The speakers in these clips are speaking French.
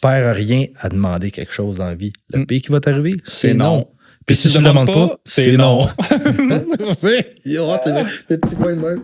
perds rien à demander quelque chose dans la vie. Le pire qui va t'arriver, c'est non. Puis si tu ne demandes pas, c'est non. Yo, t'es petit point de même.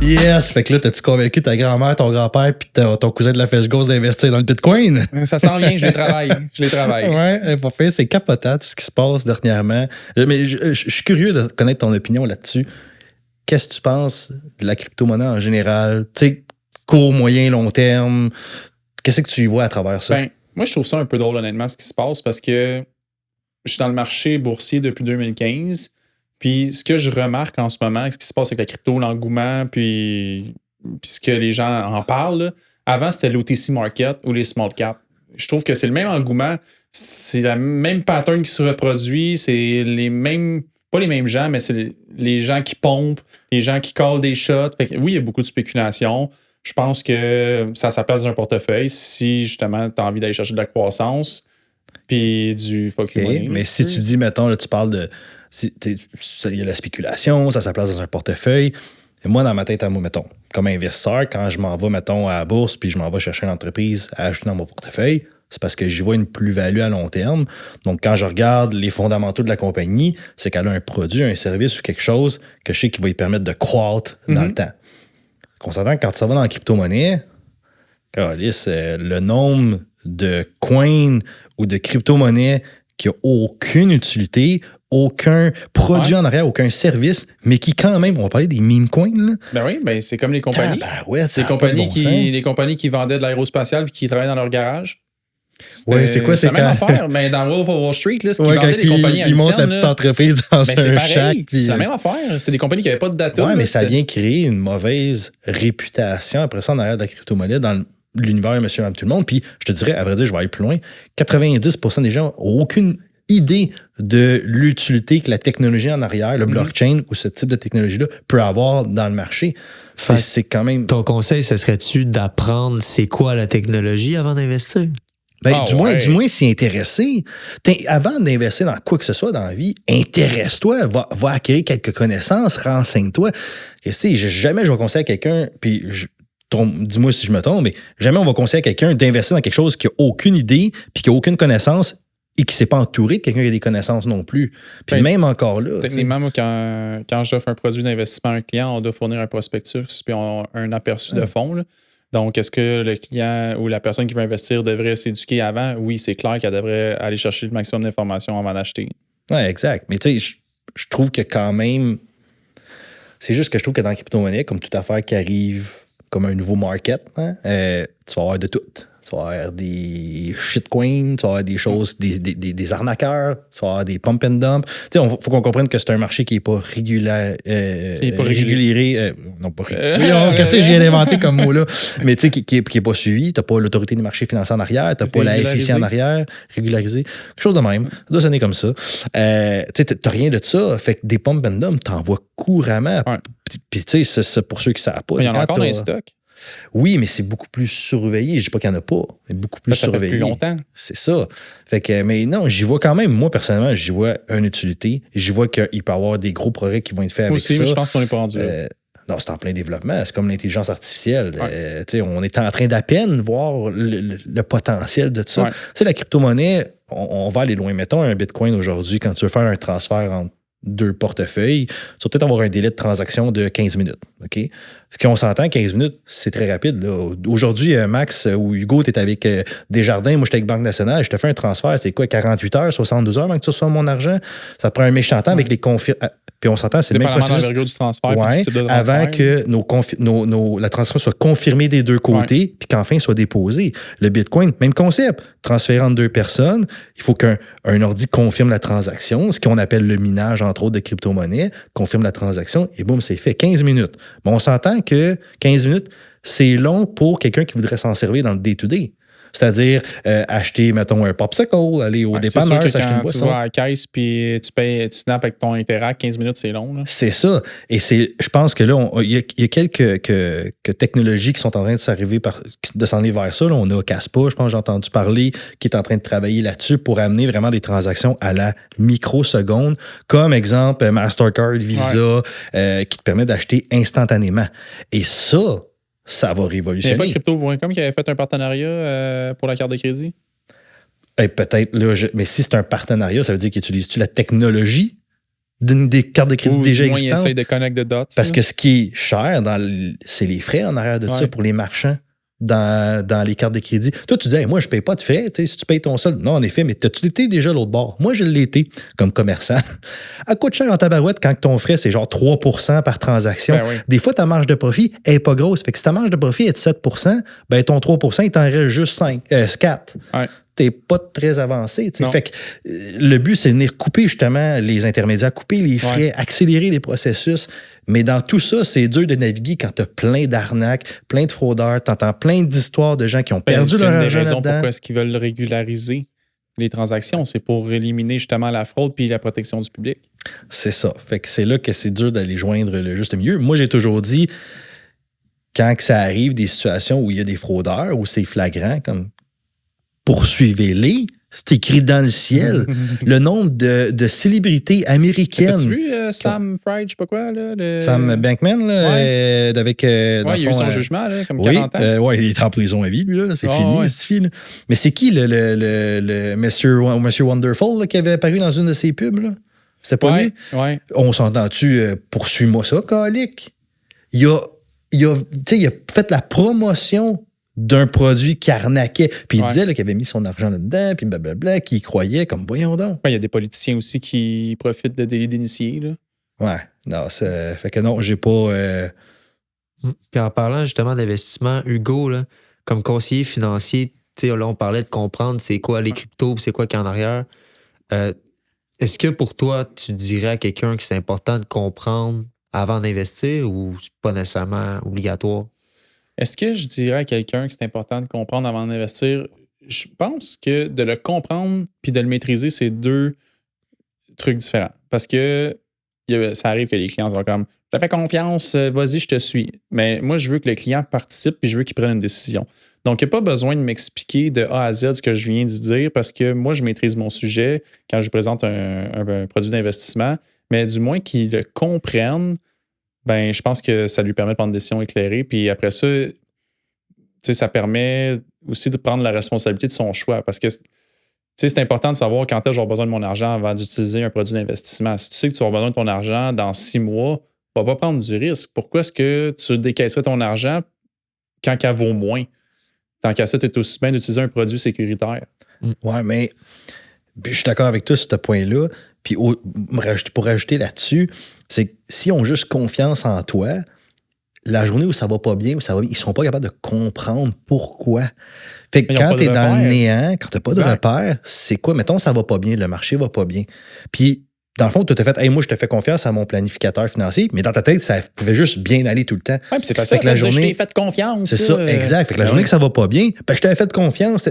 Yes! Fait que là, t'as-tu convaincu ta grand-mère, ton grand-père puis ton cousin de la fèche gauche d'investir dans le Bitcoin? Ça s'en vient, je les travaille. Ouais, pas fait, c'est capotant tout ce qui se passe dernièrement. Mais je suis curieux de connaître ton opinion là-dessus. Qu'est-ce que tu penses de la crypto-monnaie en général? Tu sais, court, moyen, long terme. Qu'est-ce que tu y vois à travers ça? Ben, moi, je trouve ça un peu drôle, honnêtement, ce qui se passe, parce que je suis dans le marché boursier depuis 2015. Puis ce que je remarque en ce moment, ce qui se passe avec la crypto, l'engouement, puis ce que les gens en parlent, là, avant, c'était l'OTC Market ou les small cap. Je trouve que c'est le même engouement, c'est la même pattern qui se reproduit, c'est les mêmes, pas les mêmes gens, mais c'est les gens qui pompent, les gens qui callent des shots. Fait que, oui, il y a beaucoup de spéculation. Je pense que ça a sa place dans un portefeuille si justement tu as envie d'aller chercher de la croissance puis du fucking money. Mais si tu dis, mettons, là, tu parles de... Il y a la spéculation, ça a sa place dans un portefeuille. Et moi, dans ma tête, à moi, mettons, comme investisseur, quand je m'en vais, mettons, à la bourse puis je m'en vais chercher une entreprise à ajouter dans mon portefeuille, c'est parce que j'y vois une plus-value à long terme. Donc, quand je regarde les fondamentaux de la compagnie, c'est qu'elle a un produit, un service ou quelque chose que je sais qui va lui permettre de croître dans le temps. On s'entend que quand tu vas dans la crypto-monnaie, le nombre de coins ou de crypto-monnaies qui n'a aucune utilité, aucun produit en arrière, aucun service, mais qui quand même, on va parler des meme coins, là. Ben oui, ben c'est comme les compagnies. C'est les compagnies qui vendaient de l'aérospatial et qui travaillaient dans leur garage. Oui, c'est quoi? C'est la même affaire, mais dans Wolf of Wall Street, là, ce qui vendait des compagnies ils montent la petite entreprise dans un shack. C'est la même affaire. C'est des compagnies qui n'avaient pas de data. Oui, mais ça vient créer une mauvaise réputation après ça en arrière de la crypto-monnaie dans l'univers monsieur et tout le monde. Puis je te dirais, à vrai dire, je vais aller plus loin, 90% des gens n'ont aucune idée de l'utilité que la technologie en arrière, le blockchain ou ce type de technologie-là peut avoir dans le marché. C'est quand même... Ton conseil, ce serait-tu d'apprendre c'est quoi la technologie avant d'investir? Du moins s'y intéresser. Avant d'investir dans quoi que ce soit dans la vie, intéresse-toi, va acquérir quelques connaissances, renseigne-toi. Jamais je vais conseiller à quelqu'un, puis dis-moi si je me trompe, mais jamais on va conseiller à quelqu'un d'investir dans quelque chose qui n'a aucune idée, puis qui n'a aucune connaissance, et qui ne s'est pas entouré de quelqu'un qui a des connaissances non plus. Puis même encore là... Techniquement, moi, quand j'offre un produit d'investissement à un client, on doit fournir un prospectus puis un aperçu de fonds, là. Donc, est-ce que le client ou la personne qui veut investir devrait s'éduquer avant? Oui, c'est clair qu'elle devrait aller chercher le maximum d'informations avant d'acheter. Oui, exact. Mais tu sais, je trouve que quand même... C'est juste que je trouve que dans la crypto-monnaie, comme toute affaire qui arrive comme un nouveau market, tu vas avoir de tout. Tu vas avoir des shitcoins, tu vas avoir des choses, des arnaqueurs, tu vas avoir des pump and dump. Tu sais, il faut qu'on comprenne que c'est un marché qui n'est pas réguléré. Non, pas réguléré. Qu'est-ce que je viens d'inventer comme mot là? Mais tu sais, qui n'est pas suivi. Tu n'as pas l'autorité des marchés financiers en arrière, tu n'as pas la SEC en arrière, régularisé. Quelque chose de même. Ça doit sonner comme ça. Tu sais, tu n'as rien de ça. Fait que des pump and dump, tu en vois couramment. Ouais. Puis tu sais, c'est pour ceux qui ne savent pas. Il y en a encore dans les stocks. Oui, mais c'est beaucoup plus surveillé. Je dis pas qu'il n'y en a pas, mais beaucoup plus surveillé. Ça fait plus longtemps. C'est ça. Fait que, mais non, j'y vois quand même, moi, personnellement, j'y vois une utilité. J'y vois qu'il peut y avoir des gros progrès qui vont être faits avec ça. Mais je pense qu'on n'est pas rendu là. Non, c'est en plein développement. C'est comme l'intelligence artificielle. Ouais. On est en train d'à peine voir le potentiel de tout ça. Ouais. La crypto-monnaie, on va aller loin. Mettons un Bitcoin aujourd'hui, quand tu veux faire un transfert entre deux portefeuilles, tu vas peut-être avoir un délai de transaction de 15 minutes. OK? Ce qu'on s'entend, 15 minutes, c'est très rapide. Là. Aujourd'hui, Max ou Hugo, tu es avec Desjardins, moi, je suis avec Banque Nationale, je te fais un transfert, c'est quoi, 48 heures, 72 heures avant que tu reçois mon argent? Ça prend un méchant temps avec les puis on s'entend, c'est le même processus. Du transfert, ouais, du type de transfert, avant que la transaction soit confirmée des deux côtés, puis qu'enfin soit déposée. Le Bitcoin, même concept. Transféré entre deux personnes, il faut qu'un ordi confirme la transaction, ce qu'on appelle le minage, entre autres, de crypto-monnaie, confirme la transaction, et boum, c'est fait. 15 minutes. Mais on s'entend que 15 minutes, c'est long pour quelqu'un qui voudrait s'en servir dans le day-to-day. C'est-à-dire acheter, mettons, un popsicle, aller au dépanneur, c'est sûr que s'acheter une quand boisson. tu vas à la caisse puis tu snaps avec ton Interac, 15 minutes, c'est long. Là. C'est ça. Et je pense que là, il y a quelques technologies qui sont en train de s'arriver de s'en aller vers ça. Là, on a Caspa, je pense que j'ai entendu parler, qui est en train de travailler là-dessus pour amener vraiment des transactions à la microseconde, comme exemple Mastercard, Visa, qui te permet d'acheter instantanément. Et ça va Il n'y révolutionner. a pas Crypto.com qui avait fait un partenariat pour la carte de crédit? Peut-être, là, mais si c'est un partenariat, ça veut dire qu'utilises-tu la technologie des cartes de crédit déjà du moins, existantes? il essaye de connect the dots. Parce que ce qui est cher, c'est les frais en arrière de ça pour les marchands dans les cartes de crédit. Toi, tu dis, hey, moi, je ne paye pas de frais, si tu payes ton solde. Non, en effet, mais t'as-tu été déjà l'autre bord? Moi, je l'ai été comme commerçant. Elle coûte cher en tabarouette quand ton frais, c'est genre 3% par transaction. Ben oui. Des fois, ta marge de profit n'est pas grosse. Fait que si ta marge de profit est de 7%, ben ton 3%, il t'en reste juste 4. Ouais. T'es pas très avancé. Non. Fait que le but, c'est de venir couper justement les intermédiaires, couper les frais, accélérer les processus. Mais dans tout ça, c'est dur de naviguer quand tu as plein d'arnaques, plein de fraudeurs, tu entends plein d'histoires de gens qui ont perdu leur argent C'est une des raisons là-dedans. pourquoi est-ce qu'ils veulent régulariser les transactions. C'est pour éliminer justement la fraude puis la protection du public. C'est ça. Fait que c'est là que c'est dur d'aller joindre le juste milieu. Moi, j'ai toujours dit, quand que ça arrive, des situations où il y a des fraudeurs, où c'est flagrant, comme poursuivez-les. C'est écrit dans le ciel. Le nombre de célébrités américaines. As-tu vu Sam Fried, je sais pas quoi? Là, Sam Bankman, là, avec. il y a eu son jugement, là, comme 40 ans. Oui, il est en prison à vie, lui, là. C'est fini, ouais. c'est fini. Mais c'est qui le Monsieur Wonderful là, qui avait apparu dans une de ses pubs? Là? C'était pas lui? Ouais. On s'entend-tu, poursuis-moi ça, calique? Il a fait la promotion d'un produit qui arnaquait. Puis il disait là, qu'il avait mis son argent là-dedans, puis blablabla, qu'il y croyait, comme voyons donc. Il y a des politiciens aussi qui profitent de délits d'initiés. Là. Ouais, non, ça fait que non, j'ai pas. Puis en parlant justement d'investissement, Hugo, là, comme conseiller financier, là, on parlait de comprendre c'est quoi les cryptos, c'est quoi qu'il y a en arrière. Est-ce que pour toi, tu dirais à quelqu'un que c'est important de comprendre avant d'investir ou c'est pas nécessairement obligatoire? Est-ce que je dirais à quelqu'un que c'est important de comprendre avant d'investir? Je pense que de le comprendre puis de le maîtriser, c'est deux trucs différents. Parce que ça arrive que les clients sont comme « Je te fais confiance, vas-y, je te suis. » Mais moi, je veux que le client participe puis je veux qu'il prenne une décision. Donc, il n'y a pas besoin de m'expliquer de A à Z ce que je viens de dire parce que moi, je maîtrise mon sujet quand je présente un produit d'investissement, mais du moins qu'il le comprenne. Ben, je pense que ça lui permet de prendre une décision éclairée. Puis après ça, ça permet aussi de prendre la responsabilité de son choix. Parce que c'est important de savoir quand est-ce que j'ai besoin de mon argent avant d'utiliser un produit d'investissement. Si tu sais que tu vas besoin de ton argent dans 6 mois, tu ne vas pas prendre du risque. Pourquoi est-ce que tu décaisserais ton argent quand elle vaut moins? Tant qu'à ça, tu es aussi bien d'utiliser un produit sécuritaire. Ouais, mais je suis d'accord avec toi sur ce point-là. Puis pour rajouter là-dessus, c'est que si on a juste confiance en toi, la journée où ça va pas bien, où ça va bien, ils ne sont pas capables de comprendre pourquoi. Fait que quand tu es dans le néant, quand tu n'as pas de repère, c'est quoi? Mettons, ça va pas bien, le marché va pas bien. Puis, dans le fond, tu t'es fait, hey, moi, je te fais confiance à mon planificateur financier, mais dans ta tête, ça pouvait juste bien aller tout le temps. Oui, puis c'est facile. Que la journée, je t'ai fait confiance. C'est ça, exact. Fait que la journée que ça va pas bien, ben, je t'avais fait confiance.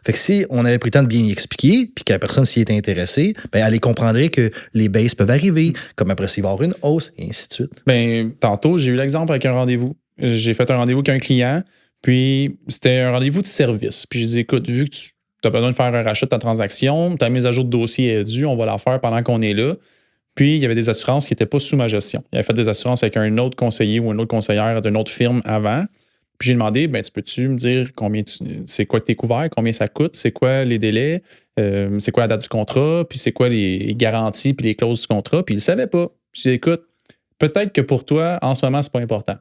Fait que si on avait pris le temps de bien y expliquer, puis que la personne s'y était intéressée, ben, elle comprendrait que les baisses peuvent arriver, comme après, il va y avoir une hausse, et ainsi de suite. Ben, tantôt, j'ai eu l'exemple avec un rendez-vous. J'ai fait un rendez-vous avec un client, puis c'était un rendez-vous de service. Puis je dis, écoute, vu que tu as besoin de faire un rachat de ta transaction, ta mise à jour de dossier est due, on va la faire pendant qu'on est là. Puis, il y avait des assurances qui n'étaient pas sous ma gestion. Il avait fait des assurances avec un autre conseiller ou une autre conseillère d'une autre firme avant. Puis, j'ai demandé, ben, peux-tu me dire c'est quoi tes couverts, combien ça coûte, c'est quoi les délais, c'est quoi la date du contrat, puis c'est quoi les garanties puis les clauses du contrat. Puis, il ne savait pas. Je dis, écoute, peut-être que pour toi, en ce moment, c'est pas important.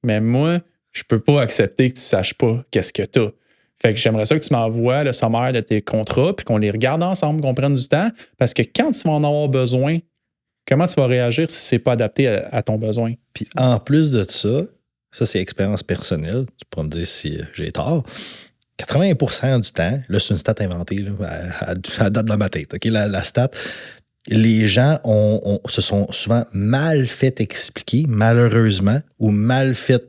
Mais moi, je peux pas accepter que tu saches pas qu'est-ce que tu as. Fait que j'aimerais ça que tu m'envoies le sommaire de tes contrats puis qu'on les regarde ensemble, qu'on prenne du temps. Parce que quand tu vas en avoir besoin, comment tu vas réagir si c'est pas adapté à ton besoin? Puis en plus de ça c'est expérience personnelle. Tu pourras me dire si j'ai tort. 80% du temps, là, c'est une stat inventée, là, à date dans ma tête. Okay? La stat, les gens se sont souvent mal fait expliquer, malheureusement, ou mal fait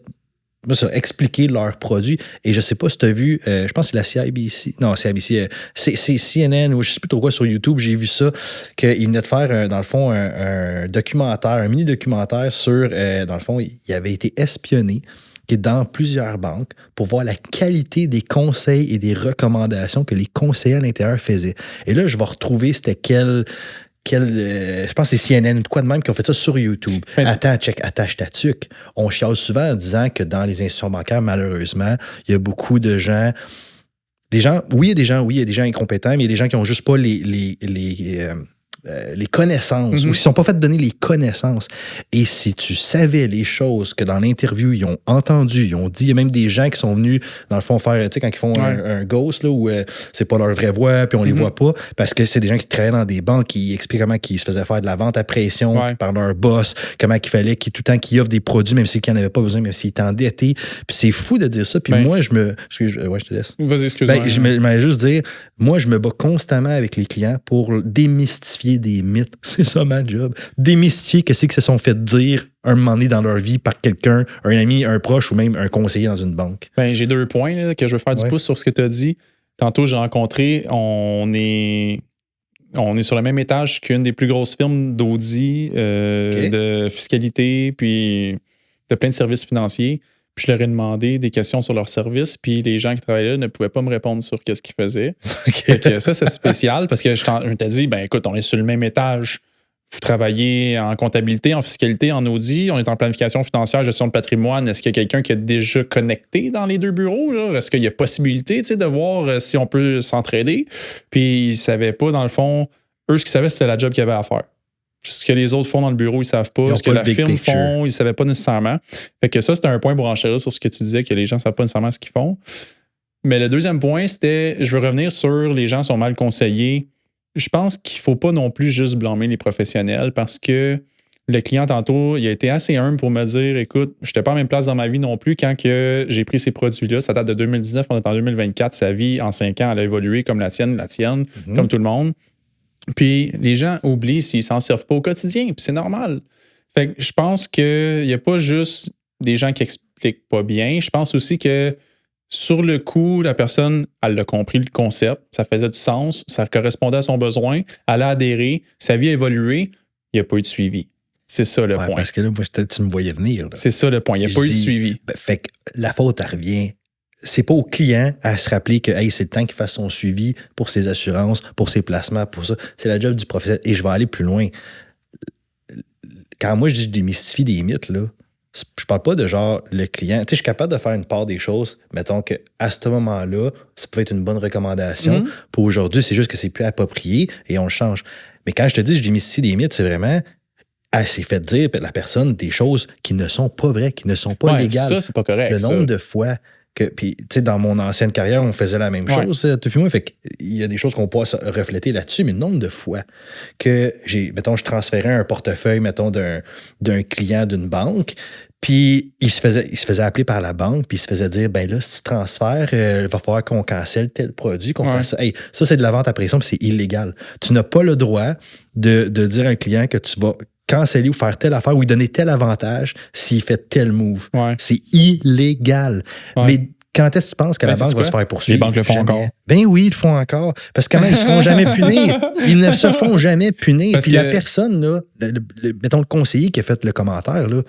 expliquer leurs produits. Et je sais pas si tu as vu, je pense que c'est la CIBC. Non, CIBC, c'est CNN ou je sais plus trop quoi sur YouTube. J'ai vu ça, qu'il venait de faire, dans le fond, un documentaire, un mini-documentaire sur, dans le fond, il avait été espionné qui est dans plusieurs banques pour voir la qualité des conseils et des recommandations que les conseillers à l'intérieur faisaient. Et là, je vais retrouver c'était je pense que c'est CNN ou de quoi de même qui ont fait ça sur YouTube. Attache ta tuque. On chiale souvent en disant que dans les institutions bancaires, malheureusement, il y a beaucoup de gens. Il y a des gens incompétents, mais il y a des gens qui n'ont juste pas les connaissances, ou s'ils ne sont pas fait donner les connaissances. Et si tu savais les choses que dans l'interview, ils ont entendu, ils ont dit, il y a même des gens qui sont venus, dans le fond, faire, tu sais, quand ils font un ghost, là, où c'est pas leur vraie voix, puis on les voit pas, parce que c'est des gens qui travaillaient dans des banques, qui expliquent comment ils se faisaient faire de la vente à pression par leur boss, comment il fallait tout le temps qu'ils offrent des produits, même s'ils n'en avaient pas besoin, même s'ils étaient endettés. Puis c'est fou de dire ça. Puis moi, je te laisse. Vas-y, excuse-moi. Je m'allais juste dire, moi, je me bats constamment avec les clients pour démystifier des mythes. C'est ça ma job. Démystifier qu'est-ce qu'ils se sont fait dire un moment donné dans leur vie par quelqu'un, un ami, un proche ou même un conseiller dans une banque. J'ai 2 points là, que je veux faire du pouce sur ce que tu as dit. Tantôt, j'ai rencontré, on est sur le même étage qu'une des plus grosses firmes d'audit, de fiscalité, puis de plein de services financiers. Puis je leur ai demandé des questions sur leur service, puis les gens qui travaillaient là ne pouvaient pas me répondre sur qu'est-ce qu'ils faisaient. Fait que ça, c'est spécial parce que je t'ai dit, écoute, on est sur le même étage. Vous travaillez en comptabilité, en fiscalité, en audit, on est en planification financière, gestion de patrimoine. Est-ce qu'il y a quelqu'un qui est déjà connecté dans les 2 bureaux? Là? Est-ce qu'il y a possibilité de voir si on peut s'entraider? Puis ils ne savaient pas, dans le fond, eux, ce qu'ils savaient, c'était la job qu'ils avaient à faire. Ce que les autres font dans le bureau, ils ne savent pas. Ce que la firme font, ils ne savaient pas nécessairement. Fait que ça, c'était un point pour enchérir sur ce que tu disais, que les gens ne savent pas nécessairement ce qu'ils font. Mais le deuxième point, c'était, je veux revenir sur les gens sont mal conseillés. Je pense qu'il ne faut pas non plus juste blâmer les professionnels parce que le client, tantôt, il a été assez humble pour me dire, écoute, je n'étais pas à la même place dans ma vie non plus quand que j'ai pris ces produits-là. Ça date de 2019, on est en 2024. Sa vie, en 5 ans, elle a évolué comme la tienne, comme tout le monde. Puis les gens oublient s'ils ne s'en servent pas au quotidien, puis c'est normal. Fait que je pense qu'il n'y a pas juste des gens qui expliquent pas bien. Je pense aussi que sur le coup, la personne, elle a compris le concept, ça faisait du sens, ça correspondait à son besoin, elle a adhéré, sa vie a évolué, il n'y a pas eu de suivi. C'est ça le point. Parce que là, moi, tu me voyais venir. Là. C'est ça le point, il n'y a pas eu de suivi. Fait que la faute, elle revient. C'est pas au client à se rappeler que c'est le temps qu'il fasse son suivi pour ses assurances, pour ses placements, pour ça. C'est la job du professionnel. Et je vais aller plus loin. Quand moi, je dis je démystifie des mythes, là, je parle pas de genre le client. Tu sais, je suis capable de faire une part des choses. Mettons qu'à ce moment-là, ça peut être une bonne recommandation. Pour aujourd'hui, c'est juste que c'est plus approprié et on le change. Mais quand je te dis je démystifie des mythes, c'est vraiment... Elle s'est fait dire, la personne, des choses qui ne sont pas vraies, qui ne sont pas légales. Ça, c'est pas correct. Le nombre de fois... Puis, tu sais, dans mon ancienne carrière, on faisait la même chose, depuis moi. Fait qu'il y a des choses qu'on peut refléter là-dessus, mais le nombre de fois que je transférais un portefeuille, mettons, d'un client d'une banque, puis il se faisait appeler par la banque, puis il se faisait dire, là, si tu transfères, il va falloir qu'on cancelle tel produit, qu'on fasse ça. Ça, c'est de la vente à pression, puis c'est illégal. Tu n'as pas le droit de dire à un client que tu vas canceller ou faire telle affaire ou lui donner tel avantage s'il fait tel move. C'est illégal. Mais quand est-ce que tu penses que la banque va se faire poursuivre? Les banques le font encore. Ben oui, ils le font encore. Parce que ils ne se font jamais punir. Ils ne se font jamais punir. Puis la personne, là, mettons le conseiller qui a fait le commentaire, là,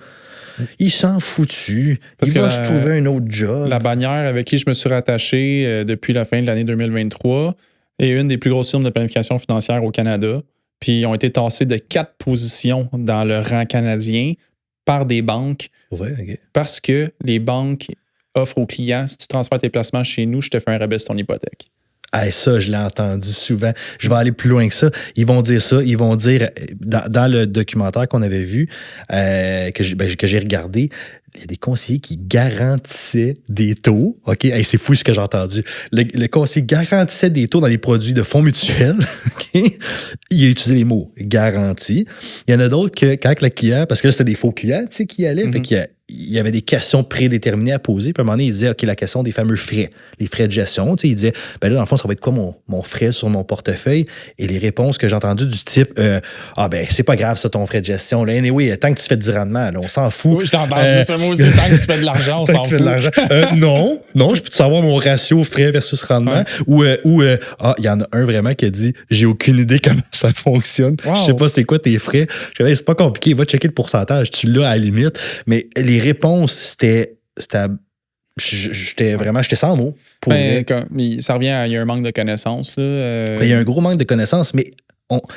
il s'en foutu. Il va se trouver un autre job. La bannière avec qui je me suis rattaché depuis la fin de l'année 2023 est une des plus grosses firmes de planification financière au Canada. Puis ils ont été tassés de 4 positions dans le rang canadien par des banques. Parce que les banques offrent aux clients, si tu transfères tes placements chez nous, je te fais un rabais sur ton hypothèque. Ça, je l'ai entendu souvent. Je vais aller plus loin que ça. Ils vont dire ça. Ils vont dire, dans le documentaire qu'on avait vu, que j'ai regardé, il y a des conseillers qui garantissaient des taux. OK? C'est fou ce que j'ai entendu. Le conseiller garantissait des taux dans les produits de fonds mutuels. OK? Il a utilisé les mots « garantie ». Il y en a d'autres que, quand le client, parce que là, c'était des faux clients, tu sais, qui allaient, fait qu'il il y avait des questions prédéterminées à poser. Puis à un moment donné, il disait, OK, la question des fameux frais, les frais de gestion. Tu sais, il disait, ben là, dans le fond, ça va être quoi mon frais sur mon portefeuille? Et les réponses que j'ai entendues du type, ben, c'est pas grave, ça, ton frais de gestion. Là, anyway, tant que tu fais du rendement, là, on s'en fout. Oui, je t'ai entendu ça, moi aussi. Tant que tu fais de l'argent, on s'en fout. Non, je peux savoir mon ratio frais versus rendement. Ouais. Ou il y en a un vraiment qui a dit, j'ai aucune idée comment ça fonctionne. Wow. Je sais pas c'est quoi tes frais. Je dis, c'est pas compliqué, va checker le pourcentage, tu l'as à la limite. Mais les réponses, c'était j'étais sans mots. Ça revient il y a un manque de connaissances. Il y a un gros manque de connaissances, mais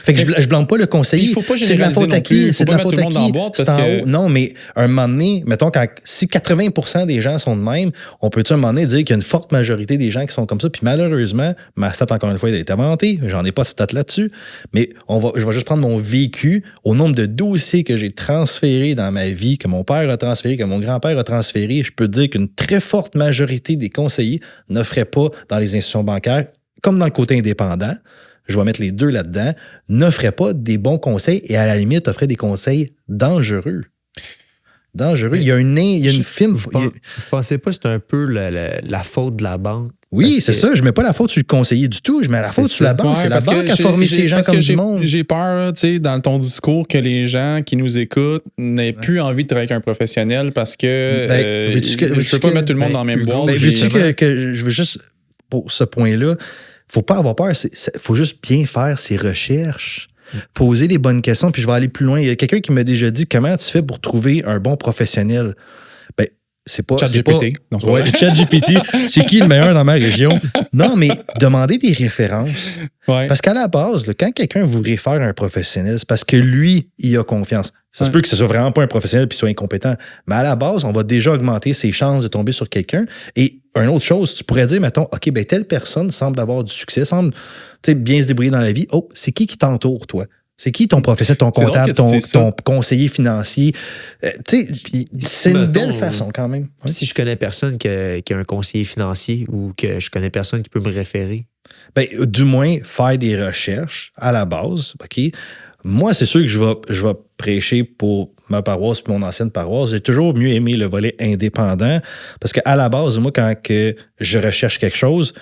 fait que je blâme pas le conseiller. Il faut pas c'est de la faute à qui? C'est de la faute à qui? C'est en haut. Non, mais un moment donné, mettons, si 80% des gens sont de même, on peut-tu un moment donné dire qu'il y a une forte majorité des gens qui sont comme ça? Puis malheureusement, ma stat, encore une fois, elle a été inventée. J'en ai pas de stat là-dessus. Mais je vais juste prendre mon vécu au nombre de dossiers que j'ai transférés dans ma vie, que mon père a transféré, que mon grand-père a transféré. Je peux te dire qu'une très forte majorité des conseillers n'offraient pas dans les institutions bancaires, comme dans le côté indépendant. Je vais mettre les deux là-dedans, n'offrait pas des bons conseils et à la limite offrait des conseils dangereux. Dangereux. Il y a une film. Vous pensez pas que c'est un peu la faute de la banque? Oui, c'est ça. Je mets pas la faute sur le conseiller du tout. Je mets la faute sur la banque. C'est la banque qui a formé ces gens comme du monde. J'ai peur, tu sais, dans ton discours, que les gens qui nous écoutent n'aient plus envie de travailler avec un professionnel parce que je peux pas mettre tout le monde dans la même boîte. Veux-tu que je veux juste, pour ce point-là, faut pas avoir peur. Faut juste bien faire ses recherches. Poser les bonnes questions, puis je vais aller plus loin. Il y a quelqu'un qui m'a déjà dit, comment tu fais pour trouver un bon professionnel? Ben, c'est pas... ChatGPT. Ouais, ChatGPT. C'est qui le meilleur dans ma région? Non, mais demandez des références. Ouais. Parce qu'à la base, là, quand quelqu'un vous réfère à un professionnel, c'est parce que lui, il a confiance. Ça se peut que ce soit vraiment pas un professionnel puis soit incompétent. Mais à la base, on va déjà augmenter ses chances de tomber sur quelqu'un. Et une autre chose, tu pourrais dire, mettons, OK, ben telle personne semble avoir du succès, semble bien se débrouiller dans la vie. Oh, c'est qui t'entoure, toi? C'est qui ton professeur, ton comptable, ton conseiller financier? C'est une belle façon quand même. Ouais. Si je connais personne qui a un conseiller financier ou que je connais personne qui peut me référer? Ben, du moins, faire des recherches à la base, OK? Moi, c'est sûr que je vais prêcher pour ma paroisse et mon ancienne paroisse. J'ai toujours mieux aimé le volet indépendant parce qu'à la base, moi, quand je recherche quelque chose,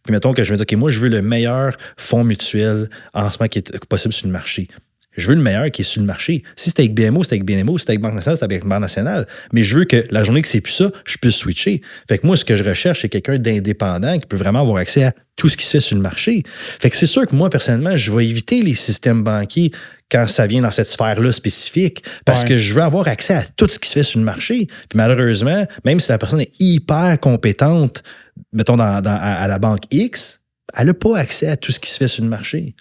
puis mettons que je me dis, OK, moi, je veux le meilleur fonds mutuel en ce moment qui est possible sur le marché. Je veux le meilleur qui est sur le marché. Si c'est avec BMO, c'est avec BMO. Si c'est avec Banque Nationale, c'est avec Banque Nationale. Mais je veux que la journée que c'est plus ça, je puisse switcher. Fait que moi, ce que je recherche, c'est quelqu'un d'indépendant qui peut vraiment avoir accès à tout ce qui se fait sur le marché. Fait que c'est sûr que moi, personnellement, je vais éviter les systèmes banquiers quand ça vient dans cette sphère-là spécifique parce que je veux avoir accès à tout ce qui se fait sur le marché. Puis malheureusement, même si la personne est hyper compétente, mettons à la banque X, elle n'a pas accès à tout ce qui se fait sur le marché.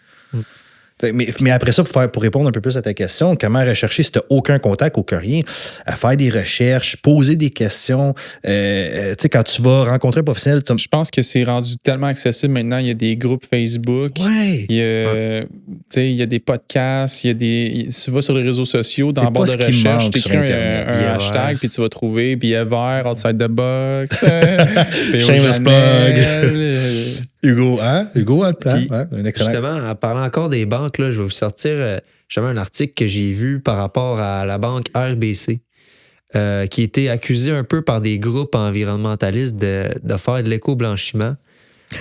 Mais après ça, pour répondre un peu plus à ta question, comment rechercher si tu n'as aucun contact, aucun rien, à faire des recherches, poser des questions. Tu sais, quand tu vas rencontrer un professionnel... Je pense que c'est rendu tellement accessible maintenant. Il y a des groupes Facebook. Ouais. Il y a des podcasts. Tu vas sur les réseaux sociaux, dans la barre de recherche, tu écris un hashtag, puis tu vas trouver billet vert, outside the box, Shameless plug. Hugo, hein? Hugo a le plan. Un excellent. Justement, en parlant encore des banques, là, je vais vous sortir justement un article que j'ai vu par rapport à la banque RBC, qui était accusée un peu par des groupes environnementalistes de faire de l'éco-blanchiment.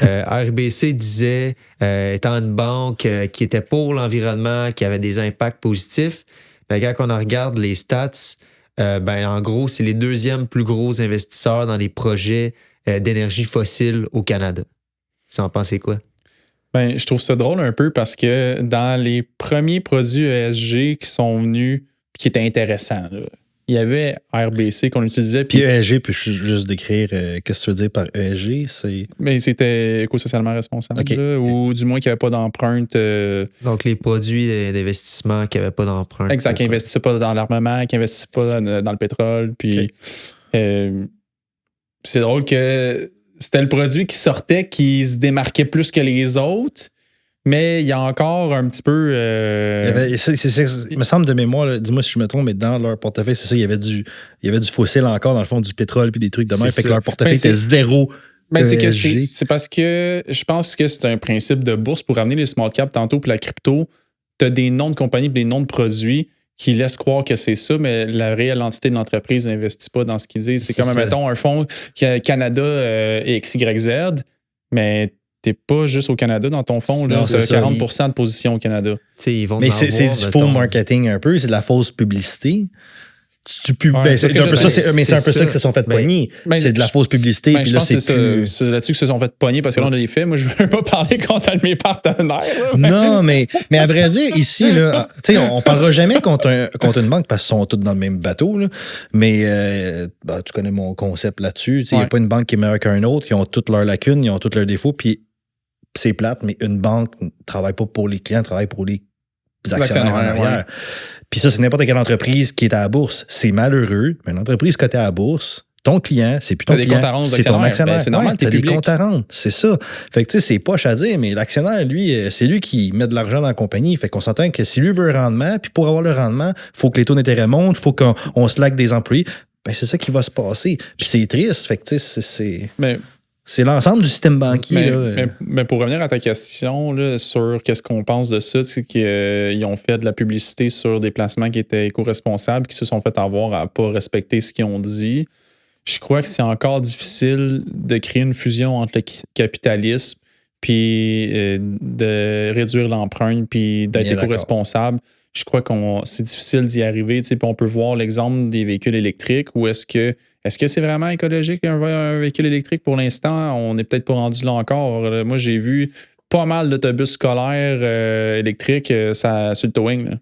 RBC disait, étant une banque qui était pour l'environnement, qui avait des impacts positifs, mais quand on regarde les stats, en gros, c'est les deuxièmes plus gros investisseurs dans les projets d'énergie fossile au Canada. Vous en pensez quoi? Ben, je trouve ça drôle un peu parce que dans les premiers produits ESG qui sont venus, qui étaient intéressants, là, il y avait RBC qu'on utilisait. Puis ESG, puis juste décrire qu'est-ce que tu veux dire par ESG, Mais c'était éco-socialement responsable, okay. Là, ou du moins qu'il n'y avait pas d'empreinte. Donc les produits d'investissement qui n'avaient pas d'empreinte. Exact, qui n'investissaient pas dans l'armement, qui n'investissaient pas dans le pétrole. Puis c'est drôle que c'était le produit qui sortait, qui se démarquait plus que les autres. Mais il y a encore un petit peu... il me semble de mémoire, là, dis-moi si je me trompe, mais dans leur portefeuille, c'est ça, il y avait du fossile encore, dans le fond, du pétrole puis des trucs de même. Fait que leur portefeuille était zéro. C'est parce que je pense que c'est un principe de bourse pour amener les small caps tantôt puis la crypto. Tu as des noms de compagnies et des noms de produits qui laissent croire que c'est ça, mais la réelle entité de l'entreprise n'investit pas dans ce qu'ils disent. C'est comme, mettons, un fonds Canada XYZ, mais t'es pas juste au Canada dans ton fonds. Tu as 40% de position au Canada. Ils vont mais c'est du faux marketing un peu, c'est de la fausse publicité. C'est un peu ça qu'ils se sont fait pogner. C'est de la fausse publicité. Puis je là, pense que c'est là-dessus qu'ils se sont fait pogner parce que là, on a les faits. Moi, je veux pas parler contre un de mes partenaires. Non, mais à vrai dire, ici, là, on parlera jamais contre une banque parce qu'ils sont tous dans le même bateau. Là. Mais tu connais mon concept là-dessus. Il n'y a pas une banque qui est meilleure qu'un autre. Ils ont toutes leurs lacunes, ils ont tous leurs défauts. Puis c'est plate, mais une banque ne travaille pas pour les clients, travaille pour les actionnaires en arrière. Puis ça, c'est n'importe quelle entreprise qui est à la bourse. C'est malheureux, mais une entreprise cotée à la bourse, ton client, c'est plus ton client, c'est ton actionnaire. Ben, c'est normal, t'as des comptes à rendre, c'est ça. Fait que tu sais, c'est poche à dire, mais l'actionnaire, lui, c'est lui qui met de l'argent dans la compagnie. Fait qu'on s'entend que si lui veut un rendement, puis pour avoir le rendement, il faut que les taux d'intérêt montent, il faut qu'on slack des employés. Ben c'est ça qui va se passer. Puis c'est triste. Fait que tu sais, c'est l'ensemble du système banquier. Mais pour revenir à ta question là, sur qu'est-ce qu'on pense de ça, c'est qu'ils ont fait de la publicité sur des placements qui étaient éco-responsables, qui se sont fait avoir à ne pas respecter ce qu'ils ont dit. Je crois que c'est encore difficile de créer une fusion entre le capitalisme puis de réduire l'empreinte puis d'être éco-responsable. Je crois que c'est difficile d'y arriver. Puis on peut voir l'exemple des véhicules électriques où est-ce que c'est vraiment écologique un véhicule électrique pour l'instant? On n'est peut-être pas rendu là encore. Moi, j'ai vu pas mal d'autobus scolaires électriques sur le towing.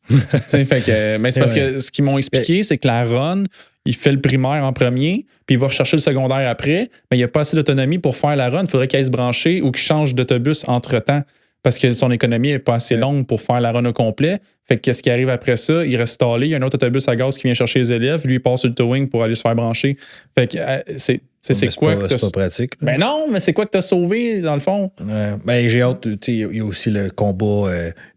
Mais c'est parce que ce qu'ils m'ont expliqué, c'est que la Ron, il fait le primaire en premier, puis il va rechercher le secondaire après, mais il n'y a pas assez d'autonomie pour faire la Ron. Il faudrait qu'elle se branche ou qu'il change d'autobus entre-temps. Parce que son économie n'est pas assez longue pour faire la run au complet. Fait que qu'est-ce qui arrive après ça? Il reste stallé, il y a un autre autobus à gaz qui vient chercher les élèves, lui il passe sur le towing pour aller se faire brancher. Fait que c'est quoi que c'est pas pratique. Ben non, mais c'est quoi que t'as sauvé dans le fond? J'ai hâte, il y a aussi le combat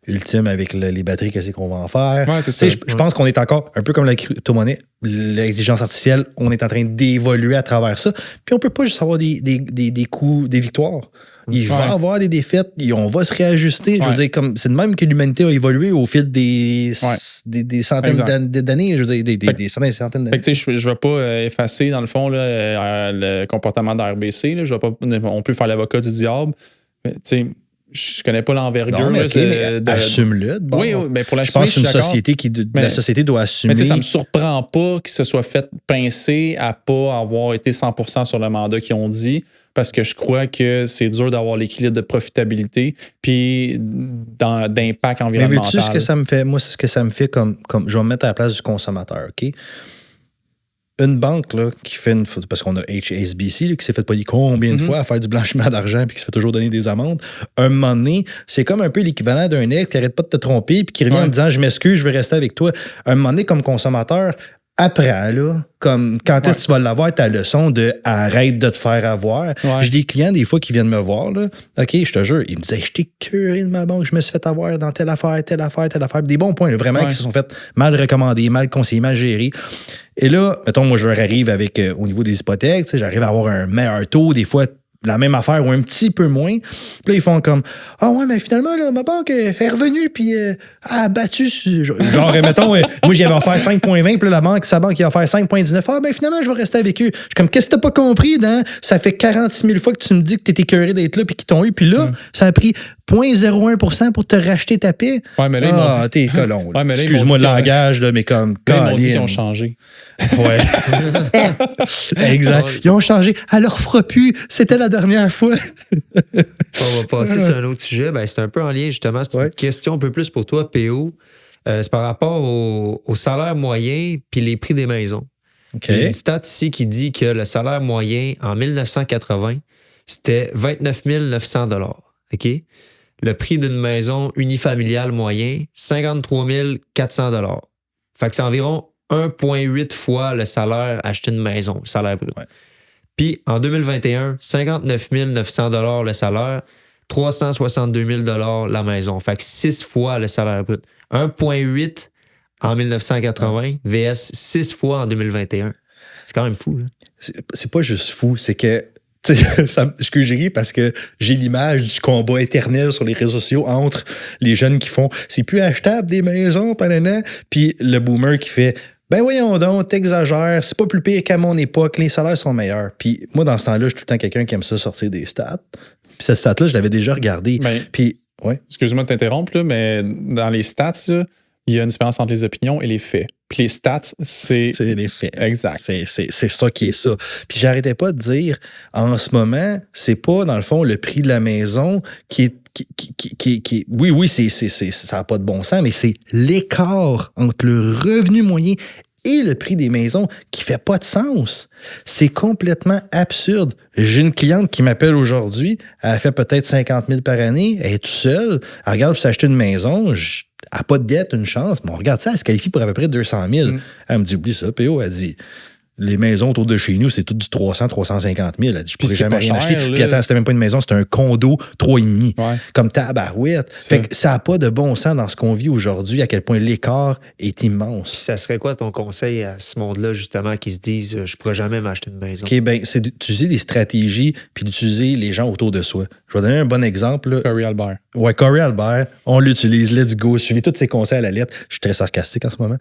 ultime avec les batteries, qu'est-ce qu'on va en faire. Ouais, c'est ça. Je pense qu'on est encore un peu comme la crypto-monnaie, l'intelligence artificielle, on est en train d'évoluer à travers ça. Puis on peut pas juste avoir des coups, des victoires. Il va y avoir des défaites, on va se réajuster. Je veux dire, c'est de même que l'humanité a évolué au fil des centaines d'années. Je veux dire, des centaines d'années. Je ne vais pas effacer, dans le fond, là, le comportement de RBC. Là. Je vais pas on peut faire l'avocat du diable. Mais, je connais pas l'envergure. Non, mais assume-le. Bon. Oui, mais pour je pense que la société doit assumer. Mais ça me surprend pas qu'ils se soient fait pincer à pas avoir été 100% sur le mandat qu'ils ont dit, parce que je crois que c'est dur d'avoir l'équilibre de profitabilité puis d'impact environnemental. Mais veux-tu ce que ça me fait? Moi, c'est ce que ça me fait comme je vais me mettre à la place du consommateur, OK? Une banque là, qui fait parce qu'on a HSBC là, qui s'est fait pogner combien de fois à faire du blanchiment d'argent puis qui se fait toujours donner des amendes. Un moment donné, c'est comme un peu l'équivalent d'un ex qui arrête pas de te tromper puis qui revient en disant « Je m'excuse, je vais rester avec toi ». Un moment donné, comme consommateur, apprends, là, comme quand est-ce que tu vas l'avoir, ta leçon de arrête de te faire avoir. J'ai des clients, des fois, qui viennent me voir, là. OK, je te jure, ils me disaient, je t'ai curé de ma banque, je me suis fait avoir dans telle affaire. Des bons points, là, vraiment, qui se sont fait mal recommandés, mal conseillés, mal gérés. Et là, mettons, moi, je leur arrive avec, au niveau des hypothèques, j'arrive à avoir un meilleur taux, des fois, la même affaire ou un petit peu moins. Puis là, ils font comme « Ah ouais, mais finalement, là, ma banque est revenue puis a battu. » Genre, mettons, moi, j'y avais offert 5,20 puis là, sa banque, il a offert 5,19. Ah, ben finalement, je vais rester avec eux. Je suis comme « Qu'est-ce que t'as pas compris, Dan? Ça fait 46 000 fois que tu me dis que t'étais écœuré d'être là puis qu'ils t'ont eu. Puis là, ça a pris 0,01% pour te racheter ta paix. » Ouais, mais là, t'es colon. Ouais, excuse-moi le langage, là, mais comme... Ils m'ont dit qu'ils ont changé. Ouais. Exact. Ils ont changé. Elle leur fera plus. C'était la dernière fois. On va passer sur un autre sujet. Ben, c'est un peu en lien, justement. C'est une question un peu plus pour toi, PO. C'est par rapport au salaire moyen puis les prix des maisons. Okay. J'ai une stat ici qui dit que le salaire moyen en 1980, c'était 29 900 $. OK? Le prix d'une maison unifamiliale moyen, 53 400 $. Fait que c'est environ 1,8 fois le salaire acheter une maison, le salaire brut. Ouais. Puis en 2021, 59 900 $ le salaire, 362 000 $ la maison. Fait que 6 fois le salaire brut. 1,8 en 1980 VS 6 fois en 2021. C'est quand même fou. Là. C'est pas juste fou, c'est que, tu Je ris parce que j'ai l'image du combat éternel sur les réseaux sociaux entre les jeunes qui font « c'est plus achetable des maisons, panana », puis le boomer qui fait « ben voyons donc, t'exagères, c'est pas plus pire qu'à mon époque, les salaires sont meilleurs ». Puis moi, dans ce temps-là, je suis tout le temps quelqu'un qui aime ça sortir des stats. Puis cette stat-là, je l'avais déjà regardée. Ben, Puis, ouais. Excuse-moi de t'interrompre, là, mais dans les stats, là, il y a une différence entre les opinions et les faits. Puis les stats, c'est les faits. Exact. C'est ça qui est ça. Puis j'arrêtais pas de dire, en ce moment, c'est pas, dans le fond, le prix de la maison qui est. Oui, ça n'a pas de bon sens, mais c'est l'écart entre le revenu moyen et le prix des maisons qui fait pas de sens. C'est complètement absurde. J'ai une cliente qui m'appelle aujourd'hui, elle fait peut-être 50 000 par année, elle est toute seule, elle regarde pour s'acheter une maison, elle n'a pas de dette, une chance, mais on regarde ça, elle se qualifie pour à peu près 200 000. Elle me dit, oublie ça, PO, elle dit, les maisons autour de chez nous, c'est tout du 300, 350 000. Elle dit, je pourrais jamais rien acheter. Puis attends, c'était même pas une maison, c'était un condo 3,5. Ouais. Comme tabarouette. Fait que ça n'a pas de bon sens dans ce qu'on vit aujourd'hui, à quel point l'écart est immense. Puis ça serait quoi ton conseil à ce monde-là, justement, qui se disent je pourrais jamais m'acheter une maison? OK, ben, c'est d'utiliser des stratégies puis d'utiliser les gens autour de soi. Je vais donner un bon exemple. Là. Corey Albert. Ouais, Corey Albert, on l'utilise, let's go. Suivez tous ses conseils à la lettre. Je suis très sarcastique en ce moment.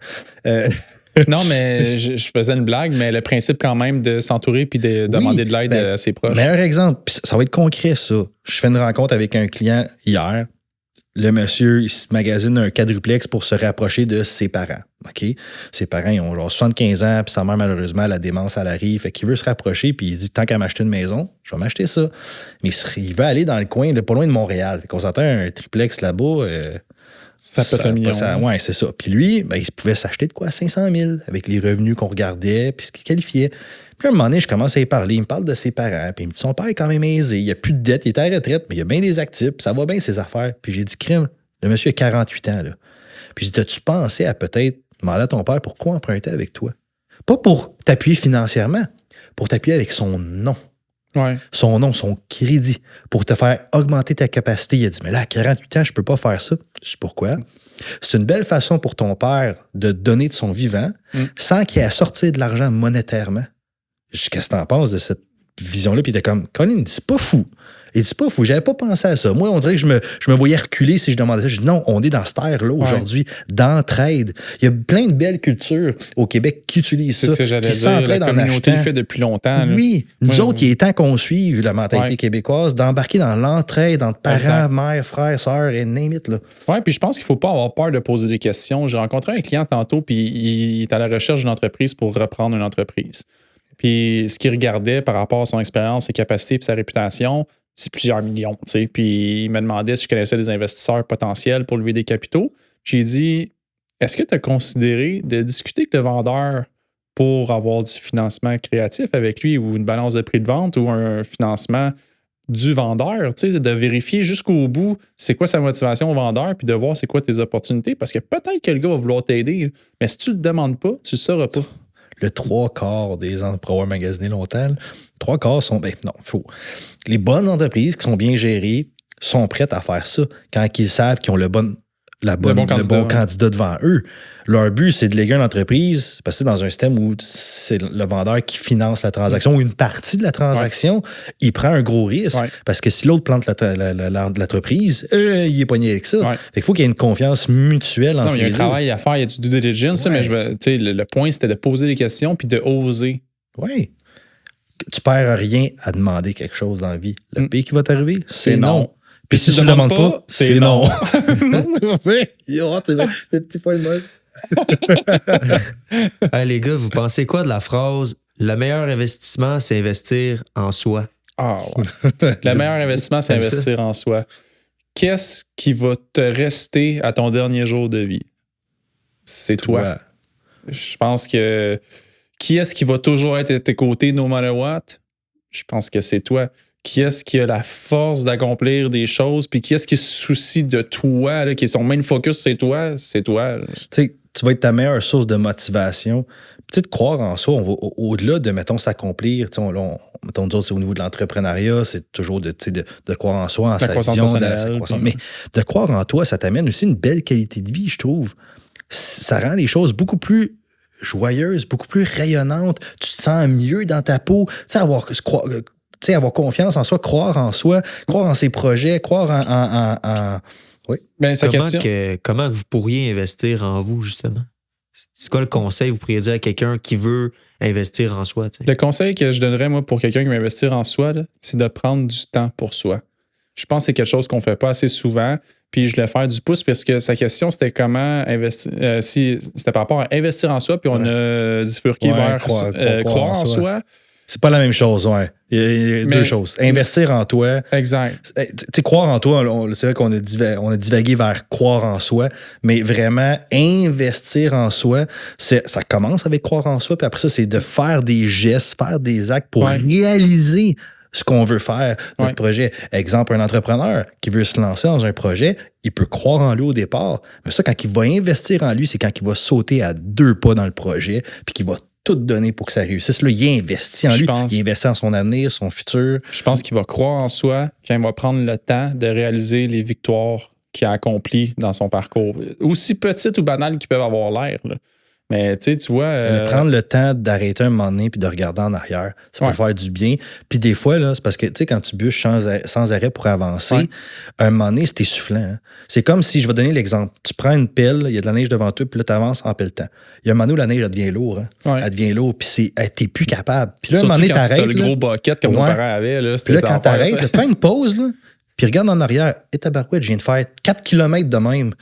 Non, mais je faisais une blague, mais le principe quand même de s'entourer puis de demander de l'aide à ses proches. Meilleur exemple, ça va être concret, ça. Je fais une rencontre avec un client hier. Le monsieur, il se magasine un quadruplex pour se rapprocher de ses parents. OK? Ses parents, ils ont genre 75 ans, puis sa mère, malheureusement, la démence, elle arrive. Fait qu'il veut se rapprocher, puis il dit tant qu'à m'acheter une maison, je vais m'acheter ça. Mais il veut aller dans le coin, là, pas loin de Montréal. Fait qu'on s'entend un triplex là-bas. Ça peut être un million. Ouais, c'est ça. Puis lui, ben, il pouvait s'acheter de quoi? 500 000 avec les revenus qu'on regardait, puis ce qu'il qualifiait. Puis à un moment donné, je commence à y parler. Il me parle de ses parents. Puis il me dit son père est quand même aisé. Il n'y a plus de dette. Il est à la retraite, mais il y a bien des actifs. Puis ça va bien, ses affaires. Puis j'ai dit, crime, le monsieur a 48 ans. Là. Puis j'ai dit, as-tu pensé à peut-être demander à ton père pourquoi emprunter avec toi? Pas pour t'appuyer financièrement, pour t'appuyer avec son nom. Ouais. Son nom, son crédit, pour te faire augmenter ta capacité. Il a dit, mais là, à 48 ans, je peux pas faire ça. Je dis, pourquoi? C'est une belle façon pour ton père de donner de son vivant sans qu'il ait à sortir de l'argent monétairement. Je dis, qu'est-ce que t'en penses de cette vision-là? Puis il était comme, Colin, il dit, c'est pas fou. Il dit, c'est pas fou, j'avais pas pensé à ça. Moi, on dirait que je me voyais reculer si je demandais ça. Je dis, non, on est dans cette ère-là aujourd'hui, d'entraide. Il y a plein de belles cultures au Québec qui utilisent ça. C'est ce que j'allais qui dire. s'entraident La en communauté le achetant. fait depuis longtemps. Là. Oui, nous autres, il est temps qu'on suive la mentalité québécoise, d'embarquer dans l'entraide entre parents, mères, frères, sœurs et name it, là. Oui, puis je pense qu'il ne faut pas avoir peur de poser des questions. J'ai rencontré un client tantôt, puis il est à la recherche d'une entreprise pour reprendre une entreprise. Puis ce qu'il regardait par rapport à son expérience, ses capacités et sa réputation, c'est plusieurs millions. T'sais. Puis il me demandait si je connaissais des investisseurs potentiels pour lever des capitaux. J'ai dit, est-ce que tu as considéré de discuter avec le vendeur pour avoir du financement créatif avec lui ou une balance de prix de vente ou un financement du vendeur, de vérifier jusqu'au bout c'est quoi sa motivation au vendeur puis de voir c'est quoi tes opportunités parce que peut-être que le gars va vouloir t'aider, mais si tu ne le demandes pas, tu ne le sauras pas. Le 3/4 des gens pour avoir magasiné longtemps, 3/4 sont, non, faux. Les bonnes entreprises qui sont bien gérées sont prêtes à faire ça quand ils savent qu'ils ont le bon candidat devant eux. Leur but, c'est de léguer une entreprise, parce que c'est dans un système où c'est le vendeur qui finance la transaction ou une partie de la transaction, il prend un gros risque. Parce que si l'autre plante l'entreprise, il est pogné avec ça. Fait qu'il faut qu'il y ait une confiance mutuelle entre les deux. Il y a un travail à faire, il y a du due diligence, mais le point, c'était de poser des questions puis de oser. Oui. Tu perds rien à demander quelque chose dans la vie. Le pire qui va t'arriver, c'est non. Puis si tu ne le demandes pas, c'est non. T'es petit point de mode. Hey, les gars, vous pensez quoi de la phrase « Le meilleur investissement, c'est investir en soi ». Ah ouais. Le meilleur investissement, c'est investir en soi. Qu'est-ce qui va te rester à ton dernier jour de vie? C'est toi. Je pense que qui est-ce qui va toujours être à tes côtés no matter what? Je pense que c'est toi. Qui est-ce qui a la force d'accomplir des choses? Puis qui est-ce qui se soucie de toi, là, qui est son main focus, c'est toi? C'est toi. Tu vas être ta meilleure source de motivation. De croire en soi, on va au-delà de, mettons, s'accomplir. Mettons, nous autres, c'est au niveau de l'entrepreneuriat, c'est toujours de croire en soi, en sa vision, sa croissance. Mais de croire en toi, ça t'amène aussi une belle qualité de vie, je trouve. Ça rend les choses beaucoup plus joyeuses, beaucoup plus rayonnantes. Tu te sens mieux dans ta peau. Tu sais, avoir confiance en soi, croire en soi, croire en ses projets, croire en... Oui. Ben, sa question. Comment vous pourriez investir en vous, justement? C'est quoi le conseil que vous pourriez dire à quelqu'un qui veut investir en soi? T'sais? Le conseil que je donnerais, moi, pour quelqu'un qui veut investir en soi, là, c'est de prendre du temps pour soi. Je pense que c'est quelque chose qu'on ne fait pas assez souvent. Puis je voulais faire du pouce parce que sa question, c'était comment investir. Si c'était par rapport à investir en soi, puis on a bifurqué vers croire en soi. C'est pas la même chose, ouais. Il y a deux choses. Investir en toi. Exact. Tu sais, croire en toi, c'est vrai qu'on a divagué vers croire en soi, mais vraiment, investir en soi, ça commence avec croire en soi, puis après ça, c'est de faire des gestes, faire des actes pour réaliser ce qu'on veut faire, notre projet. Exemple, un entrepreneur qui veut se lancer dans un projet, il peut croire en lui au départ, mais ça, quand il va investir en lui, c'est quand il va sauter à 2 pas dans le projet, puis qu'il va tout donner pour que ça réussisse. Là, il investit en lui, il investit en son avenir, son futur. Je pense qu'il va croire en soi quand il va prendre le temps de réaliser les victoires qu'il a accomplies dans son parcours. Aussi petites ou banales qu'ils peuvent avoir l'air, là. Mais tu vois... Prendre le temps d'arrêter un moment donné puis de regarder en arrière, ça peut faire du bien. Puis des fois, là, c'est parce que tu sais, quand tu bûches sans arrêt pour avancer, un moment donné, c'est essoufflant. Hein? C'est comme si, je vais donner l'exemple, tu prends une pelle, il y a de la neige devant toi, puis là, tu avances en pelletant. Il y a un moment où la neige, elle devient lourde. Hein? Elle devient lourde, puis t'es plus capable. Puis là, un moment donné, t'arrêtes. Le gros bucket comme nos parents avaient. Là, puis là, quand t'arrêtes, prends une pause, là. Puis regarde en arrière, et tabarouette, je viens de faire 4 km de même.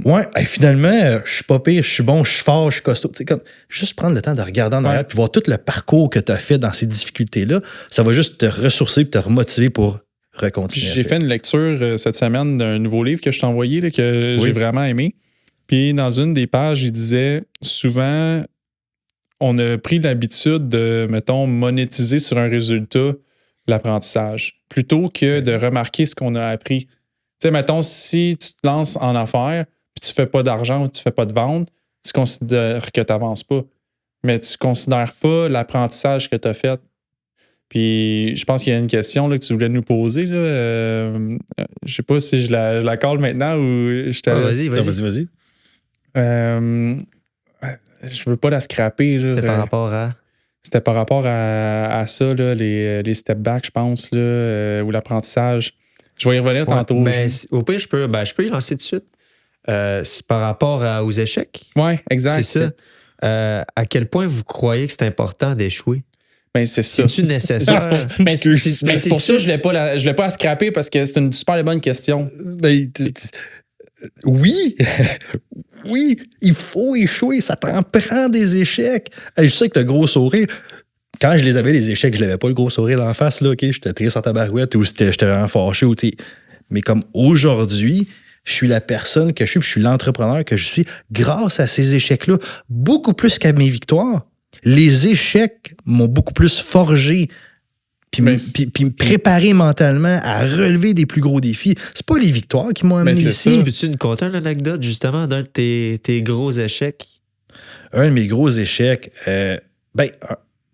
Ouais, finalement, je suis pas pire, je suis bon, je suis fort, je suis costaud. C'est comme, juste prendre le temps de regarder en arrière, puis voir tout le parcours que tu as fait dans ces difficultés-là, ça va juste te ressourcer et te remotiver pour recontinuer. J'ai fait une lecture cette semaine d'un nouveau livre que je t'ai envoyé, là, que j'ai vraiment aimé. Puis dans une des pages, il disait, souvent, on a pris l'habitude de, mettons, monétiser sur un résultat l'apprentissage, plutôt que de remarquer ce qu'on a appris. Tu sais, mettons, si tu te lances en affaires, puis tu fais pas d'argent ou tu fais pas de vente, tu considères que tu n'avances pas. Mais tu considères pas l'apprentissage que tu as fait. Puis je pense qu'il y a une question là, que tu voulais nous poser. Je sais pas si je la colle maintenant ou je Vas-y. Je veux pas la scraper. C'était par rapport à... C'était par rapport à ça, là, les step back, je pense, là, ou l'apprentissage. Je vais y revenir tantôt. Ben, au pire, je peux y lancer tout de suite. C'est par rapport aux échecs. Oui, exact. C'est ça. À quel point vous croyez que c'est important d'échouer? Ben, c'est ça. C'est-tu nécessaire? C'est pour ça que je ne voulais pas la scraper parce que c'est une super bonne question. Ben, oui! Oui, il faut échouer, ça t'en prend des échecs. Je sais que le gros sourire, quand je les avais, les échecs, je l'avais pas le gros sourire d'en face, là, OK? J'étais triste en tabarouette ou j'étais vraiment fâché. Mais comme aujourd'hui, je suis la personne que je suis, puis je suis l'entrepreneur que je suis grâce à ces échecs-là, beaucoup plus qu'à mes victoires. Les échecs m'ont beaucoup plus forgé puis me préparer mentalement à relever des plus gros défis. C'est pas les victoires qui m'ont amené ici. Peux-tu nous conter une anecdote, justement, d'un de tes gros échecs? Un de mes gros échecs, je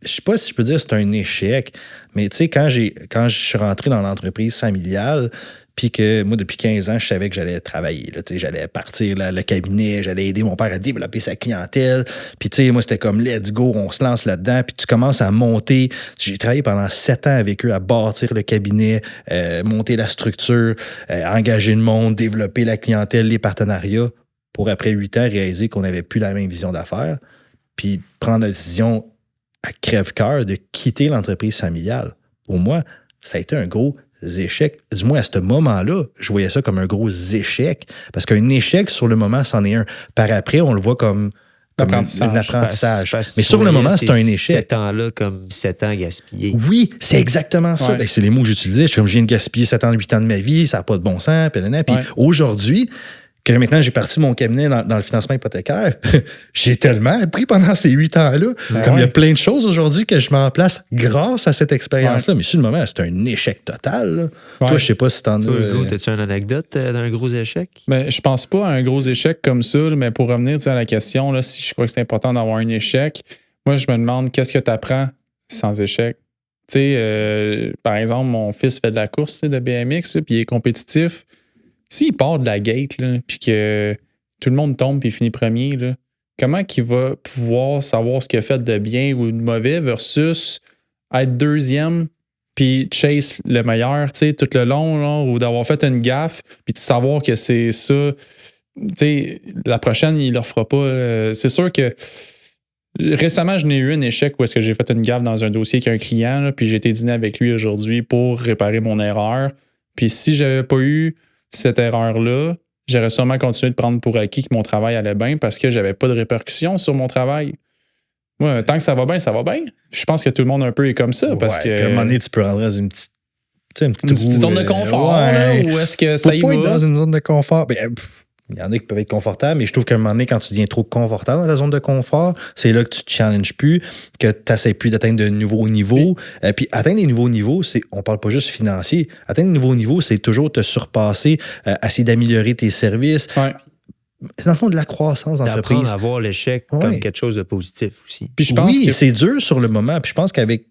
sais pas si je peux dire que c'est un échec, mais tu sais, quand je suis rentré dans l'entreprise familiale, puis que moi, depuis 15 ans, je savais que j'allais travailler. Là, j'allais partir le cabinet, j'allais aider mon père à développer sa clientèle. Puis, tu sais, moi, c'était comme, let's go, on se lance là-dedans. Puis, tu commences à monter. J'ai travaillé pendant 7 ans avec eux à bâtir le cabinet, monter la structure, engager le monde, développer la clientèle, les partenariats, pour après 8 ans réaliser qu'on n'avait plus la même vision d'affaires. Puis, prendre la décision à crève-cœur de quitter l'entreprise familiale. Pour moi, ça a été un gros échec. Du moins, à ce moment-là, je voyais ça comme un gros échec. Parce qu'un échec, sur le moment, c'en est un. Par après, on le voit comme un apprentissage. Mais sur le moment, c'est un échec. 7 ans-là comme 7 ans gaspillés. Oui, c'est exactement ça. Ouais. Ben, c'est les mots que j'utilisais. Je suis comme, je viens de gaspiller 7 ans, 8 ans de ma vie, ça n'a pas de bon sens. Puis aujourd'hui, que maintenant j'ai parti mon cabinet dans le financement hypothécaire, j'ai tellement appris pendant ces 8 ans-là. Il y a plein de choses aujourd'hui que je mets en place grâce à cette expérience-là. Mais sur le moment, c'est un échec total. Là. Toi, je sais pas si t'en as... Hugo, as-tu une anecdote d'un gros échec? Ben, je pense pas à un gros échec comme ça, mais pour revenir à la question, là, si je crois que c'est important d'avoir un échec, moi, je me demande qu'est-ce que tu apprends sans échec. Tu sais, par exemple, mon fils fait de la course de BMX, puis il est compétitif. S'il part de la gate, là, puis que tout le monde tombe puis il finit premier, là, comment qu'il va pouvoir savoir ce qu'il a fait de bien ou de mauvais versus être deuxième puis chase le meilleur, tu sais, tout le long, là, ou d'avoir fait une gaffe, puis de savoir que c'est ça. Tu sais, la prochaine, il leur fera pas. C'est sûr que récemment, je n'ai eu un échec où est-ce que j'ai fait une gaffe dans un dossier avec un client, là, puis j'ai été dîner avec lui aujourd'hui pour réparer mon erreur. Puis si j'avais pas eu cette erreur-là, j'aurais sûrement continué de prendre pour acquis que mon travail allait bien parce que j'avais pas de répercussions sur mon travail. Ouais, tant que ça va bien, ça va bien. Je pense que tout le monde un peu est comme ça. Parce que Puis à un moment donné, tu peux rentrer dans une petite. Une petite zone de confort, là, ou est-ce que ça y va? Faut pas être dans une zone de confort. Il y en a qui peuvent être confortables, mais je trouve qu'à un moment donné, quand tu deviens trop confortable dans la zone de confort, c'est là que tu te challenges plus, que tu n'essaies plus d'atteindre de nouveaux niveaux. Puis atteindre des nouveaux niveaux, on parle pas juste financier. Atteindre des nouveaux niveaux, c'est toujours te surpasser, essayer d'améliorer tes services. Ouais. Dans le fond, de la croissance d'entreprise. D'apprendre à voir l'échec comme quelque chose de positif aussi. Puis je pense que c'est dur sur le moment. Puis je pense qu'avec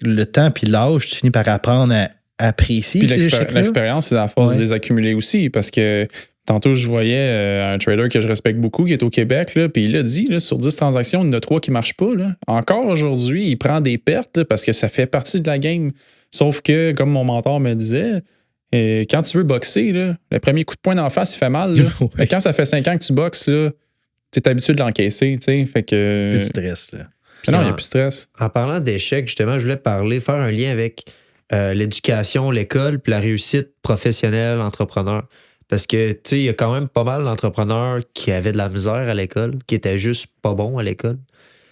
le temps puis l'âge, tu finis par apprendre à apprécier ces échecs-là. L'expérience, c'est la force de les accumuler aussi, parce que tantôt, je voyais un trader que je respecte beaucoup qui est au Québec, là, puis il a dit, là, sur 10 transactions, il y en a 3 qui ne marchent pas. Là. Encore aujourd'hui, il prend des pertes là, parce que ça fait partie de la game. Sauf que, comme mon mentor me disait, quand tu veux boxer, là, le premier coup de poing d'en face, il fait mal. Là. Mais quand ça fait 5 ans que tu boxes, tu es habitué de l'encaisser. Fait que... Plus de stress. Là. Non, il n'y a plus de stress. En parlant d'échecs, justement, je voulais faire un lien avec l'éducation, l'école, puis la réussite professionnelle, entrepreneur. Parce que, tu sais, il y a quand même pas mal d'entrepreneurs qui avaient de la misère à l'école, qui étaient juste pas bons à l'école.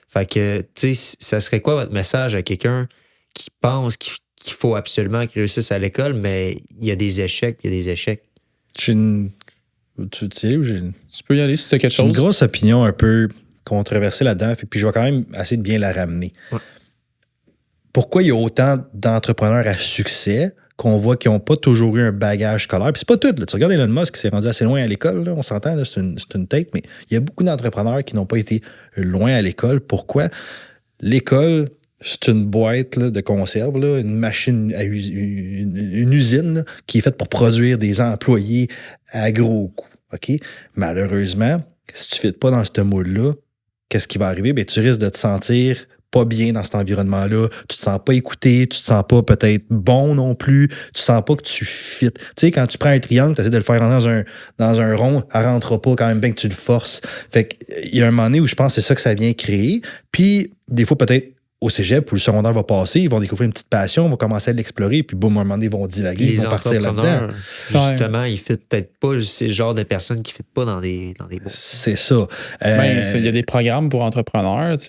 Fait que, tu sais, ça serait quoi votre message à quelqu'un qui pense qu'il faut absolument qu'il réussisse à l'école, mais il y a des échecs, il y a des échecs? Tu sais où j'ai Tu peux y aller si tu as quelque chose. J'ai une grosse opinion un peu controversée là-dedans, puis je vais quand même essayer de bien la ramener. Ouais. Pourquoi il y a autant d'entrepreneurs à succès qu'on voit qui n'ont pas toujours eu un bagage scolaire? Puis c'est pas tout. Là. Tu regardes Elon Musk qui s'est rendu assez loin à l'école, là, on s'entend, là, c'est une tête, mais il y a beaucoup d'entrepreneurs qui n'ont pas été loin à l'école. Pourquoi? L'école, c'est une boîte là, de conserve, là, une machine, une usine là, qui est faite pour produire des employés à gros coûts. OK? Malheureusement, si tu ne fites pas dans ce moule-là, qu'est-ce qui va arriver? Bien, tu risques de te sentir pas bien dans cet environnement-là. Tu te sens pas écouté, tu te sens pas peut-être bon non plus, tu sens pas que tu fites. Tu sais, quand tu prends un triangle, tu essaies de le faire rentrer dans un rond, elle rentrera pas quand même bien que tu le forces. Fait qu'il y a un moment donné où je pense que c'est ça que ça vient créer. Puis, des fois, peut-être, au cégep où le secondaire va passer, ils vont découvrir une petite passion, vont commencer à l'explorer, puis boum, à un moment donné, ils vont divaguer, ils vont partir là-dedans. Justement, ils ne fitent peut-être pas, c'est le genre de personnes qui ne fitent pas dans des bourses. C'est ça. Il y a des programmes pour entrepreneurs, tu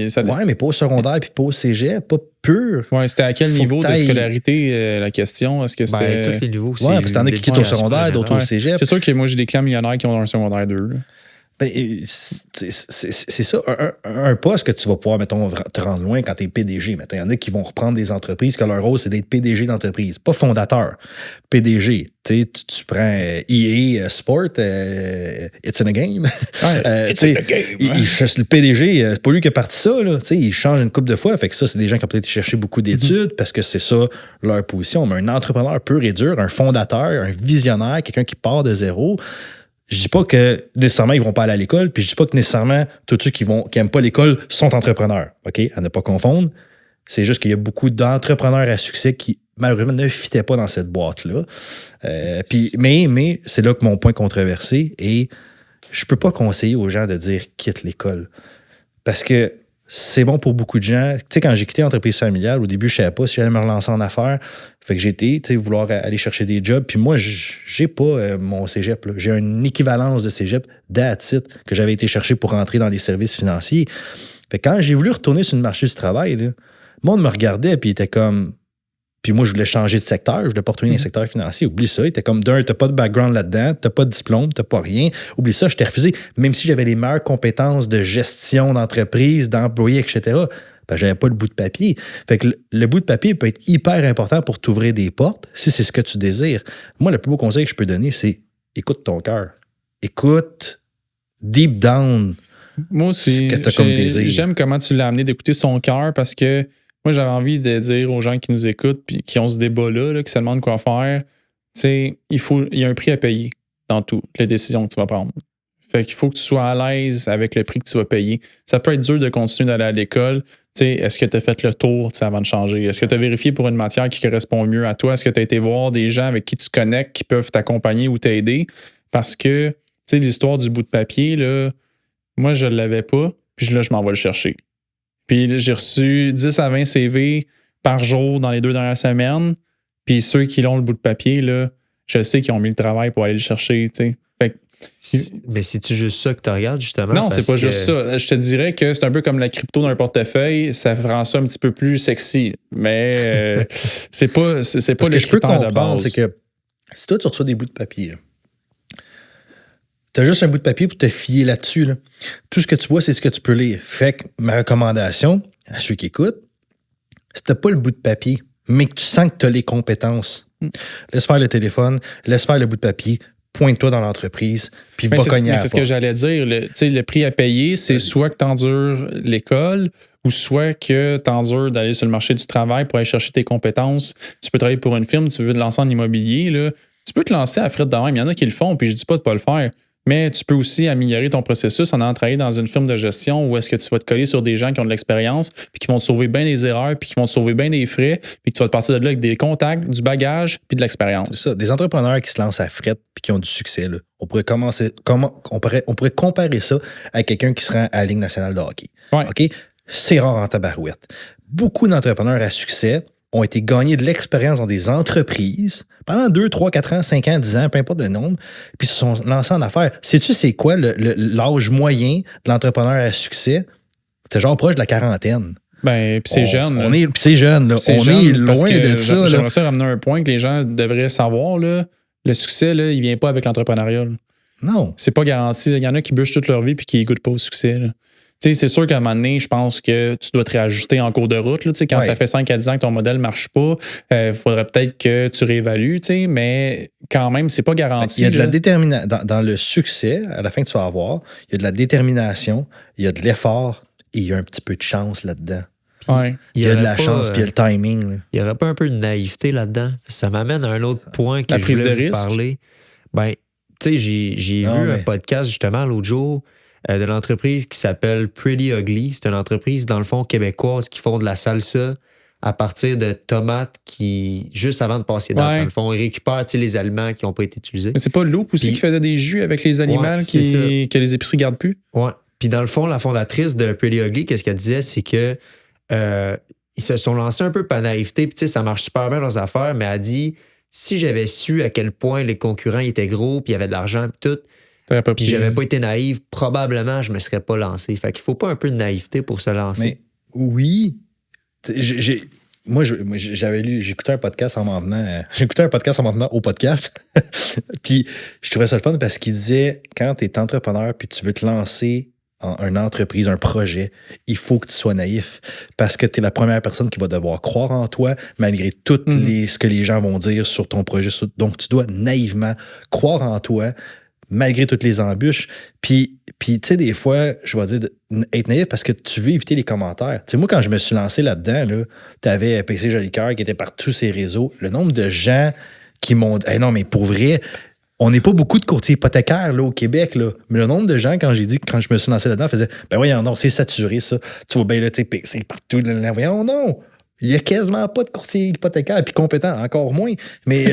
sais. Ouais, mais pas au secondaire puis pas au cégep, pas pur. Ouais, c'était à quel niveau de scolarité la question? Est-ce que c'était. Tous les niveaux. Ouais, parce que t'en as qui quittent au secondaire, d'autres au cégep. C'est sûr que moi, j'ai des clients millionnaires qui ont un secondaire 2. Là. Ben, c'est ça, un poste que tu vas pouvoir, mettons, te rendre loin quand tu es PDG. Mettons, il y en a qui vont reprendre des entreprises que leur rôle, c'est d'être PDG d'entreprise, pas fondateur. PDG. Tu prends EA Sport, It's in a Game. Ouais, it's in a game. Le PDG, c'est pas lui qui a parti ça. Là, il change une couple de fois. Fait que ça, c'est des gens qui ont peut-être cherché beaucoup d'études parce que c'est ça leur position. Mais un entrepreneur pur et dur, un fondateur, un visionnaire, quelqu'un qui part de zéro, je dis pas que nécessairement ils vont pas aller à l'école, puis je dis pas que nécessairement tous ceux qui aiment pas l'école sont entrepreneurs. OK? À ne pas confondre. C'est juste qu'il y a beaucoup d'entrepreneurs à succès qui, malheureusement, ne fitaient pas dans cette boîte-là. Mais c'est là que mon point controversé est je peux pas conseiller aux gens de dire quitte l'école. Parce que c'est bon pour beaucoup de gens. Tu sais, quand j'ai quitté l'entreprise familiale, au début, je savais pas si j'allais me relancer en affaires. Fait que j'ai été, tu sais, vouloir aller chercher des jobs. Puis moi, j'ai pas mon cégep. Là. J'ai une équivalence de cégep, that's it, que j'avais été chercher pour rentrer dans les services financiers. Fait que quand j'ai voulu retourner sur le marché du travail, là, le monde me regardait puis il était comme... Puis moi, je voulais changer de secteur. Je voulais pas retourner dans le secteur financier. Oublie ça. Il était comme, t'as pas de background là-dedans, t'as pas de diplôme, t'as pas rien. Oublie ça, je t'ai refusé. Même si j'avais les meilleures compétences de gestion d'entreprise, d'employés, etc., ben, j'avais pas le bout de papier. Fait que le bout de papier peut être hyper important pour t'ouvrir des portes, si c'est ce que tu désires. Moi, le plus beau conseil que je peux donner, c'est écoute ton cœur. Écoute deep down. Moi aussi, j'aime comment tu l'as amené d'écouter son cœur parce que moi, j'avais envie de dire aux gens qui nous écoutent puis qui ont ce débat-là, qui se demandent quoi faire, tu sais, il y a un prix à payer dans toutes les décisions que tu vas prendre. Fait qu'il faut que tu sois à l'aise avec le prix que tu vas payer. Ça peut être dur de continuer d'aller à l'école. T'sais, est-ce que tu as fait le tour avant de changer? Est-ce que tu as vérifié pour une matière qui correspond mieux à toi? Est-ce que tu as été voir des gens avec qui tu connectes qui peuvent t'accompagner ou t'aider? Parce que l'histoire du bout de papier, là, moi, je ne l'avais pas. Puis là, je m'en vais le chercher. Puis là, j'ai reçu 10 à 20 CV par jour dans les 2 dernières semaines. Puis ceux qui l'ont le bout de papier, là, je sais qu'ils ont mis le travail pour aller le chercher. Fait que, mais c'est-tu juste ça que tu regardes, justement? non, c'est pas juste ça. Je te dirais que c'est un peu comme la crypto dans un portefeuille. Ça rend ça un petit peu plus sexy. Mais c'est pas le que je peux critère de comprendre, base. c'est que si toi, tu reçois des bouts de papier, tu as juste un bout de papier pour te fier là-dessus. Là. Tout ce que tu vois, c'est ce que tu peux lire. Fait que ma recommandation à ceux qui écoutent, si tu n'as pas le bout de papier, mais que tu sens que tu as les compétences, laisse faire le téléphone, laisse faire le bout de papier, pointe-toi dans l'entreprise, puis va cogner à la c'est ce que j'allais dire. Le prix à payer, c'est soit que tu endures l'école ou soit que tu endures d'aller sur le marché du travail pour aller chercher tes compétences. Tu peux travailler pour une firme, tu veux te lancer en immobilier, là, tu peux te lancer à frais de même. Il y en a qui le font, puis je dis pas de pas le faire. Mais tu peux aussi améliorer ton processus en allant travailler dans une firme de gestion où est-ce que tu vas te coller sur des gens qui ont de l'expérience, puis qui vont te sauver bien des erreurs, puis qui vont te sauver bien des frais, puis que tu vas te partir de là avec des contacts, du bagage, puis de l'expérience. C'est ça, des entrepreneurs qui se lancent à fret puis qui ont du succès. Là. On pourrait comparer ça à quelqu'un qui se rend à la Ligue nationale de hockey. Ouais. OK? C'est rare en tabarouette. Beaucoup d'entrepreneurs à succès ont été gagnés de l'expérience dans des entreprises pendant 2, 3, 4 ans, 5 ans, 10 ans, peu importe le nombre, puis se sont lancés en affaires. Sais-tu c'est quoi l'âge moyen de l'entrepreneur à succès? C'est genre proche de la quarantaine. Ben, puis c'est jeune. C'est jeune, là. On est loin de ça. J'aimerais ça ramener un point que les gens devraient savoir. Là. Le succès, là, il vient pas avec l'entrepreneuriat. Là. Non. C'est pas garanti. Il y en a qui bûchent toute leur vie puis qui goûtent pas au succès. Là. C'est sûr qu'à un moment donné, je pense que tu dois te réajuster en cours de route. Là, quand ça fait 5 à 10 ans que ton modèle ne marche pas, il faudrait peut-être que tu réévalues, mais quand même, c'est pas garanti. Il y a de la détermination. Dans le succès, à la fin que tu vas avoir, il y a de la détermination, il y a de l'effort et il y a un petit peu de chance là-dedans. Ouais. Il y a de la chance puis il y a le timing. Là. Il n'y aurait pas un peu de naïveté là-dedans? Ça m'amène à un autre point que je voulais vous parler. Ben, tu sais, j'ai vu un podcast justement l'autre jour de l'entreprise qui s'appelle Pretty Ugly. C'est une entreprise, dans le fond, québécoise qui font de la salsa à partir de tomates qui, juste avant de passer dans le fond, ils récupèrent les aliments qui n'ont pas été utilisés. Mais c'est pas Loop aussi qui faisait des jus avec les animaux que les épiceries gardent plus? Ouais. Puis dans le fond, la fondatrice de Pretty Ugly, qu'est-ce qu'elle disait, c'est que ils se sont lancés un peu par naïveté, puis ça marche super bien dans leurs affaires, mais elle a dit, si j'avais su à quel point les concurrents étaient gros, puis il y avait de l'argent, puis tout, puis j'avais pas été naïf, probablement je me serais pas lancé. Fait qu'il faut pas un peu de naïveté pour se lancer. Mais oui. J'écoutais un podcast en m'en venant au podcast. Puis je trouvais ça le fun parce qu'il disait, quand tu es entrepreneur puis tu veux te lancer en une entreprise, un projet, il faut que tu sois naïf parce que tu es la première personne qui va devoir croire en toi malgré tout ce que les gens vont dire sur ton projet. Donc, tu dois naïvement croire en toi malgré toutes les embûches. Puis tu sais, des fois, je vais dire être naïf parce que tu veux éviter les commentaires. Tu sais, moi, quand je me suis lancé là-dedans, là, tu avais PC Jolicoeur qui était par tous ces réseaux. Le nombre de gens qui m'ont dit non, mais pour vrai, on n'est pas beaucoup de courtiers hypothécaires là, au Québec, là. Mais le nombre de gens, quand je me suis lancé là-dedans, faisaient ben voyons, non, c'est saturé, ça. Tu vois bien, là, tu sais, c'est partout. Là, voyons, non. Il n'y a quasiment pas de courtier hypothécaire, puis compétent, encore moins. Mais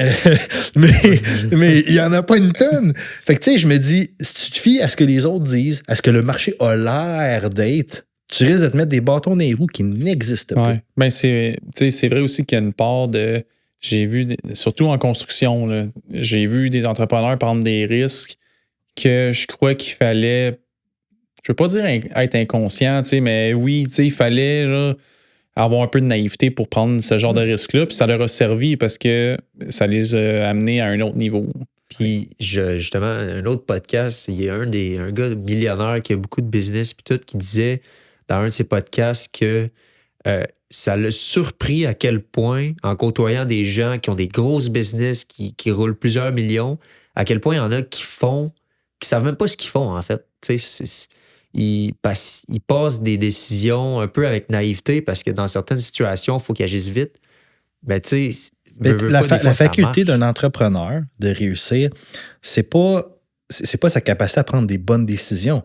il n'y en a pas une tonne. Fait que, tu sais, je me dis, si tu te fies à ce que les autres disent, à ce que le marché a l'air d'être, tu risques de te mettre des bâtons dans les roues qui n'existent pas. Ben, c'est vrai aussi qu'il y a une part de... J'ai vu, surtout en construction, là, j'ai vu des entrepreneurs prendre des risques que je crois qu'il fallait... Je veux pas dire être inconscient, mais oui, il fallait... Là, avoir un peu de naïveté pour prendre ce genre de risque-là. Puis ça leur a servi parce que ça les a amenés à un autre niveau. Puis justement, un autre podcast, il y a un gars millionnaire qui a beaucoup de business puis tout, qui disait dans un de ses podcasts que ça l'a surpris à quel point, en côtoyant des gens qui ont des grosses business, qui roulent plusieurs millions, à quel point il y en a qui savent même pas ce qu'ils font, en fait. Tu sais, ils passent des décisions un peu avec naïveté parce que dans certaines situations, il faut qu'ils agissent vite. Mais tu sais, la faculté d'un entrepreneur de réussir, c'est pas c'est pas sa capacité à prendre des bonnes décisions.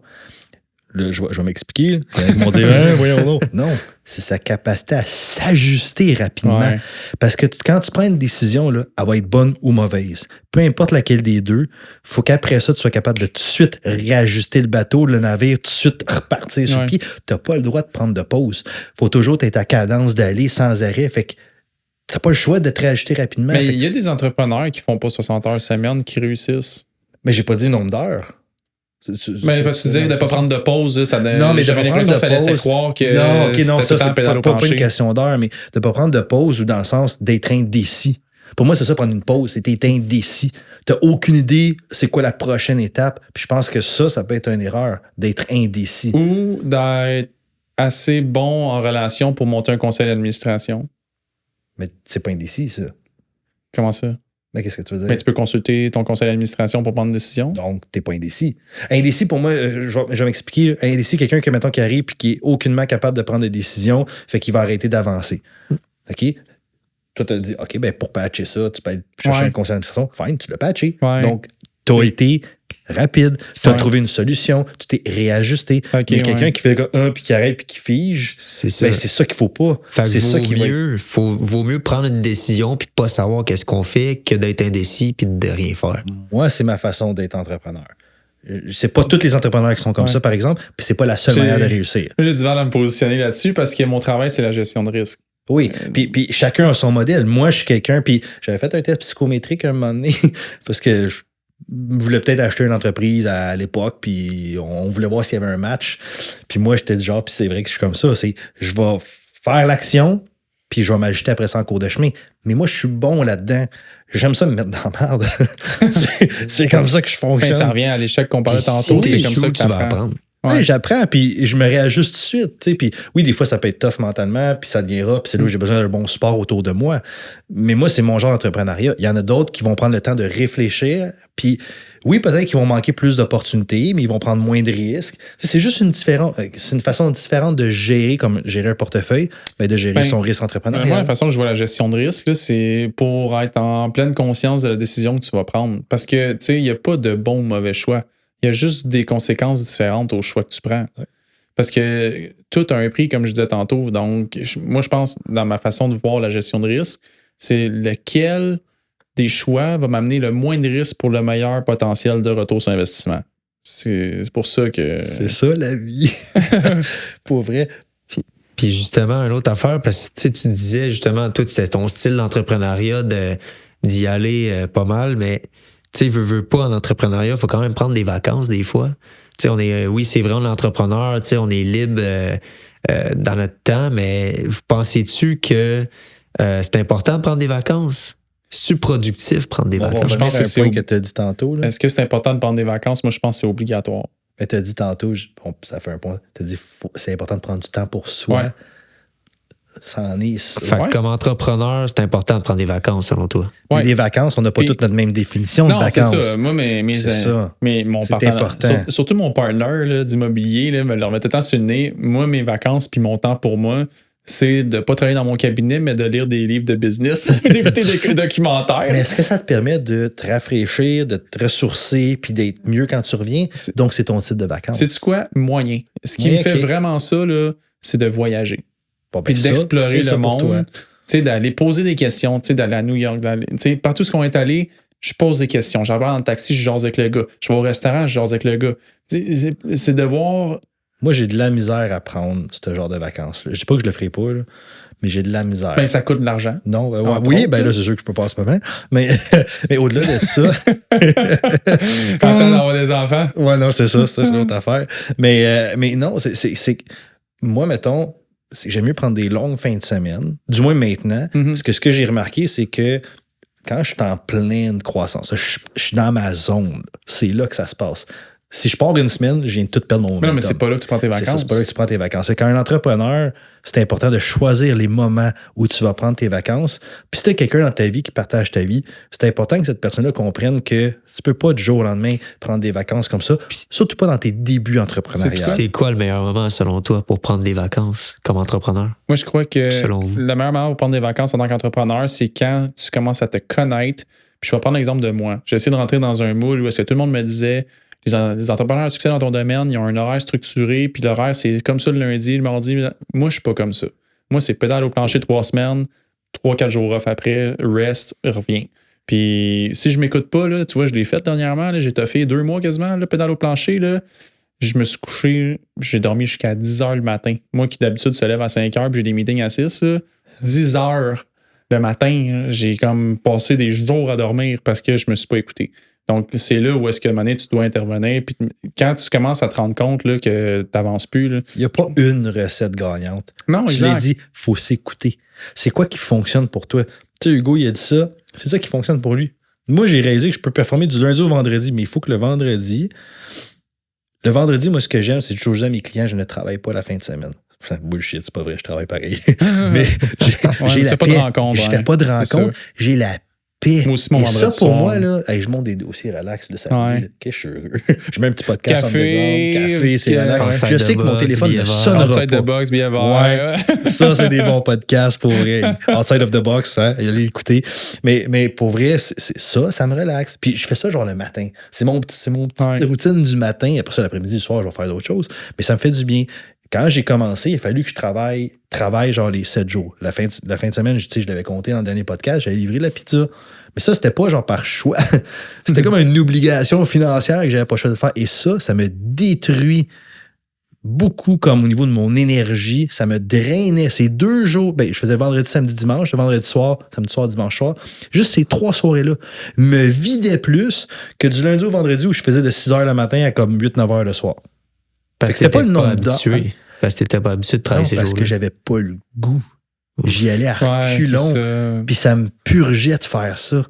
Là, je vais m'expliquer. Ils vont dire, voyons donc. Non, c'est sa capacité à s'ajuster rapidement. Ouais. Parce que quand tu prends une décision, là, elle va être bonne ou mauvaise. Peu importe laquelle des deux, il faut qu'après ça, tu sois capable de tout de suite réajuster le bateau, le navire, tout de suite repartir sur pied. Tu n'as pas le droit de prendre de pause. Il faut toujours être à cadence d'aller sans arrêt. Fait que tu n'as pas le choix de te réajuster rapidement. Mais il y a des entrepreneurs qui font pas 60 heures semaine qui réussissent. Mais j'ai pas dit nombre d'heures. Mais parce que tu disais de ne pas prendre de pause, ça non, mais j'avais l'impression que ça laissait croire que non, OK, non, ça, c'est pas une question d'heure, mais de ne pas prendre de pause ou dans le sens d'être indécis. Pour moi, c'est ça, prendre une pause, c'est être indécis. Tu n'as aucune idée c'est quoi la prochaine étape. Puis je pense que ça peut être une erreur, d'être indécis. Ou d'être assez bon en relation pour monter un conseil d'administration. Mais c'est pas indécis, ça. Comment ça? Mais qu'est-ce que tu veux dire? Ben, tu peux consulter ton conseil d'administration pour prendre une décision. Donc, t'es pas indécis. Indécis, pour moi, je vais m'expliquer. Indécis, quelqu'un qui, mettons, qui arrive et qui est aucunement capable de prendre des décisions, fait qu'il va arrêter d'avancer. OK? Toi, tu as dit, OK, ben pour patcher ça, tu peux aller chercher un conseil d'administration. Fine, tu l'as patché. Ouais. Donc, tu as été rapide, tu as trouvé une solution, tu t'es réajusté. Mais quelqu'un qui fait puis qui arrête puis qui fige, c'est ça, ben, c'est ça qu'il faut pas. C'est ça qui vaut mieux prendre une décision puis pas savoir qu'est-ce qu'on fait que d'être indécis puis de rien faire. Moi, c'est ma façon d'être entrepreneur. C'est pas tous les entrepreneurs qui sont comme ça, par exemple, puis c'est pas la seule manière de réussir. J'ai du mal à me positionner là-dessus parce que mon travail, c'est la gestion de risque. Oui, puis chacun a son modèle. Moi, je suis quelqu'un, puis j'avais fait un test psychométrique un moment donné parce que je voulais peut-être acheter une entreprise à l'époque, puis on voulait voir s'il y avait un match. Puis moi, j'étais du genre, puis c'est vrai que je suis comme ça, c'est je vais faire l'action, puis je vais m'ajuster après ça en cours de chemin. Mais moi, je suis bon là-dedans. J'aime ça me mettre dans la merde. c'est comme ça que je fonctionne. Ça revient à l'échec qu'on parlait tantôt. C'est comme ça que tu vas apprendre. Ouais, j'apprends, puis je me réajuste tout de suite. T'sais. Puis oui, des fois, ça peut être tough mentalement, puis ça deviendra, puis c'est là où j'ai besoin d'un bon support autour de moi. Mais moi, c'est mon genre d'entrepreneuriat. Il y en a d'autres qui vont prendre le temps de réfléchir, puis oui, peut-être qu'ils vont manquer plus d'opportunités, mais ils vont prendre moins de risques. C'est juste c'est une façon différente de gérer, comme gérer un portefeuille, ben de gérer son risque entrepreneurial. Moi, la façon que je vois la gestion de risque, là, c'est pour être en pleine conscience de la décision que tu vas prendre. Parce que, tu sais, il n'y a pas de bon ou mauvais choix. Il y a juste des conséquences différentes au choix que tu prends. Parce que tout a un prix, comme je disais tantôt. Donc, moi, je pense, dans ma façon de voir la gestion de risque, c'est lequel des choix va m'amener le moins de risques pour le meilleur potentiel de retour sur investissement. C'est pour ça que... C'est ça, la vie. Pour vrai. Puis justement, une autre affaire, parce que tu disais justement, toi, c'était ton style d'entrepreneuriat d'y aller pas mal, mais... Tu sais, veux pas en entrepreneuriat, il faut quand même prendre des vacances des fois. Tu sais, oui, c'est vrai, on est entrepreneur, tu sais, on est libre dans notre temps, mais pensez-tu que c'est important de prendre des vacances? C'est-tu productif prendre des vacances? Je pense que c'est un point que tu as dit tantôt. Là. Est-ce que c'est important de prendre des vacances? Moi, je pense que c'est obligatoire. Mais tu as dit tantôt, ça fait un point, tu as dit c'est important de prendre du temps pour soi. Ouais. Ça en est. Fait que comme entrepreneur, c'est important de prendre des vacances, selon toi. Ouais. Des vacances, on n'a pas toutes notre même définition de vacances. C'est ça. Moi, mon partenaire, surtout mon partner d'immobilier, me le remet tout le temps sur le nez. Moi, mes vacances puis mon temps pour moi, c'est de ne pas travailler dans mon cabinet, mais de lire des livres de business, d'écouter des documentaires. Mais est-ce que ça te permet de te rafraîchir, de te ressourcer puis d'être mieux quand tu reviens? Donc, c'est ton type de vacances. Sais-tu quoi? Moyen. Ce qui me fait vraiment ça, là, c'est de voyager. Bon, puis d'explorer le monde, d'aller poser des questions, d'aller à New York, partout ce qu'on est allé, je pose des questions. J'arrive dans le taxi, je jase avec le gars. Je vais au restaurant, je jase avec le gars. C'est de voir... Moi, j'ai de la misère à prendre ce genre de vacances-là. Je dis pas que je le ferai pas, là, mais j'ai de la misère. Ben, ça coûte de l'argent. Non, là, c'est sûr que je peux pas en ce moment. Mais au-delà de ça... Quand d'avoir des enfants. Ouais, non, c'est ça, c'est une autre affaire. Mais non, c'est... Moi, mettons... J'aime mieux prendre des longues fins de semaine, du moins maintenant, parce que ce que j'ai remarqué, c'est que quand je suis en pleine croissance, je suis dans ma zone, c'est là que ça se passe. Si je pars une semaine, je viens de tout perdre mon momentum. Non, mais c'est pas là que tu prends tes vacances. C'est pas là que tu prends tes vacances. Quand un entrepreneur, c'est important de choisir les moments où tu vas prendre tes vacances. Puis si tu as quelqu'un dans ta vie qui partage ta vie, c'est important que cette personne-là comprenne que tu peux pas du jour au lendemain prendre des vacances comme ça, surtout pas dans tes débuts entrepreneuriaux. C'est quoi le meilleur moment, selon toi, pour prendre des vacances comme entrepreneur? Moi, je crois que le meilleur moment pour prendre des vacances en tant qu'entrepreneur, c'est quand tu commences à te connaître Puis je vais prendre l'exemple de moi. J'ai essayé de rentrer dans un moule où est-ce que tout le monde me disait les entrepreneurs à succès dans ton domaine, ils ont un horaire structuré, puis l'horaire, c'est comme ça le lundi, le mardi. Moi, je suis pas comme ça. Moi, c'est pédale au plancher 3 semaines, 3-4 jours off après, rest, reviens. Puis si je m'écoute pas, là, tu vois, je l'ai fait dernièrement, là, j'ai toffé 2 mois quasiment, là, pédale au plancher, là. Je me suis couché, j'ai dormi jusqu'à 10 h le matin. Moi qui d'habitude se lève à 5 h puis j'ai des meetings à 6, là, 10 h le matin, j'ai comme passé des jours à dormir parce que je me suis pas écouté. Donc, c'est là où est-ce que, à un moment donné, tu dois intervenir. Puis quand tu commences à te rendre compte là, que tu n'avances plus. Il n'y a pas une recette gagnante. Non, tu l'as dit, il faut s'écouter. C'est quoi qui fonctionne pour toi? Tu sais, Hugo, il a dit ça. C'est ça qui fonctionne pour lui. Moi, j'ai réalisé que je peux performer du lundi au vendredi, mais il faut que le vendredi, moi, ce que j'aime, c'est toujours dire à mes clients, je ne travaille pas la fin de semaine. Bullshit, c'est pas vrai, je travaille pareil. Mais j'ai la paix. Je fais pas de rencontre, j'ai la paix. Moi aussi, mon vendredi ça, pour soir. moi, là, je monte des dossiers relax le samedi. Je suis heureux. Je mets un petit podcast café, café, c'est relax. Je sais que mon téléphone ne sonnera pas. Outside the box, bien ouais. Ça, c'est des bons podcasts pour vrai. Outside of the box, hein, allez l'écouter. Mais pour vrai, ça me relaxe. Puis je fais ça genre le matin. C'est mon petite routine du matin. Après ça, l'après-midi, le soir, je vais faire d'autres choses. Mais ça me fait du bien. Quand j'ai commencé, il a fallu que je travaille genre les 7 jours. La fin de semaine, je l'avais compté dans le dernier podcast, j'avais livré la pizza. Mais ça, c'était pas genre par choix. C'était comme une obligation financière que j'avais pas le choix de faire. Et ça me détruit beaucoup comme au niveau de mon énergie. Ça me drainait. Ces 2 jours, je faisais vendredi, samedi, dimanche, le vendredi soir, samedi soir, dimanche soir. Juste ces 3 soirées-là me vidaient plus que du lundi au vendredi où je faisais de 6 h le matin à comme 8-9 h le soir. Parce que c'était pas le nombre d'heures. Parce que t'étais pas habitué de travailler ces jours-là. Parce que j'avais pas le goût. J'y allais à reculons. Puis ça me purgeait de faire ça.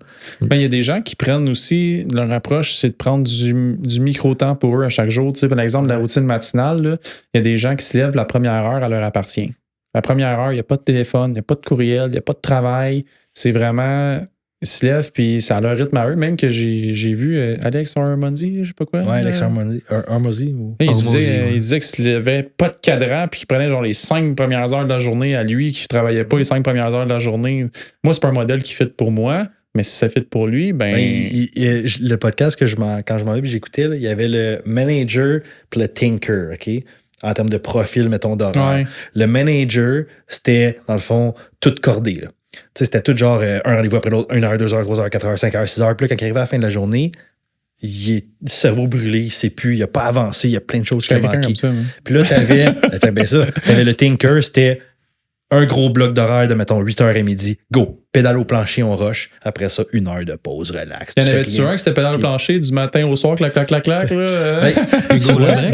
Il y a des gens qui prennent aussi, leur approche, c'est de prendre du micro-temps pour eux à chaque jour. Tu sais, par exemple, la routine matinale, il y a des gens qui se lèvent la première heure, elle leur appartient. La première heure, il n'y a pas de téléphone, il n'y a pas de courriel, il n'y a pas de travail. C'est vraiment... Ils se lèvent, puis c'est à leur rythme à eux. Même que j'ai vu Alex Hormozy, je sais pas quoi. Ouais, Alex Hormozy. Il disait qu'il se levait pas de cadran, puis qu'il prenait genre les 5 premières heures de la journée à lui, qu'il travaillait pas les 5 premières heures de la journée. Moi, c'est pas un modèle qui fit pour moi, mais si ça fit pour lui, le podcast quand je m'en vais, j'écoutais, il y avait le manager puis le thinker, OK? En termes de profil, mettons, d'horaire. Ouais. Le manager, c'était, dans le fond, tout cordé, là. Tu sais, c'était tout genre un rendez-vous après l'autre, 1 heure, 2 heures, 3 heures, 4 heures, 5 heures, 6 heures. Puis là, quand il arrivait à la fin de la journée, il est le cerveau brûlé, il sait plus, il a pas avancé, il y a plein de choses qui ont manqué. Puis là, t'avais le thinker, c'était un gros bloc d'horaire de, mettons, 8h30, go, pédale au plancher, on rush. Après ça, 1 heure de pause, relax. Il y en avait-tu un que c'était pédale au plancher du matin au soir, clac, clac, clac, clac, là?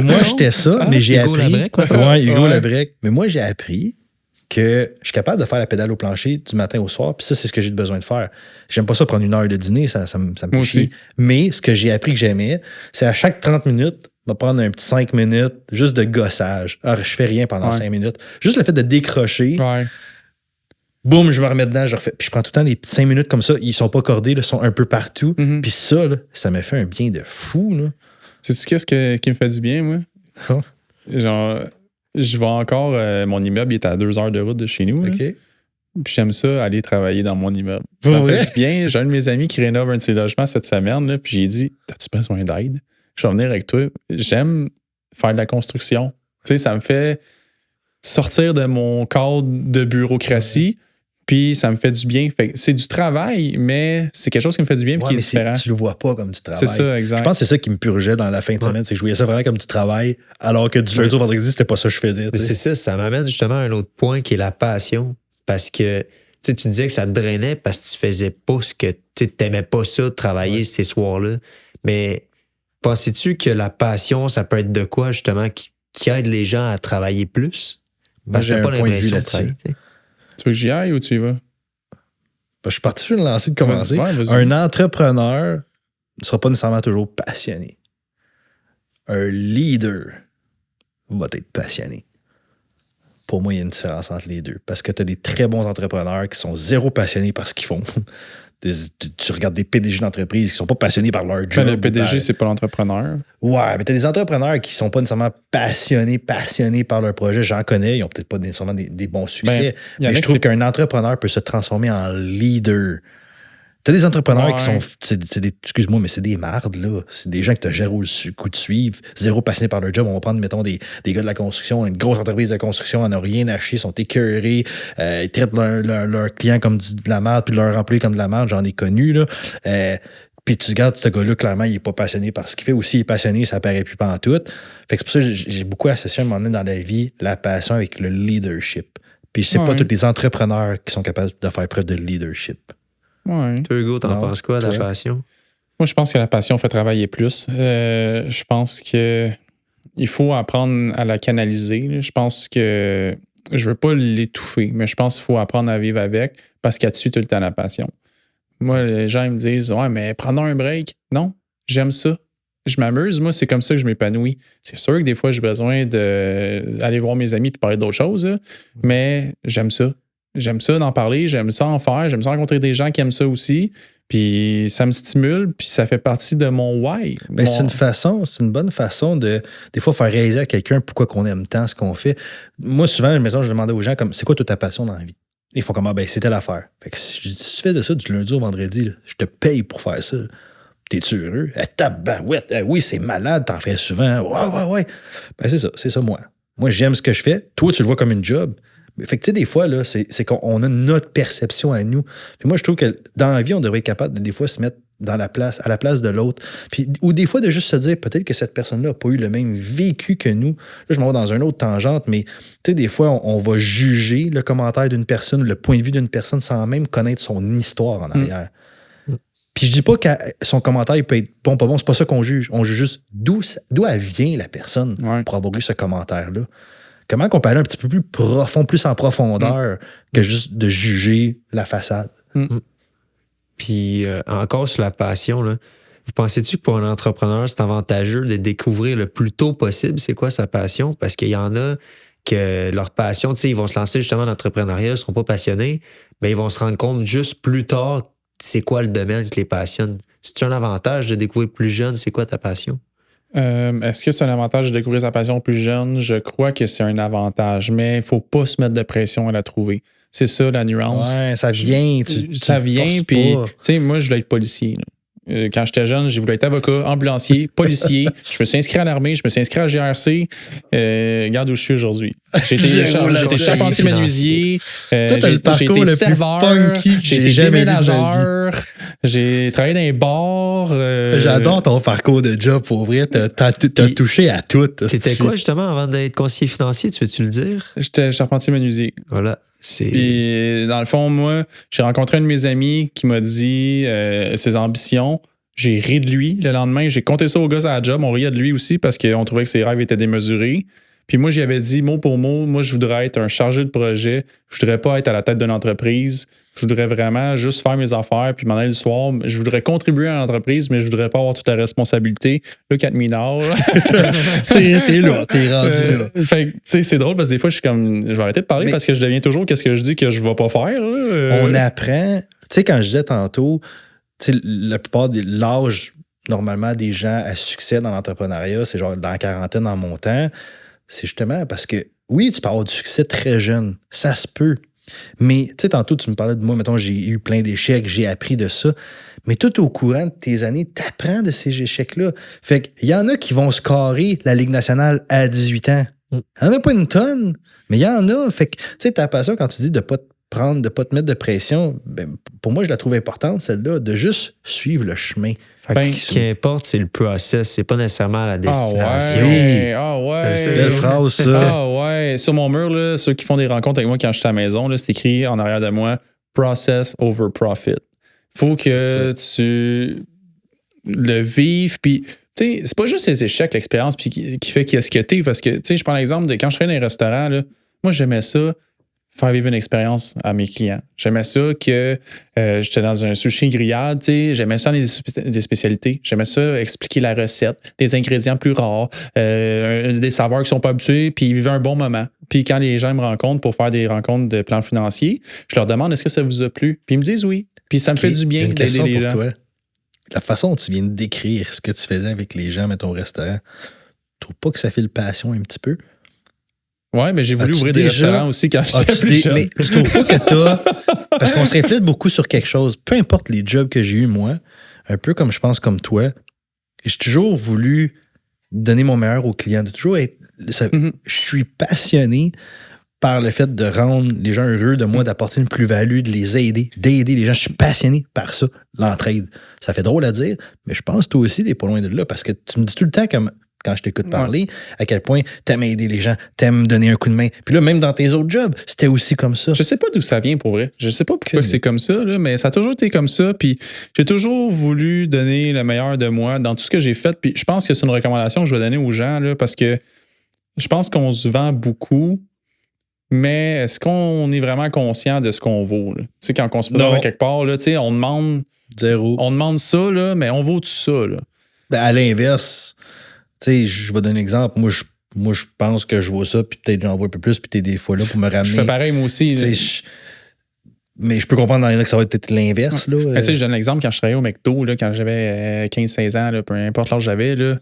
Moi, j'étais ça, mais j'ai appris. Hugo Labrec. Mais moi, j'ai appris que je suis capable de faire la pédale au plancher du matin au soir, puis ça, c'est ce que j'ai besoin de faire. J'aime pas ça prendre 1 heure de dîner, ça me fait chier. Mais ce que j'ai appris que j'aimais, c'est à chaque 30 minutes, je vais prendre un petit 5 minutes juste de gossage. Alors, je fais rien pendant 5 minutes. Juste le fait de décrocher, boum, je me remets dedans, je refais. Puis je prends tout le temps les petits 5 minutes comme ça, ils sont pas cordés, ils sont un peu partout. Puis ça, là, ça m'a fait un bien de fou. Là. Sais-tu qu'est-ce qui me fait du bien, moi? Genre... Je vais encore... mon immeuble il est à 2 heures de route de chez nous. OK. Puis j'aime ça, aller travailler dans mon immeuble. Ça me fait du bien. J'ai un de mes amis qui rénove un de ses logements cette semaine. Là, puis j'ai dit, t'as-tu besoin d'aide? Je vais venir avec toi. J'aime faire de la construction. Tu sais, ça me fait sortir de mon cadre de bureaucratie. Puis ça me fait du bien. Fait que c'est du travail, mais c'est quelque chose qui me fait du bien et qui est différent. Tu le vois pas comme du travail. C'est ça, exact. Je pense que c'est ça qui me purgeait dans la fin de semaine, c'est que je voyais ça vraiment comme du travail, alors que du lundi au vendredi, c'était pas ça que je faisais. Mais c'est ça m'amène justement à un autre point qui est la passion. Parce que tu disais que ça te drainait parce que tu faisais pas ce que tu n'aimais pas ça, travailler ces soirs-là. Mais penses-tu que la passion, ça peut être de quoi justement qui aide les gens à travailler plus? Parce que t'as pas l'impression de travailler. Tu veux que j'y aille ou tu y vas? Je suis parti sur une lancée de commencer. Un entrepreneur ne sera pas nécessairement toujours passionné. Un leader va être passionné. Pour moi, il y a une différence entre les deux. Parce que tu as des très bons entrepreneurs qui sont zéro passionnés par ce qu'ils font. Tu regardes des PDG d'entreprises qui sont pas passionnés par leur job. Mais le PDG, c'est pas l'entrepreneur. Ouais, mais tu as des entrepreneurs qui sont pas nécessairement passionnés par leur projet. J'en connais, ils ont peut-être pas nécessairement des bons succès. Mais je trouve qu'un entrepreneur peut se transformer en leader T'as des entrepreneurs qui Ouais. sont. Excuse-moi, mais c'est des mardes, là. C'est des gens qui te gèrent au coup de suivre, zéro passionnés par leur job. On va prendre, mettons, des gars de la construction, une grosse entreprise de construction, ils n'ont rien à chier, sont écœurés, ils traitent leurs clients comme de la merde, puis leurs employés comme de la merde, j'en ai connu, là. Puis tu regardes ce gars-là, clairement, il n'est pas passionné par ce qu'il fait. Aussi, il est passionné, ça paraît plus pantoute. Fait que c'est pour ça que j'ai beaucoup associé à un moment donné dans la vie la passion avec le leadership. Puis c'est pas Ouais. tous les entrepreneurs qui sont capables de faire preuve de leadership. Ouais. Toi, Hugo, t'en Non, penses quoi de la toi? passion? Moi, je pense que la passion fait travailler plus. Je pense que il faut apprendre à la canaliser. Là. Je pense que je veux pas l'étouffer, mais je pense qu'il faut apprendre à vivre avec parce qu'il y a dessus tout le temps la passion. Moi, les gens ils me disent ouais, mais prends un break. Non, j'aime ça. Je m'amuse. Moi, c'est comme ça que je m'épanouis. C'est sûr que des fois, j'ai besoin d'aller voir mes amis et parler d'autres choses, là, mais j'aime ça. J'aime ça d'en parler, j'aime ça en faire, j'aime ça rencontrer des gens qui aiment ça aussi. Puis ça me stimule, puis ça fait partie de mon why. Ben, c'est une bonne façon de, des fois, faire réaliser à quelqu'un pourquoi qu'on aime tant ce qu'on fait. Moi, souvent, mettons, je demandais aux gens, comme, c'est quoi toute ta passion dans la vie? Ils font comme, c'était l'affaire. Fait que si tu faisais ça du lundi au vendredi, là, je te paye pour faire ça. T'es-tu heureux? Tabarouette, oui, c'est malade, t'en fais souvent. Ouais. Ben, c'est ça, moi. Moi, j'aime ce que je fais. Toi, tu le vois comme une job. Fait que, tu sais, des fois, là, c'est qu'on a notre perception à nous. Puis moi, je trouve que dans la vie, on devrait être capable de, des fois, se mettre à la place de l'autre. Puis, ou des fois, de juste se dire, peut-être que cette personne-là n'a pas eu le même vécu que nous. Là, je m'en vais dans une autre tangente, mais, tu sais, des fois, on va juger le commentaire d'une personne, le point de vue d'une personne sans même connaître son histoire en arrière. Puis je dis pas que son commentaire il peut être bon, pas bon, c'est pas ça qu'on juge. On juge juste d'où elle vient, la personne, pour avoir eu ce commentaire-là. Comment qu'on peut aller un petit peu plus profond, plus en profondeur, que juste de juger la façade. Puis encore sur la passion, là, vous pensez-tu que pour un entrepreneur, c'est avantageux de découvrir le plus tôt possible c'est quoi sa passion? Parce qu'il y en a que leur passion, tu sais, ils vont se lancer justement dans l'entrepreneuriat, ils ne seront pas passionnés, mais ils vont se rendre compte juste plus tard c'est quoi le domaine qui les passionne. C'est-tu un avantage de découvrir plus jeune c'est quoi ta passion? Est-ce que c'est un avantage de découvrir sa passion plus jeune? Je crois que c'est un avantage, mais il ne faut pas se mettre de pression à la trouver. C'est ça la nuance. Ouais, ça vient. Ça vient, puis, tu sais, moi, je voulais être policier. Là. Quand j'étais jeune, j'ai voulu être avocat, ambulancier, policier. Je me suis inscrit à l'armée, je me suis inscrit à GRC. Regarde où je suis aujourd'hui. J'ai été charpentier menuisier, j'ai été serveur, j'ai été déménageur, j'ai travaillé dans les bars. J'adore ton parcours de job, pour vrai. T'as touché à tout. T'étais quoi justement avant d'être conseiller financier, tu veux-tu le dire? J'étais charpentier menuisier. Voilà. Puis, dans le fond, moi, j'ai rencontré un de mes amis qui m'a dit ses ambitions. J'ai ri de lui. Le lendemain, j'ai compté ça au gars à la job. On riait de lui aussi parce qu'on trouvait que ses rêves étaient démesurés. Puis moi, j'y avais dit mot pour mot, moi, je voudrais être un chargé de projet. Je voudrais pas être à la tête d'une entreprise. Je voudrais vraiment juste faire mes affaires puis m'en aller le soir. Je voudrais contribuer à l'entreprise, mais je voudrais pas avoir toute la responsabilité. Look at me now. T'es là, t'es rendu là. Fait que, tu sais, c'est drôle parce que des fois, je suis comme, je vais arrêter de parler parce que je deviens toujours qu'est-ce que je dis que je vais pas faire. On apprend, tu sais, quand je disais tantôt, tu sais, la plupart de l'âge, normalement, des gens à succès dans l'entrepreneuriat, c'est genre dans la quarantaine, dans mon temps. C'est justement parce que, oui, tu peux avoir du succès très jeune. Ça se peut. Mais, tu sais, tantôt, tu me parlais de moi, mettons, j'ai eu plein d'échecs, j'ai appris de ça. Mais tout au courant de tes années, t'apprends de ces échecs-là. Fait qu'il y en a qui vont scorer la Ligue nationale à 18 ans. Il n'y en a pas une tonne, mais il y en a. Fait que, tu sais, ta passion, quand tu dis de pas te prendre, de pas te mettre de pression, ben, pour moi, je la trouve importante, celle-là, de juste suivre le chemin. Ce qui importe, c'est le process, c'est pas nécessairement la destination. Ah ouais. C'est une belle phrase, ça. Ah ouais. Sur mon mur, là, ceux qui font des rencontres avec moi quand je suis à la maison, là, c'est écrit en arrière de moi process over profit. Faut que tu le vives, puis tu sais, c'est pas juste les échecs, l'expérience puis qui fait qu'est-ce que t'es, parce que tu sais, je prends l'exemple de quand je travaillais dans les restaurants, là, moi j'aimais ça faire vivre une expérience à mes clients. J'aimais ça que j'étais dans un sushi grillade, tu sais, j'aimais ça des spécialités, j'aimais ça expliquer la recette, des ingrédients plus rares, des saveurs qui sont pas habitués, puis vivre un bon moment. Puis quand les gens me rencontrent pour faire des rencontres de plans financiers, je leur demande est-ce que ça vous a plu? Puis ils me disent oui. Puis ça me fait du bien d'aider les gens. Toi. La façon dont tu viens de décrire ce que tu faisais avec les gens à ton restaurant, tu trouves pas que ça fait le passion un petit peu? Ouais, mais j'ai voulu ouvrir des restaurants aussi quand j'étais plus jeune. Mais tu trouves pas que Parce qu'on se reflète beaucoup sur quelque chose. Peu importe les jobs que j'ai eus, moi, un peu comme je pense comme toi, j'ai toujours voulu donner mon meilleur aux clients. De toujours être. Je suis passionné par le fait de rendre les gens heureux, de moi, d'apporter une plus-value, de les aider, d'aider les gens. Je suis passionné par ça, l'entraide. Ça fait drôle à dire, mais je pense que toi aussi, t'es pas loin de là, parce que tu me dis tout le temps, comme quand je t'écoute parler, à quel point t'aimes aider les gens, t'aimes donner un coup de main. Puis là, même dans tes autres jobs, c'était aussi comme ça. Je sais pas d'où ça vient, pour vrai. Je sais pas pourquoi c'est comme ça, là, mais ça a toujours été comme ça. Puis j'ai toujours voulu donner le meilleur de moi dans tout ce que j'ai fait. Puis je pense que c'est une recommandation que je vais donner aux gens, là, parce que je pense qu'on se vend beaucoup. Mais est-ce qu'on est vraiment conscient de ce qu'on vaut? Tu sais, quand on se présente quelque part, là, on demande. Zéro. On demande ça, là, mais on vaut tout ça. Là. Ben, à l'inverse, je vais donner un exemple. Moi, je pense que je vaux ça, puis peut-être j'en vois un peu plus, puis t'es des fois là pour me ramener. Je fais pareil, moi aussi. Mais je peux comprendre dans les que ça va être peut-être l'inverse. Là. Je donne l'exemple quand je travaillais au McDo, là, quand j'avais 15-16 ans, là, peu importe l'âge que j'avais, là,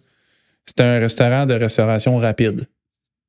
c'était un restaurant de restauration rapide.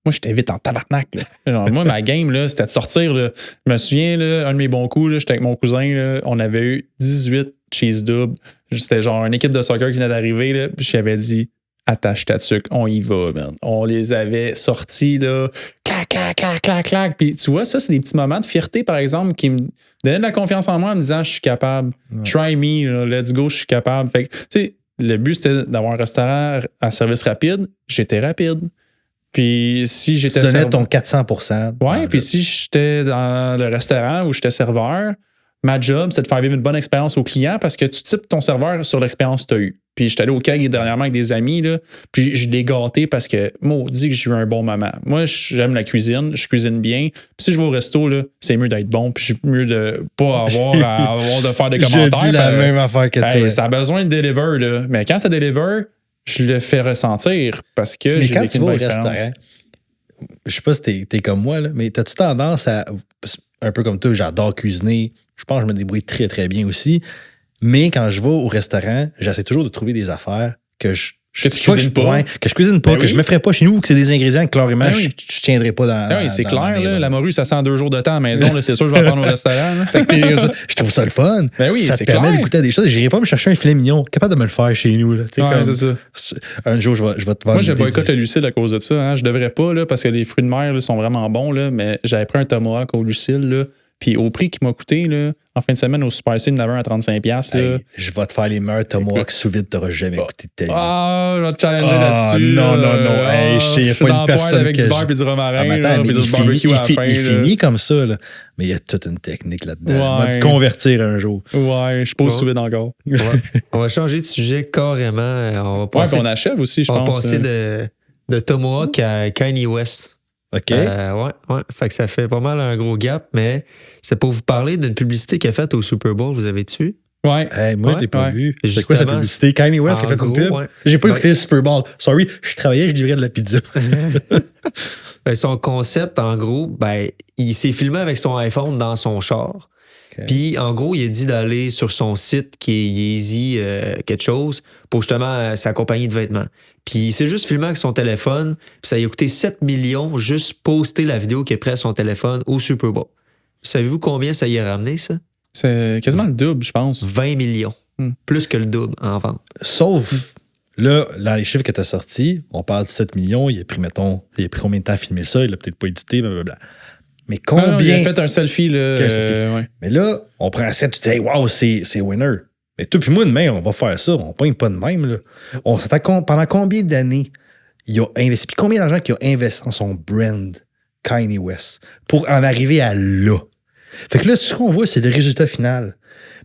Moi, j'étais vite en tabarnak. Là. Genre, moi, ma game, là, c'était de sortir. Là. Je me souviens, là, un de mes bons coups, là, j'étais avec mon cousin. Là, on avait eu 18 cheese doubles. C'était genre une équipe de soccer qui venait d'arriver. Là, puis j'avais dit, attache ta tuque, on y va, man. On les avait sortis, là. Clac, clac, clac, clac, clac. Puis tu vois, ça, c'est des petits moments de fierté, par exemple, qui me donnaient de la confiance en moi en me disant, je suis capable. Try me, là, let's go, je suis capable. Fait que, tu sais, le but, c'était d'avoir un restaurant à service rapide. J'étais rapide. Puis si j'étais. Tu donnais ton 400%. Ouais, puis si j'étais dans le restaurant où j'étais serveur, ma job, c'est de faire vivre une bonne expérience aux clients parce que tu types ton serveur sur l'expérience que tu as eue. Puis j'étais allé au CAG dernièrement avec des amis, là, puis je l'ai gâté parce que, maudit que j'ai eu un bon moment. Moi, j'aime la cuisine, je cuisine bien. Puis si je vais au resto, là, c'est mieux d'être bon, puis c'est mieux de pas avoir de faire des commentaires. Je dis la même affaire que toi. Ça a besoin de deliver, là. Mais quand ça deliver, je le fais ressentir parce que j'ai vécu une bonne expérience. Je sais pas si t'es comme moi, là, mais t'as-tu tendance à, un peu comme toi, j'adore cuisiner, je pense que je me débrouille très très bien aussi, mais quand je vais au restaurant, j'essaie toujours de trouver des affaires que je cuisine pas, que je me ferais pas chez nous, ou que c'est des ingrédients que clairement je tiendrais pas dans. Oui, c'est clair, là, la morue, ça sent 2 jours de temps à la maison, là, c'est sûr que je vais la prendre au restaurant. Je trouve ça le fun. Ben oui, ça te permet de goûter à des choses. J'irai pas me chercher un filet mignon, capable de me le faire chez nous. Là. C'est ça. Un jour, je vais te vendre. Moi, je boycotte le lucide à cause de ça. Hein. Je devrais pas, là, parce que les fruits de mer là, sont vraiment bons, là, mais j'avais pris un tomahawk au lucide, là, puis au prix qu'il m'a coûté, là, en fin de semaine, au Super C, il y en avait un à 35$. Hey, je vais te faire les meilleurs tomahawks sous vide, t'auras jamais goûté de ta vie. Je vais te challenger là-dessus. Non. Hey, je sais pas une personne avec du beurre et du romarin, puis du barbecue à la fin. Il finit comme ça, là. Mais il y a toute une technique là-dedans. On va te convertir un jour. Ouais, je suis pas sous vide encore. On va changer de sujet carrément. On va passer, puis on achève aussi, je pense. On va passer de Tomahawk à Kanye West. OK. Ouais. Fait que ça fait pas mal un gros gap, mais c'est pour vous parler d'une publicité qu'il a faite au Super Bowl. Vous avez-tu vu? Ouais. Moi, je l'ai pas vu. C'est quoi sa publicité? Kanye West qui a fait une pub? Ouais. J'ai pas écouté le Super Bowl. Sorry, je travaillais, je livrais de la pizza. Son concept, en gros, il s'est filmé avec son iPhone dans son char. Okay. Puis, en gros, il a dit d'aller sur son site qui est Yeezy quelque chose pour justement sa compagnie de vêtements. Puis, il s'est juste filmé avec son téléphone. Puis, ça lui a coûté 7 millions juste poster la vidéo qu'il a prise à son téléphone au Super Bowl. Savez-vous combien ça y a ramené, ça? C'est quasiment le double, je pense. 20 millions. Plus que le double en vente. Sauf, là, dans les chiffres que tu as sortis, on parle de 7 millions. Il a pris combien de temps à filmer ça? Il l'a peut-être pas édité, blablabla. Mais combien. Il a fait un selfie, là. Ouais. Mais là, on prend ça, tu te dis, wow, c'est winner. Mais toi, puis moi, demain, on va faire ça. On ne pogne pas de même, là. On s'attend pendant combien d'années il a investi? Puis combien d'argent qu'il a investi dans son brand, Kanye West, pour en arriver à là? Fait que là, tout ce qu'on voit, c'est le résultat final.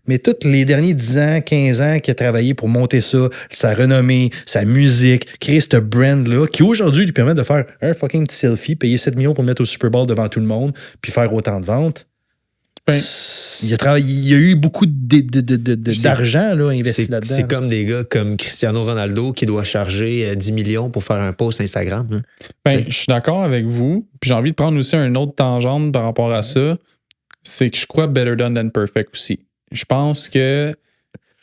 Mais tous les derniers 10 ans, 15 ans qu'il a travaillé pour monter ça, sa renommée, sa musique, créer ce brand-là, qui aujourd'hui lui permet de faire un fucking petit selfie, payer 7 millions pour le mettre au Super Bowl devant tout le monde, puis faire autant de ventes. Il a eu beaucoup d'argent là, investi là-dedans. C'est comme des gars comme Cristiano Ronaldo qui doit charger 10 millions pour faire un post Instagram. Je suis d'accord avec vous. Puis j'ai envie de prendre aussi un autre tangente par rapport à ça. C'est que je crois better done than perfect aussi. Je pense que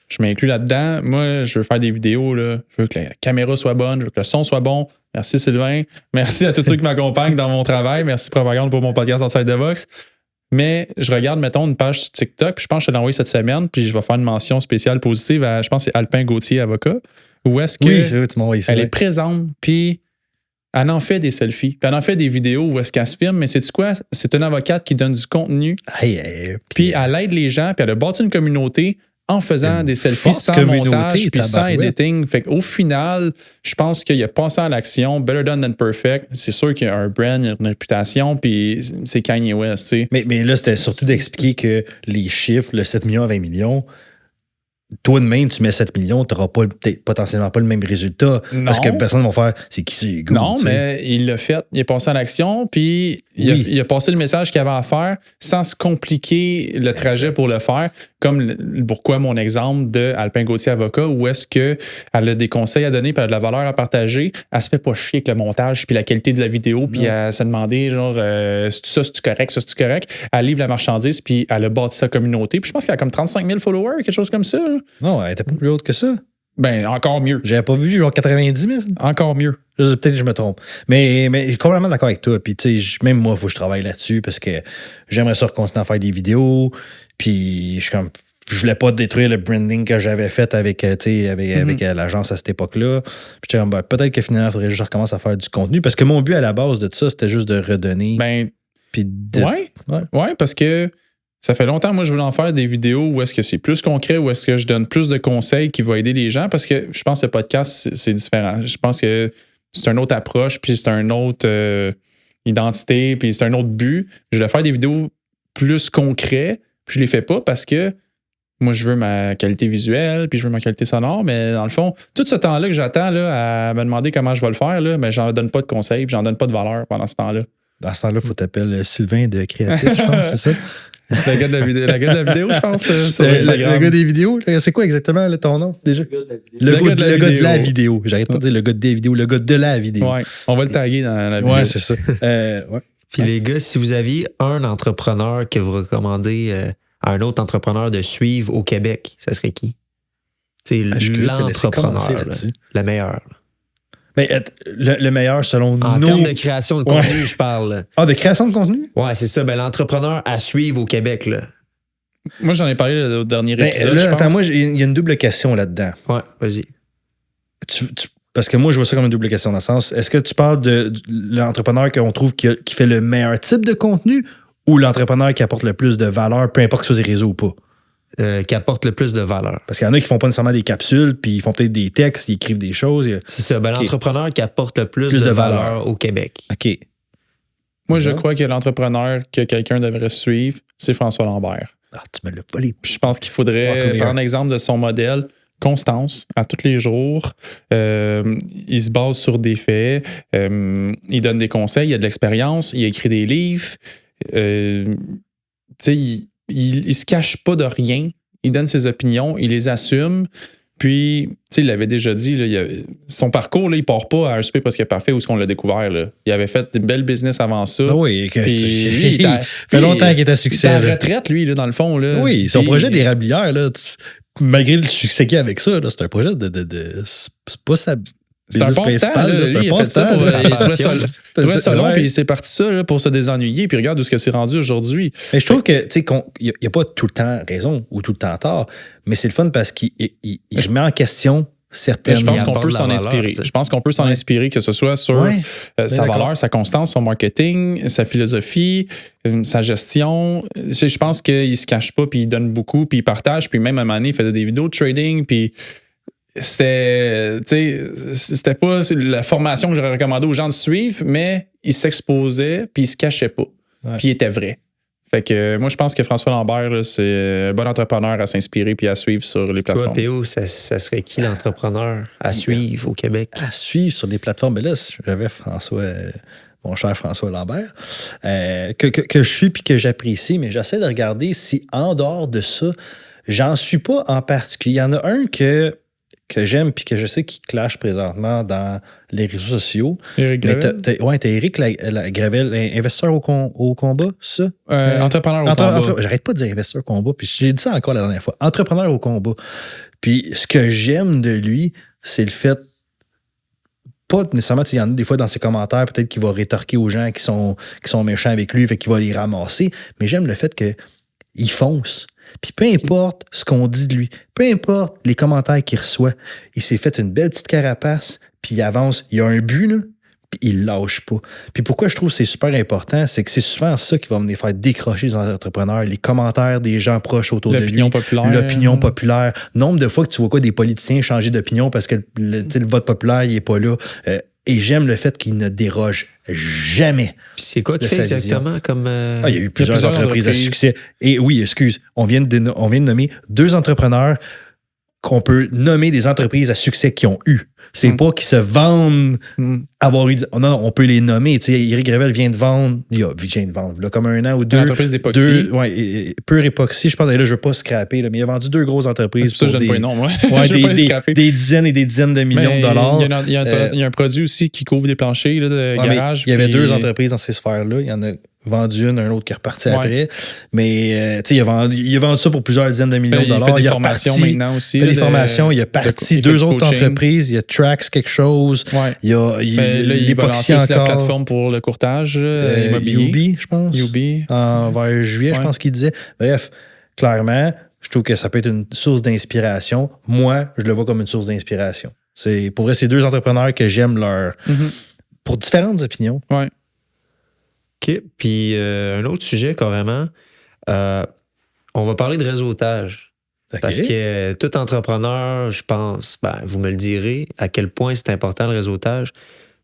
je m'inclus là-dedans. Moi, je veux faire des vidéos. Là. Je veux que la caméra soit bonne. Je veux que le son soit bon. Merci Sylvain. Merci à tous ceux qui m'accompagnent dans mon travail. Merci Propagande pour mon podcast Outside the Box. Mais je regarde, mettons, une page sur TikTok, puis je pense que je l'ai envoyé cette semaine, puis je vais faire une mention spéciale positive à, je pense que c'est Alpin Gauthier, avocat, où est-ce que Oui, c'est vrai, tu m'as envoyé ça. elle est présente, puis elle en fait des selfies, puis elle en fait des vidéos où est-ce qu'elle se filme, mais c'est quoi? C'est une avocate qui donne du contenu, puis elle aide les gens, puis elle a bâti une communauté en faisant des selfies forte sans communauté, montage puis sans tabarouette. editing. Fait qu'au final, je pense qu'il a passé à l'action, better done than perfect. C'est sûr qu'il y a un brand, il y a une réputation, puis c'est Kanye West, tu sais. Mais là, c'était surtout d'expliquer que les chiffres, le 7 millions à 20 millions, toi de même, tu mets 7 millions, tu n'auras peut-être potentiellement pas le même résultat. Non. Parce que personne ne va faire c'est qui c'est Hugo. Non, tu sais. mais il l'a fait. Il est passé à l'action, puis Oui. il a passé le message qu'il avait à faire sans se compliquer le trajet pour le faire. Comme pourquoi mon exemple de Alpin Gauthier avocat, où est-ce qu'elle a des conseils à donner, puis elle a de la valeur à partager. Elle se fait pas chier avec le montage, puis la qualité de la vidéo, puis elle se demander, genre, c'est-tu correct, ça, c'est-tu correct. Elle livre la marchandise, puis elle a bâti sa communauté. Puis je pense qu'elle a comme 35 000 followers, quelque chose comme ça. Là. Non, elle était pas plus haute que ça. Ben, encore mieux. J'avais pas vu genre 90 000. Encore mieux. Peut-être que je me trompe. Mais je suis complètement d'accord avec toi. Puis, tu sais, même moi, il faut que je travaille là-dessus parce que j'aimerais ça continuer à faire des vidéos. Puis, je suis comme. Je voulais pas détruire le branding que j'avais fait avec, avec l'agence à cette époque-là. Puis, j'étais comme, peut-être que finalement, il faudrait que je recommence à faire du contenu. Parce que mon but à la base de tout ça, c'était juste de redonner. Ben, puis ouais, parce que ça fait longtemps, moi, je voulais en faire des vidéos où est-ce que c'est plus concret, où est-ce que je donne plus de conseils qui vont aider les gens, parce que je pense que le podcast, c'est différent. Je pense que c'est une autre approche, puis c'est une autre identité, puis c'est un autre but. Je voulais faire des vidéos plus concrètes, puis je les fais pas parce que moi, je veux ma qualité visuelle, puis je veux ma qualité sonore, mais dans le fond, tout ce temps-là que j'attends là, à me demander comment je vais le faire, là, ben, j'en donne pas de conseils, puis j'en donne pas de valeur pendant ce temps-là. Dans ce temps-là, il faut t'appeler Sylvain de Créatif, je pense, c'est ça? Le gars de la vidéo, je pense, sur Instagram. Le gars des vidéos, c'est quoi exactement là, ton nom déjà? Le gars de la vidéo. J'arrête pas de dire le gars des vidéos, le gars de la vidéo. Ouais, on va le taguer dans la vidéo. Ouais, c'est ça. Ouais. Puis les gars, si vous aviez un entrepreneur que vous recommandez à un autre entrepreneur de suivre au Québec, ça serait qui? C'est l'entrepreneur, là, le meilleur. Mais le meilleur selon nous. En termes de création de contenu, je parle. Ah, de création de contenu? Ouais, c'est ça. Ben, l'entrepreneur à suivre au Québec, là. Moi, j'en ai parlé au dernier épisode. Là, attends, moi, il y a une double question là-dedans. Ouais, vas-y. Parce que moi, je vois ça comme une double question dans le sens, est-ce que tu parles de l'entrepreneur qu'on trouve qui fait le meilleur type de contenu ou l'entrepreneur qui apporte le plus de valeur, peu importe que ce soit des réseaux ou pas? Qui apporte le plus de valeur. Parce qu'il y en a qui font pas nécessairement des capsules, puis ils font peut-être des textes, ils écrivent des choses. C'est ça. Ben, l'entrepreneur qui apporte le plus de valeur au Québec. OK. Moi, je crois que l'entrepreneur que quelqu'un devrait suivre, c'est François Lambert. Ah, tu me l'as volé. Je pense qu'il faudrait prendre exemple de son modèle. Constance, à tous les jours. Il se base sur des faits. Il donne des conseils, il a de l'expérience, il a écrit des livres. Tu sais, il se cache pas de rien. Il donne ses opinions, il les assume. Puis, tu sais, il l'avait déjà dit, là, son parcours, là, il part pas à un super presque parfait où est-ce qu'on l'a découvert. Là. Il avait fait une belle business avant ça. Ah oui, il fait longtemps qu'il est à succès. Il est en retraite, lui, là, dans le fond. Là. Oui, son projet d'érablière, là, malgré le succès qu'il y a avec ça, là, c'est un projet c'est pas sa c'est un passe-temps. C'est un passe-temps. Il trouvait ça long, puis il s'est parti ça là, pour se désennuyer. Puis regarde où ce que c'est rendu aujourd'hui. Mais je trouve que, tu sais, il n'y a pas tout le temps raison ou tout le temps tort, mais c'est le fun parce qu'il met en question certaines... Je pense qu'on peut s'en inspirer. Je pense qu'on peut s'en inspirer, que ce soit sur sa valeur, sa constance, son marketing, sa philosophie, sa gestion. Je pense qu'il ne se cache pas, puis il donne beaucoup, puis il partage. Puis même à un moment donné, il faisait des vidéos de trading, puis... C'était pas la formation que j'aurais recommandé aux gens de suivre, mais il s'exposait puis il se cachait pas. Puis il était vrai. Fait que moi, je pense que François Lambert, là, c'est un bon entrepreneur à s'inspirer puis à suivre sur les plateformes. Toi, PO, ça serait qui l'entrepreneur à suivre au Québec? À suivre sur les plateformes. Mais là, j'avais mon cher François Lambert, que je suis puis que j'apprécie, mais j'essaie de regarder si en dehors de ça, j'en suis pas en particulier. Il y en a un que j'aime puis que je sais qu'il clash présentement dans les réseaux sociaux. Éric Gravel? T'as Éric Gravel, investisseur au combat, ça? Entrepreneur au combat. J'arrête pas de dire investisseur au combat, puis j'ai dit ça encore la dernière fois. Entrepreneur au combat. Puis ce que j'aime de lui, c'est le fait pas nécessairement, il y en a des fois dans ses commentaires, peut-être qu'il va rétorquer aux gens qui sont méchants avec lui, fait qu'il va les ramasser. Mais j'aime le fait qu'il fonce. Puis peu importe ce qu'on dit de lui, peu importe les commentaires qu'il reçoit, il s'est fait une belle petite carapace, puis il avance. Il a un but, là, puis il lâche pas. Puis pourquoi je trouve que c'est super important, c'est que c'est souvent ça qui va venir faire décrocher les entrepreneurs, les commentaires des gens proches autour de lui. L'opinion populaire. Nombre de fois que tu vois des politiciens changer d'opinion parce que le vote populaire, il est pas là. Et j'aime le fait qu'il ne déroge jamais. Puis c'est quoi qu'il fait exactement comme... il y a eu plusieurs entreprises à succès. Et oui, on vient de nommer 2 entrepreneurs qu'on peut nommer des entreprises à succès qui ont eu. C'est pas qu'ils se vendent avoir eu... Non, on peut les nommer. Tu sais, Éric Gravel vient de vendre, là, comme 1 an ou 2. Une entreprise d'époxy. Pure époxy, je pense. Et là, je veux pas scraper, là, mais il a vendu 2 grosses entreprises. C'est pour ça que je donne pas les noms, moi. Des dizaines et des dizaines de millions de dollars. Il y a un produit aussi qui couvre des planchers là, de garage. Il y avait 2 entreprises dans ces sphères-là. Il y en a vendu un autre qui est reparti après. Mais il a vendu ça pour plusieurs dizaines de millions de dollars. Il fait des formations maintenant aussi. Il fait des formations. Il a parti 2 autres entreprises. Il y a Trax quelque chose. Il y a l'époxy encore. La plateforme pour le courtage immobilier. Yubi, je pense. Yubi. Vers juillet, je pense qu'il disait. Bref, clairement, je trouve que ça peut être une source d'inspiration. Moi, je le vois comme une source d'inspiration. Pour vrai, c'est 2 entrepreneurs que j'aime pour différentes opinions. Ouais. OK. Puis un autre sujet, carrément, on va parler de réseautage. Okay. Parce que tout entrepreneur, je pense, vous me le direz, à quel point c'est important le réseautage.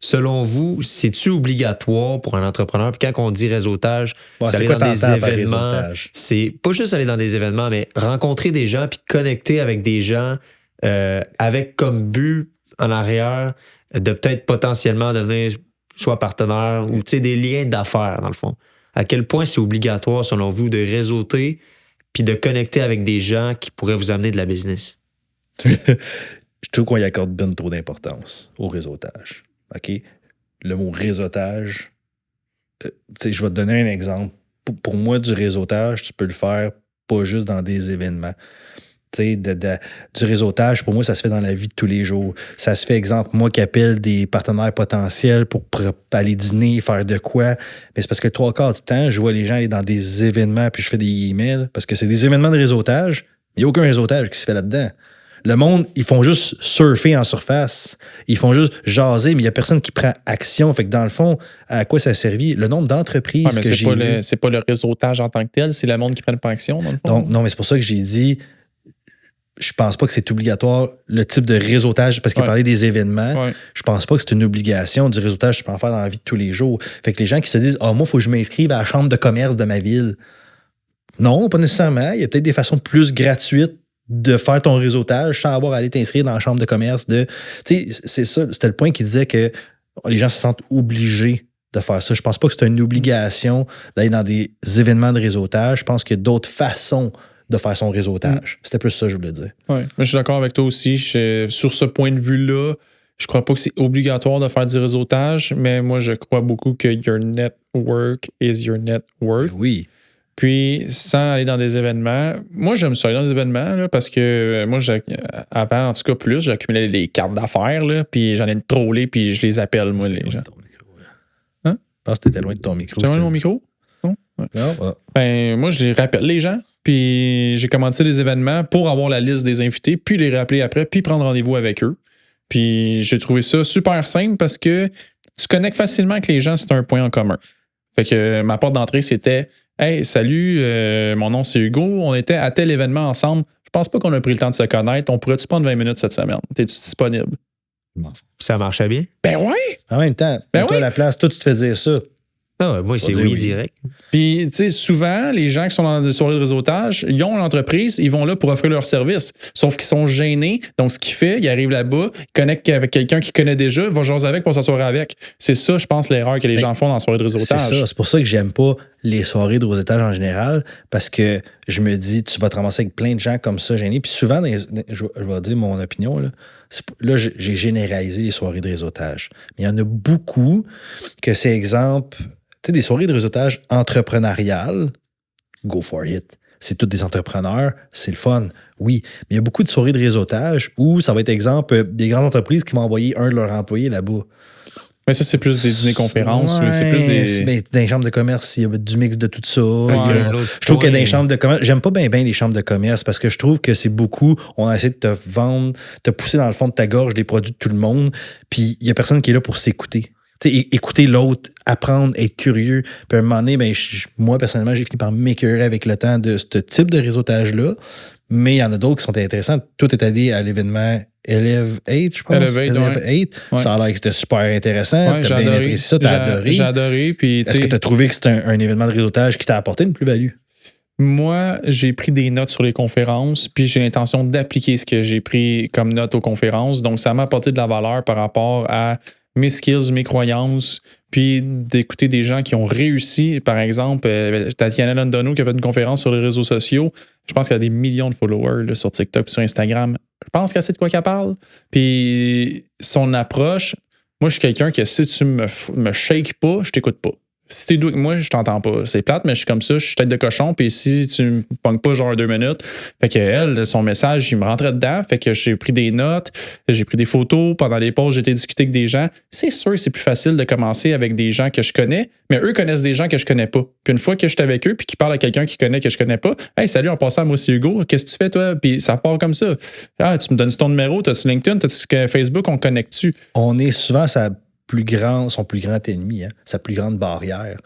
Selon vous, c'est-tu obligatoire pour un entrepreneur? Puis quand on dit réseautage, c'est aller dans des événements. C'est pas juste aller dans des événements, mais rencontrer des gens puis connecter avec des gens avec comme but en arrière de peut-être potentiellement devenir soit partenaire ou des liens d'affaires, dans le fond. À quel point c'est obligatoire, selon vous, de réseauter puis de connecter avec des gens qui pourraient vous amener de la business? Je trouve qu'on y accorde bien trop d'importance au réseautage. OK? Le mot réseautage, je vais te donner un exemple. Pour moi, du réseautage, tu peux le faire pas juste dans des événements. Du réseautage, pour moi, ça se fait dans la vie de tous les jours. Ça se fait, exemple, moi qui appelle des partenaires potentiels pour aller dîner, faire de quoi. Mais c'est parce que 3/4 du temps, je vois les gens aller dans des événements puis je fais des emails parce que c'est des événements de réseautage. Il n'y a aucun réseautage qui se fait là-dedans. Le monde, ils font juste surfer en surface. Ils font juste jaser, mais il n'y a personne qui prend action. Fait que dans le fond, à quoi ça a servi? Le nombre d'entreprises que j'ai vues... C'est pas le réseautage en tant que tel, c'est le monde qui prend pas action, dans le fond. Donc, non, mais c'est pour ça que j'ai dit... Je pense pas que c'est obligatoire le type de réseautage, parce qu'il parlait des événements. Je pense pas que c'est une obligation du réseautage que tu peux en faire dans la vie de tous les jours. Fait que les gens qui se disent « moi, il faut que je m'inscrive à la chambre de commerce de ma ville ». Non, pas nécessairement. Il y a peut-être des façons plus gratuites de faire ton réseautage sans avoir à aller t'inscrire dans la chambre de commerce. C'est ça, c'était le point qui disait que les gens se sentent obligés de faire ça. Je pense pas que c'est une obligation d'aller dans des événements de réseautage. Je pense qu'il y a d'autres façons de faire son réseautage. C'était plus ça que je voulais dire. Oui, mais je suis d'accord avec toi aussi. Sur ce point de vue-là, je crois pas que c'est obligatoire de faire du réseautage, mais moi, je crois beaucoup que your network is your net worth. Oui. Puis, sans aller dans des événements, moi, j'aime ça aller dans des événements là, parce que moi, avant, en tout cas, plus, j'accumulais les cartes d'affaires, là, puis j'en ai trollé, puis je les appelle, moi, les gens. Hein? Je pense que t'étais loin de ton micro. T'es loin de mon micro? Non? Ouais. Ben, moi, je les rappelle, les gens. Puis j'ai commandé des événements pour avoir la liste des invités, puis les rappeler après, puis prendre rendez-vous avec eux. Puis j'ai trouvé ça super simple parce que tu connectes facilement avec les gens, c'est un point en commun. Fait que ma porte d'entrée, c'était « Hey, salut, mon nom c'est Hugo, on était à tel événement ensemble. Je pense pas qu'on a pris le temps de se connaître. On pourrait-tu prendre 20 minutes cette semaine? T'es-tu disponible? » Ça marchait bien? Ben ouais! En même temps, toi à la place, toi tu te fais dire ça. Ah, moi, c'est oui direct. Puis, tu sais, souvent, les gens qui sont dans des soirées de réseautage, ils ont l'entreprise, ils vont là pour offrir leur service. Sauf qu'ils sont gênés. Donc, ce qu'il fait, il arrive là-bas, il connecte avec quelqu'un qu'il connaît déjà, il va jaser avec pour s'asseoir avec. C'est ça, je pense, l'erreur que les gens font dans les soirées de réseautage. C'est ça. C'est pour ça que j'aime pas les soirées de réseautage en général, parce que je me dis, tu vas te ramasser avec plein de gens comme ça, gênés. Puis souvent, je vais dire mon opinion, là, j'ai généralisé les soirées de réseautage. Mais il y en a beaucoup que c'est exemple... Tu sais, des soirées de réseautage entrepreneuriales, go for it. c'est tous des entrepreneurs, c'est le fun. Oui, mais il y a beaucoup de soirées de réseautage où ça va être, exemple, des grandes entreprises qui vont envoyer un de leurs employés là-bas. Mais ça, c'est plus des dîners-conférences. Ouais, c'est plus des... mais dans les chambres de commerce, il y a du mix de tout ça. Ouais. Je trouve que dans les chambres de commerce, j'aime pas bien les chambres de commerce parce que je trouve que c'est beaucoup, on essaie de te vendre, te pousser dans le fond de ta gorge les produits de tout le monde, puis il y a personne qui est là pour s'écouter. Écouter l'autre, apprendre, être curieux. Puis à un moment donné, ben, moi, personnellement, j'ai fini par m'écœurer avec le temps de ce type de réseautage-là. Mais il y en a d'autres qui sont intéressants. Tout est allé à l'événement Elevate, je pense. Elevate. Ouais. Ça a l'air que c'était super intéressant. Ouais, T'as bien apprécié ça, t'as adoré. J'ai adoré. Puis, est-ce que t'as trouvé que c'était un événement de réseautage qui t'a apporté une plus-value? Moi, j'ai pris des notes sur les conférences, puis j'ai l'intention d'appliquer ce que j'ai pris comme notes aux conférences. Donc, ça m'a apporté de la valeur par rapport à mes skills, mes croyances, puis d'écouter des gens qui ont réussi. Par exemple, Tatiana Londono qui a fait une conférence sur les réseaux sociaux. Je pense qu'elle a des millions de followers là, sur TikTok, sur Instagram. Je pense qu'elle sait de quoi qu'elle parle. Puis son approche, moi, je suis quelqu'un que si tu me shakes pas, je t'écoute pas. Si t'es doux avec moi, je t'entends pas. C'est plate, mais je suis comme ça, je suis tête de cochon, puis si tu me pognes pas genre 2 minutes, fait que elle, son message, il me rentrait dedans, fait que j'ai pris des notes, j'ai pris des photos, pendant les pauses, j'ai été discuter avec des gens. C'est sûr que c'est plus facile de commencer avec des gens que je connais, mais eux connaissent des gens que je connais pas. Qu'une fois que je suis avec eux, puis qu'ils parlent à quelqu'un qui connaît que je connais pas, hey, salut, en passant, moi c'est Hugo, qu'est-ce que tu fais toi? Puis ça part comme ça. Ah, tu me donnes ton numéro, t'as-tu LinkedIn, t'as-tu Facebook, on connecte-tu? On est souvent son plus grand ennemi, hein, sa plus grande barrière.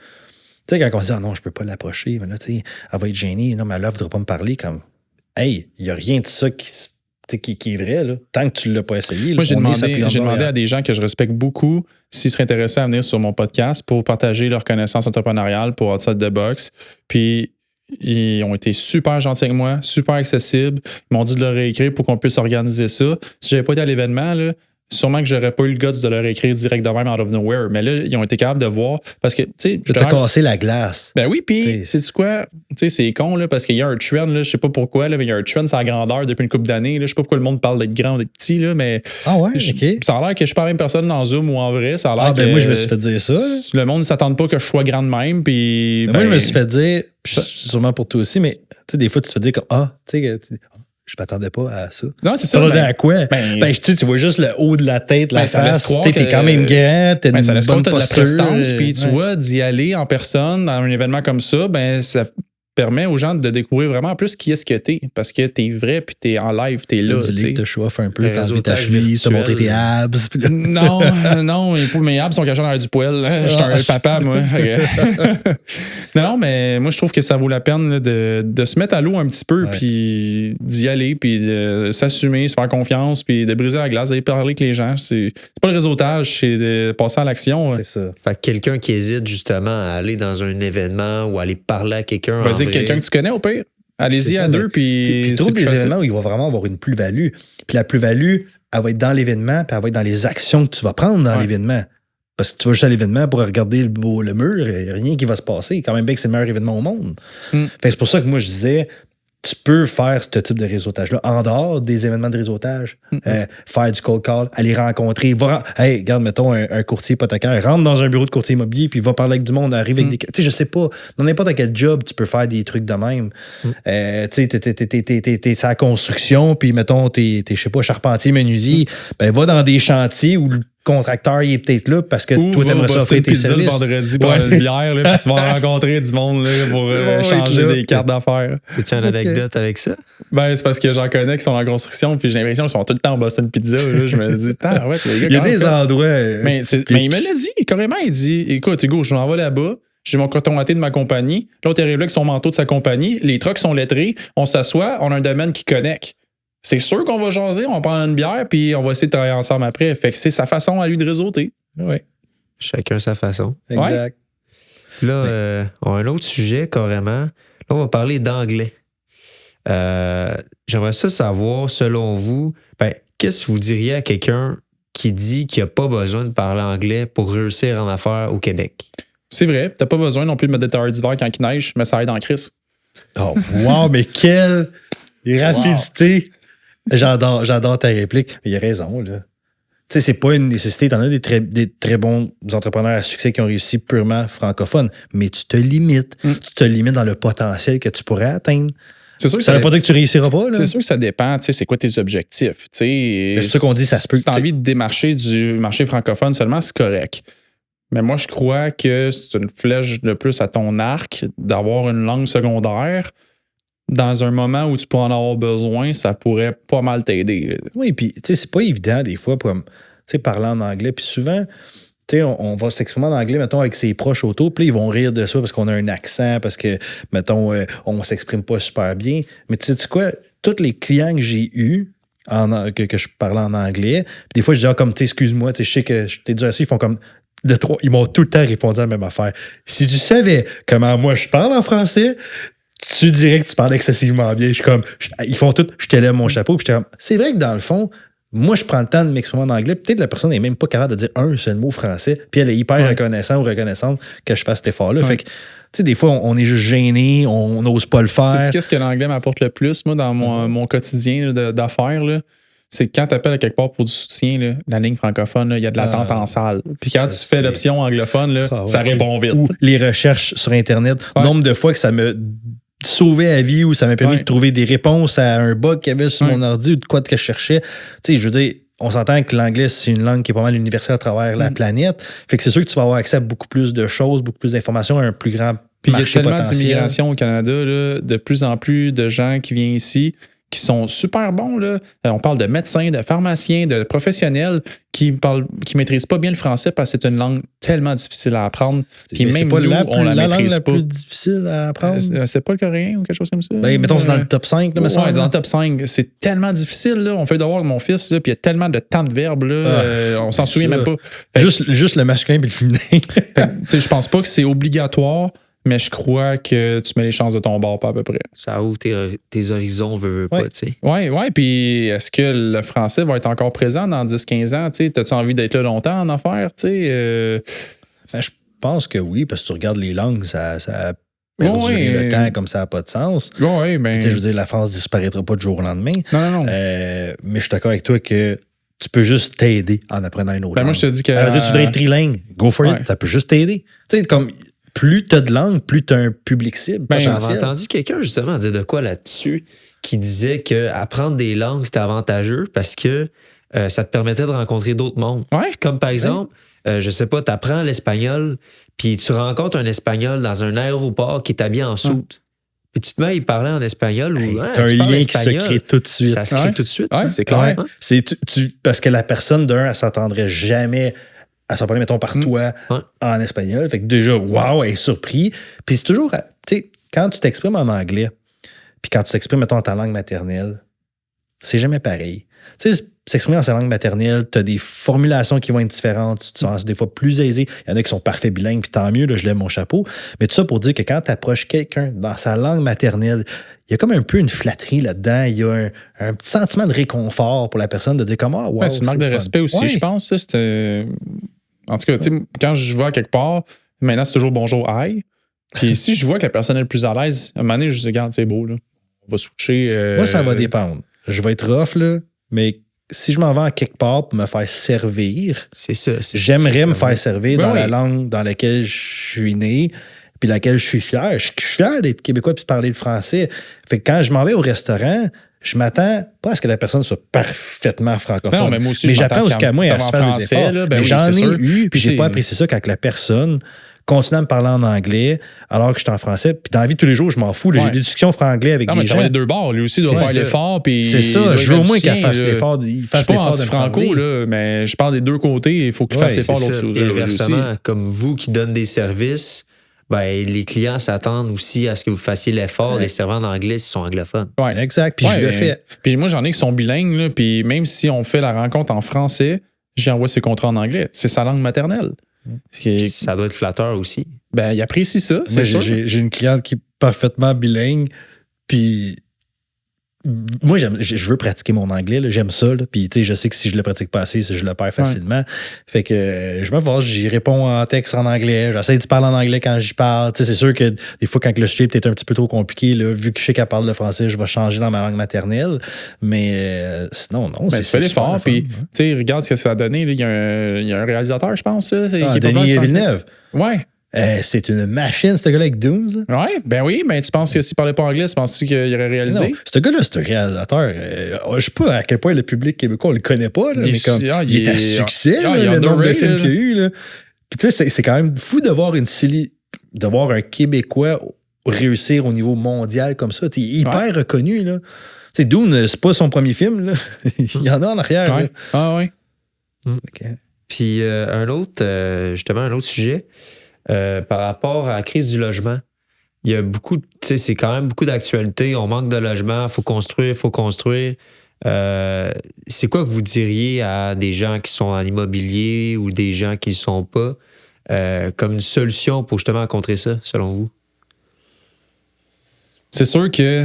Tu sais, quand on se dit, ah non, je peux pas l'approcher, mais là, tu sais, elle va être gênée, non, mais elle ne voudra pas me parler, comme, hey, il n'y a rien de ça qui est vrai, là. Tant que tu ne l'as pas essayé. Moi, j'ai demandé à des gens que je respecte beaucoup s'ils seraient intéressés à venir sur mon podcast pour partager leurs connaissances entrepreneuriales pour Outside the Box. Puis, ils ont été super gentils avec moi, super accessibles. Ils m'ont dit de leur écrire pour qu'on puisse organiser ça. Si j'avais pas été à l'événement, là, sûrement que j'aurais pas eu le guts de leur écrire direct de même out of nowhere. Mais là, ils ont été capables de voir. Parce que, tu sais. T'as cassé la glace. Ben oui, puis, sais-tu quoi? Tu sais, c'est con, là, parce qu'il y a un trend, là, je sais pas pourquoi, là, mais il y a un trend sur la grandeur depuis une couple d'années. Là, je sais pas pourquoi le monde parle d'être grand ou d'être petit, là, mais. Ah ouais, OK. Ça a l'air que je suis pas la même personne en Zoom ou en vrai. Ça a l'air moi, je me suis fait dire ça. Le monde ne s'attend pas que je sois grand de même. Puis. Moi, je me suis fait dire, sûrement pour toi aussi, mais, tu sais, des fois, tu te fais dire comme, tu sais, je m'attendais pas à ça. Non, c'est ça. À quoi? Tu vois juste le haut de la tête, la face. T'es quand même grand, t'as une ça laisse bonne compte de la posture. prestance. Puis tu vois, d'y aller en personne dans un événement comme ça, ben ça permet aux gens de découvrir vraiment plus qui est-ce que t'es. Parce que t'es vrai, puis t'es en live, t'es là. Dis-le que te chauffe un peu, t'as enlevé ta chemise, t'as montré tes abs. Non, mes abs sont cachés dans du poêle. Je suis un papa, moi. Non, mais moi, je trouve que ça vaut la peine là, de se mettre à l'eau un petit peu, puis d'y aller, puis de s'assumer, se faire confiance, puis de briser la glace, d'aller parler avec les gens. C'est pas le réseautage, c'est de passer à l'action. C'est ça. Fait que quelqu'un qui hésite justement à aller dans un événement ou aller parler à quelqu'un. Vas-y, quelqu'un que tu connais au pire. Allez-y à deux, puis trouve des événements où il va vraiment avoir une plus-value. Puis la plus-value, elle va être dans l'événement, puis elle va être dans les actions que tu vas prendre dans l'événement. Parce que tu vas juste à l'événement pour regarder le mur, il n'y a rien qui va se passer. Quand même bien que c'est le meilleur événement au monde. C'est pour ça que moi, je disais, tu peux faire ce type de réseautage-là en dehors des événements de réseautage. Faire du cold call, aller rencontrer. Hey, regarde, mettons un courtier hypothécaire, rentre dans un bureau de courtier immobilier, puis va parler avec du monde, arrive avec des. Tu sais, je sais pas, dans n'importe quel job, tu peux faire des trucs de même. Tu sais, t'es sa construction, puis mettons, t'es, je sais pas, charpentier, menuisier, ben va dans des chantiers où le contracteur, il est peut-être là parce que toi, t'aimerais ça offrir tes services. Le vendredi pour une bière, là, puis tu vas rencontrer du monde là, pour changer des cartes d'affaires. As-tu une anecdote avec ça? Ben, c'est parce que j'en connais qui sont en construction, puis j'ai l'impression qu'ils sont tout le temps en Boston Pizza. Là, je me dis, ouais, les gars, il y a des endroits. Mais il me l'a dit, carrément, il dit, écoute, Hugo, je m'en vais là-bas. J'ai mon coton watté de ma compagnie. L'autre arrive là avec son manteau de sa compagnie. Les trucks sont lettrés. On s'assoit, on a un domaine qui connecte. C'est sûr qu'on va jaser, on prend une bière, puis on va essayer de travailler ensemble après. Fait que c'est sa façon à lui de réseauter. Oui. Chacun sa façon. Exact. Ouais. Là, on a un autre sujet, carrément. Là, on va parler d'anglais. J'aimerais ça savoir, selon vous, qu'est-ce que vous diriez à quelqu'un qui dit qu'il n'a pas besoin de parler anglais pour réussir en affaires au Québec? C'est vrai, t'as pas besoin non plus de mettre des tailleurs d'hiver quand il neige, mais ça aide en crise. Oh, wow, mais quelle rapidité! Wow. J'adore ta réplique. Il a raison, là. sais, c'est pas une nécessité. T'en as des très bons entrepreneurs à succès qui ont réussi purement francophones, mais tu te limites. Tu te limites dans le potentiel que tu pourrais atteindre. C'est sûr que ça veut pas dire que tu réussiras pas. Là. C'est sûr que ça dépend, tu sais, c'est quoi tes objectifs. C'est ça qu'on dit, ça se peut. Si tu as envie de démarcher du marché francophone seulement, c'est correct. Mais moi, je crois que c'est une flèche de plus à ton arc d'avoir une langue secondaire. Dans un moment où tu peux en avoir besoin, ça pourrait pas mal t'aider. Oui, puis tu sais, c'est pas évident des fois pour parler en anglais. Puis souvent, tu sais, on va s'exprimer en anglais, mettons, avec ses proches autour, puis ils vont rire de ça parce qu'on a un accent, parce que, mettons, on s'exprime pas super bien. Mais tu sais quoi, tous les clients que j'ai eus, que je parlais en anglais, puis des fois, je dis, comme, tu sais, excuse-moi, tu sais, je sais que je t'ai dit ça, ils font comme. Ils m'ont tout le temps répondu à la même affaire. Si tu savais comment moi je parle en français, tu dirais que tu parles excessivement bien. Je suis comme, ils font tout, je te lève mon chapeau, puis j'étais comme, c'est vrai que dans le fond, moi, je prends le temps de m'exprimer en anglais. Peut-être que la personne n'est même pas capable de dire un seul mot français, puis elle est hyper reconnaissante ou reconnaissante que je fasse cet effort-là. Fait que, tu sais, des fois, on est juste gêné, on n'ose pas le faire. C'est qu'est-ce que l'anglais m'apporte le plus, moi, dans mon quotidien d'affaires, là? C'est que quand tu appelles à quelque part pour du soutien, là, la ligne francophone, il y a de l'attente en salle. Puis quand tu fais l'option anglophone, là, ça répond vite. Ou les recherches sur Internet, nombre de fois que ça me sauvé la vie ou ça m'a permis de trouver des réponses à un bug qu'il y avait sur mon ordi ou de quoi que je cherchais. Tu sais, je veux dire, on s'entend que l'anglais, c'est une langue qui est pas mal universelle à travers la planète. Fait que c'est sûr que tu vas avoir accès à beaucoup plus de choses, beaucoup plus d'informations, à un plus grand Puis marché potentiel. Il y a tellement d'immigration au Canada, là, de plus en plus de gens qui viennent ici qui sont super bons. Là. On parle de médecins, de pharmaciens, de professionnels qui maîtrisent pas bien le français parce que c'est une langue tellement difficile à apprendre. Puis même nous, on la maîtrise langue pas. La plus difficile à apprendre. C'était pas le coréen ou quelque chose comme ça? Ben, mettons, c'est dans le top 5. Là, dans le top 5. C'est tellement difficile. Là. On fait devoir mon fils, là, puis il y a tellement de temps de verbes. Là, on s'en souvient même pas. Juste le masculin et le féminin. Je pense pas que c'est obligatoire. Mais je crois que tu mets les chances de ton bord pas à peu près. Ça ouvre tes horizons, veux pas, tu sais. Oui. Puis est-ce que le français va être encore présent dans 10-15 ans? T'as-tu envie d'être là longtemps en affaires? Je pense que oui, parce que tu regardes les langues, ça a perdu le temps comme ça n'a pas de sens. Oui, ben. Je veux dire, la France disparaîtra pas du jour au lendemain. Non. Mais je suis d'accord avec toi que tu peux juste t'aider en apprenant une autre langue. Moi, je te dis que. Tu voudrais être trilingue. Go for it. Ça peut juste t'aider. Tu sais, comme. Plus tu as de langue, plus tu as un public cible. J'avais entendu quelqu'un justement dire de quoi là-dessus qui disait qu'apprendre des langues, c'était avantageux parce que ça te permettait de rencontrer d'autres mondes. Ouais. Comme par exemple, je sais pas, tu apprends l'espagnol, puis tu rencontres un Espagnol dans un aéroport qui est habillé en soute. Puis tu te mets à y parler en espagnol ou t'as un lien qui se crée tout de suite. Ça se crée tout de suite. Ouais, c'est clair. Parce que la personne d'un, elle s'entendrait jamais à s'en parler, mettons, par toi en espagnol. Fait que déjà, wow, elle est surpris. Puis c'est toujours, tu sais, quand tu t'exprimes en anglais, puis quand tu t'exprimes, mettons, en ta langue maternelle, c'est jamais pareil. Tu sais, s'exprimer en sa langue maternelle, tu as des formulations qui vont être différentes, tu te sens des fois plus aisé. Il y en a qui sont parfaits bilingues, puis tant mieux, là, je lève mon chapeau. Mais tout ça pour dire que quand tu approches quelqu'un dans sa langue maternelle, il y a comme un peu une flatterie là-dedans. Il y a un petit sentiment de réconfort pour la personne de dire comment, wow, c'est une marque de respect aussi, je pense. En tout cas, quand je vois quelque part, maintenant, c'est toujours bonjour, hi. Puis si je vois que la personne est le plus à l'aise, à un moment donné, je dis, regarde, c'est beau, là. On va switcher. Moi, ça va dépendre. Je vais être rough, là, mais si je m'en vais à quelque part pour me faire servir, c'est ça. J'aimerais me faire servir dans la langue dans laquelle je suis né, puis laquelle je suis fier. Je suis fier d'être québécois puis de parler le français. Fait que quand je m'en vais au restaurant, je m'attends pas à ce que la personne soit parfaitement francophone. Non, mais moi aussi, j'attends jusqu'à moi à se faire des efforts. Là, mais j'en ai eu, puis j'ai pas apprécié ça quand la personne continue à me parler en anglais alors que je suis en français. Puis dans la vie de tous les jours, je m'en fous. J'ai des discussions franglais avec des gens. Non, mais ça va les deux bords. Lui aussi doit faire l'effort. C'est ça. Je veux au moins qu'elle fasse l'effort. Je suis pas anti-franco, là, mais je parle des deux côtés. Il faut qu'il fasse l'effort l'autre côté. Et inversement, comme vous qui donnez des services, ben, les clients s'attendent aussi à ce que vous fassiez l'effort des serveurs d'anglais s'ils sont anglophones. Ouais. Exact. Puis je le fais. Puis moi, j'en ai qui sont bilingues. Là, puis même si on fait la rencontre en français, j'envoie ses contrats en anglais. C'est sa langue maternelle. Ça doit être flatteur aussi. Ben, il apprécie ça, c'est sûr. J'ai une cliente qui est parfaitement bilingue, puis moi, je veux pratiquer mon anglais, là, j'aime ça. Là, puis, je sais que si je le pratique pas assez, je le perds facilement. Fait que je me force, j'y réponds en texte en anglais. J'essaie de parler en anglais quand j'y parle. C'est sûr que des fois, quand le sujet est peut-être un petit peu trop compliqué, là, vu que je sais qu'elle parle le français, je vais changer dans ma langue maternelle. Mais sinon, non. Tu fais l'effort. Puis, regarde ce que ça a donné. Il y a un réalisateur, je pense. Là, Denis Villeneuve. Ouais. C'est une machine, ce gars-là, avec Dunes. Ouais, ben oui, mais tu penses que s'il parlait pas anglais, tu penses qu'il aurait réalisé? Non, ce gars-là, c'est un réalisateur. Je sais pas à quel point le public québécois, on le connaît pas, là, mais comme il est à succès, le nombre de films qu'il y a eu. Là. Puis tu sais, c'est quand même fou de voir de voir un Québécois réussir au niveau mondial comme ça. Il est hyper reconnu. Là. T'sais, Dune, c'est pas son premier film. Là. Il y en a en arrière. Ouais. Là. Ah oui. Okay. Puis un autre sujet. Par rapport à la crise du logement, il y a beaucoup, c'est quand même beaucoup d'actualité. On manque de logement, il faut construire. C'est quoi que vous diriez à des gens qui sont en immobilier ou des gens qui ne le sont pas comme une solution pour justement contrer ça, selon vous? C'est sûr que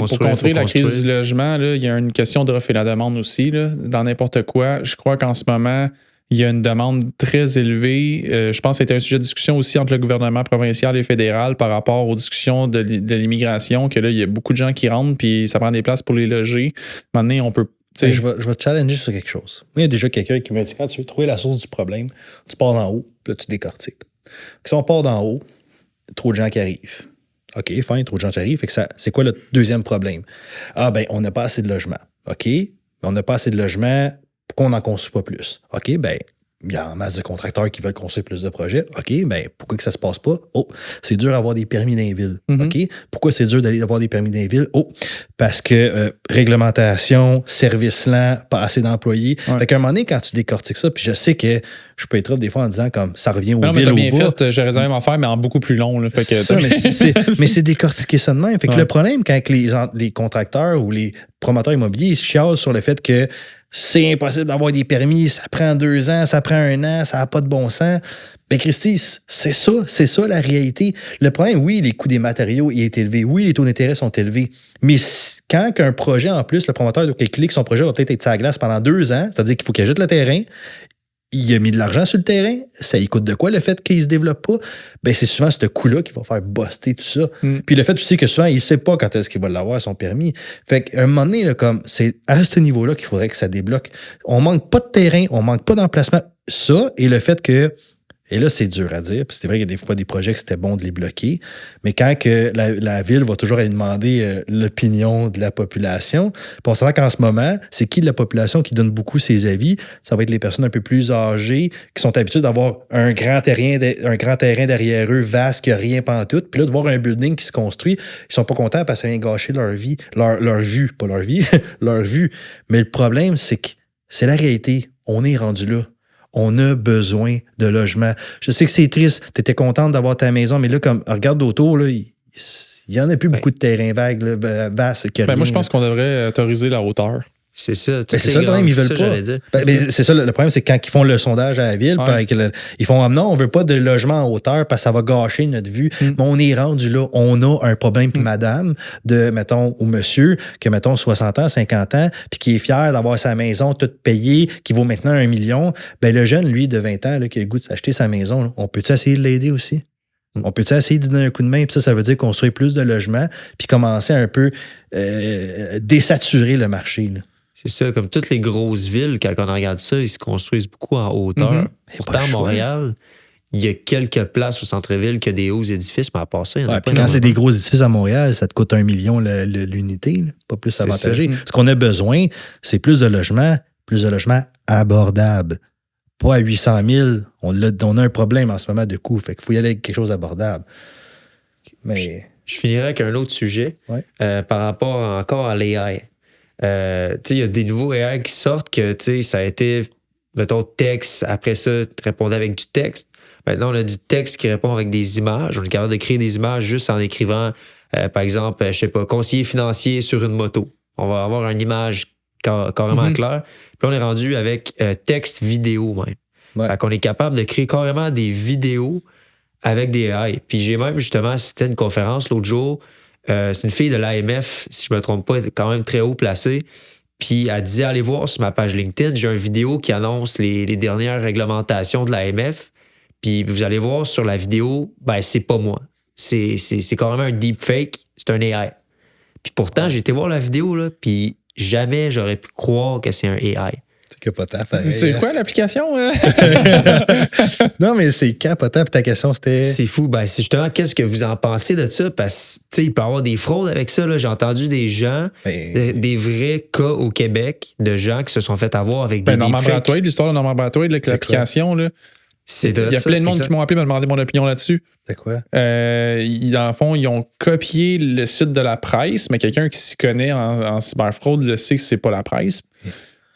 pour contrer la crise du logement, là, il y a une question d'offre et la demande aussi. Là, dans n'importe quoi, je crois qu'en ce moment, il y a une demande très élevée. Je pense que c'était un sujet de discussion aussi entre le gouvernement provincial et fédéral par rapport aux discussions de l'immigration, que là, il y a beaucoup de gens qui rentrent puis ça prend des places pour les loger. Maintenant, on peut... Je vais te challenger sur quelque chose. Moi, il y a déjà quelqu'un qui m'a dit, quand tu veux trouver la source du problème, tu pars d'en haut, puis là, tu décortiques. Si on part d'en haut, trop de gens qui arrivent. OK, fine, trop de gens qui arrivent. Fait que c'est quoi le deuxième problème? Ah, ben, on n'a pas assez de logements. OK, mais on n'a pas assez de logements. Pourquoi on n'en construit pas plus? OK, ben, il y a en masse de contracteurs qui veulent construire plus de projets. OK, ben, pourquoi que ça se passe pas? Oh, c'est dur d'avoir des permis dans les villes. OK, pourquoi c'est dur d'aller avoir des permis dans les villes? Oh, parce que réglementation, service lent, pas assez d'employés. Fait qu'à un moment donné, quand tu décortiques ça, puis je sais que je peux être trop des fois en disant comme ça revient aux villes, au bas. Fait, j'aurais dû en faire, mais en beaucoup plus long. Là, fait que ça, mais c'est décortiquer ça de même. Fait que le problème, quand les contracteurs ou les promoteurs immobiliers ils chialent sur le fait que c'est impossible d'avoir des permis, ça prend 2 ans, ça prend 1 an, ça n'a pas de bon sens. Ben Christy, c'est ça la réalité. Le problème, oui, les coûts des matériaux est élevé. Oui, les taux d'intérêt sont élevés. Mais quand un projet, en plus, le promoteur doit calculer que son projet va peut-être être sur la glace pendant 2 ans, c'est-à-dire qu'il faut qu'il ajoute le terrain, il a mis de l'argent sur le terrain, ça lui coûte de quoi le fait qu'il ne se développe pas? Ben c'est souvent ce coût-là qui va faire buster tout ça. Puis le fait aussi que souvent, il ne sait pas quand est-ce qu'il va l'avoir, son permis. Fait qu'à un moment donné, là, comme c'est à ce niveau-là qu'il faudrait que ça débloque. On manque pas de terrain, on manque pas d'emplacement. Ça, et le fait que, et là, c'est dur à dire, parce que c'est vrai qu'il y a des fois des projets que c'était bon de les bloquer, mais quand que la ville va toujours aller demander l'opinion de la population, puis on s'entend qu'en ce moment, c'est qui de la population qui donne beaucoup ses avis? Ça va être les personnes un peu plus âgées qui sont habituées d'avoir un grand terrain derrière eux, vaste, qui n'a rien pantoute, puis là, de voir un building qui se construit, ils sont pas contents parce que ça vient gâcher leur vie, leur vue, pas leur vie, leur vue. Mais le problème, c'est que c'est la réalité. On est rendu là. On a besoin de logement. Je sais que c'est triste. Tu étais contente d'avoir ta maison, mais là, comme regarde autour, là, il n'y en a plus beaucoup de terrains vagues, vastes. Moi, je pense qu'on devrait autoriser la hauteur. C'est ça. C'est ça le problème, ils veulent pas. C'est ça, le problème, c'est quand ils font le sondage à la ville, ils font non, on veut pas de logement en hauteur parce que ça va gâcher notre vue. Mais on est rendu là. On a un problème, puis madame, mettons, ou monsieur, que, mettons, 60 ans, 50 ans, puis qui est fier d'avoir sa maison toute payée, qui vaut maintenant 1 million. Ben, le jeune, lui, de 20 ans, là, qui a le goût de s'acheter sa maison, là, on peut-tu essayer de l'aider aussi? On peut-tu essayer de donner un coup de main? Puis ça veut dire construire plus de logements, puis commencer un peu désaturer le marché, là. C'est ça, comme toutes les grosses villes, quand on regarde ça, ils se construisent beaucoup en hauteur. Pourtant, à Montréal, il y a quelques places au centre-ville qui a des hauts édifices, mais à part ça, il y en a pas. Puis quand c'est des gros édifices à Montréal, ça te coûte 1 million l'unité, là, pas plus avantagé. Ce qu'on a besoin, c'est plus de logements abordables. Pas à 800 000. On a un problème en ce moment de coût. Fait qu'il faut y aller avec quelque chose d'abordable. Mais... Je finirai avec un autre sujet par rapport encore à l'AI. Il y a des nouveaux AI qui sortent que ça a été, mettons, texte. Après ça, tu répondais avec du texte. Maintenant, on a du texte qui répond avec des images. On est capable de créer des images juste en écrivant, par exemple, je sais pas, conseiller financier sur une moto. On va avoir une image carrément claire. Puis là, on est rendu avec texte vidéo même. Fait qu'on est capable de créer carrément des vidéos avec des AI. Puis j'ai même justement assisté à une conférence l'autre jour C'est une fille de l'AMF, si je me trompe pas, elle est quand même très haut placée. Puis elle disait, allez voir sur ma page LinkedIn, j'ai une vidéo qui annonce les dernières réglementations de l'AMF. Puis vous allez voir sur la vidéo, ben c'est pas moi. C'est carrément un deepfake, c'est un AI. Puis pourtant, j'ai été voir la vidéo, là, puis jamais j'aurais pu croire que c'est un AI. C'est capotant, pareil. C'est quoi l'application? Non, mais c'est capotant. Puis ta question, c'était... C'est fou. Ben, c'est justement, qu'est-ce que vous en pensez de ça? Parce que, tu sais, il peut y avoir des fraudes avec ça. Là. J'ai entendu des gens, des vrais cas au Québec, de gens qui se sont fait avoir avec des Norman deepfakes. Brathwaite, l'histoire de Norman Brathwaite, là, avec l'application, là. Il y a plein de monde qui m'ont appelé me demander mon opinion là-dessus. C'est quoi? Dans le fond, ils ont copié le site de la presse, mais quelqu'un qui s'y connaît en cyberfraude le sait que c'est pas la presse.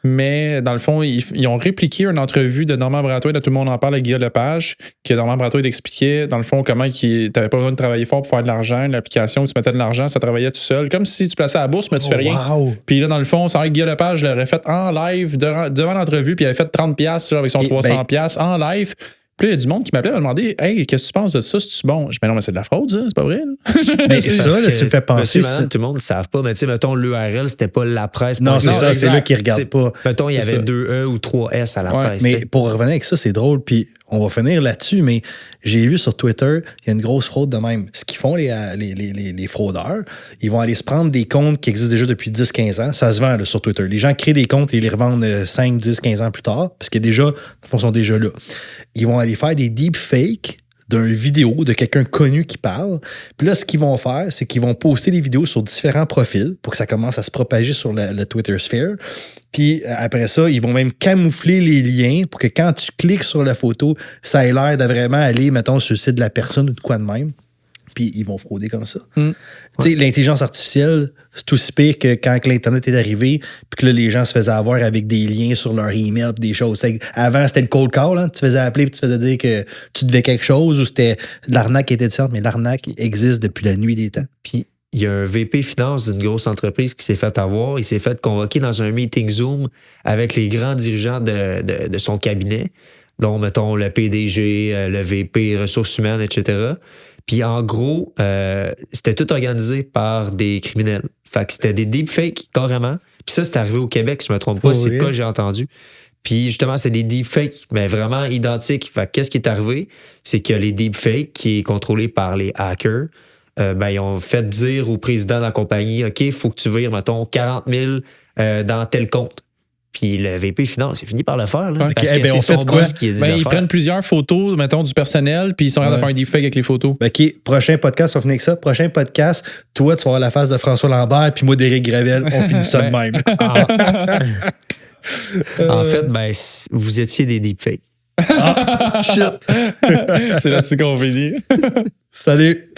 Mais dans le fond, ils ont répliqué une entrevue de Norman Brathwaite, de Tout le monde en parle, avec Guillaume Lepage, que Norman Brathwaite expliquait, dans le fond, comment tu n'avais pas besoin de travailler fort pour faire de l'argent. L'application où tu mettais de l'argent, ça travaillait tout seul. Comme si tu plaçais à la bourse, mais tu fais rien. Wow. Puis là, dans le fond, ça Guillaume Lepage l'aurait fait en live devant l'entrevue, puis il avait fait 30$ avec son 300$ en live. Puis là, il y a du monde qui m'appelait, m'a demandé Hey, qu'est-ce que tu penses de ça? C'est-tu bon? Je dis, mais non, mais c'est de la fraude, ça, c'est pas vrai. Mais ça, là, tu me fais penser. Tout le monde ne le savent pas, mais tu sais, mettons, l'URL, c'était pas la presse. Non, c'est ça, c'est là qu'ils regardent pas. Mettons, il y avait 2 E ou 3 S à la presse. Mais pour revenir avec ça, c'est drôle, puis on va finir là-dessus, mais j'ai vu sur Twitter, il y a une grosse fraude de même. Ce qu'ils font, les fraudeurs, ils vont aller se prendre des comptes qui existent déjà depuis 10-15 ans. Ça se vend là, sur Twitter. Les gens créent des comptes et les revendent 5, 10, 15 ans plus tard, parce que déjà, ils sont déjà là. Ils vont aller faire des deepfakes d'une vidéo de quelqu'un connu qui parle. Puis là, ce qu'ils vont faire, c'est qu'ils vont poster les vidéos sur différents profils pour que ça commence à se propager sur le Twitter Sphere. Puis après ça, ils vont même camoufler les liens pour que quand tu cliques sur la photo, ça ait l'air de vraiment aller, mettons, sur le site de la personne ou de quoi de même. Puis ils vont frauder comme ça. Tu sais, l'intelligence artificielle, c'est aussi pire que quand l'Internet est arrivé, puis que là, les gens se faisaient avoir avec des liens sur leur email, puis des choses. Avant, c'était le cold call, hein? Tu faisais appeler, puis tu faisais dire que tu devais quelque chose, ou c'était l'arnaque qui était différente, mais l'arnaque existe depuis la nuit des temps. Puis il y a un VP Finance d'une grosse entreprise qui s'est fait avoir. Il s'est fait convoquer dans un meeting Zoom avec les grands dirigeants de son cabinet, dont, mettons, le PDG, le VP, ressources humaines, etc. Puis en gros, c'était tout organisé par des criminels. Fait que c'était des deepfakes, carrément. Puis ça, c'est arrivé au Québec, si je ne me trompe pas. C'est le cas que j'ai entendu. Puis justement, c'était des deepfakes, mais vraiment identiques. Fait que qu'est-ce qui est arrivé? C'est que les deepfakes, qui est contrôlé par les hackers, ils ont fait dire au président de la compagnie, OK, il faut que tu vires, mettons, 40 000 dans tel compte. Puis le VP Finance, il finit par le faire. Là, parce que c'est son boss qui a dit de le ils faire. prennent plusieurs photos, mettons, du personnel, puis ils sont en train de faire un deepfake avec les photos. OK, prochain podcast, on finit avec ça. Prochain podcast, toi, tu vas avoir la face de François Lambert, puis moi, d'Éric Gravel. On finit ça de même. En fait, vous étiez des deepfakes. Shit! C'est là-dessus qu'on finit. Salut!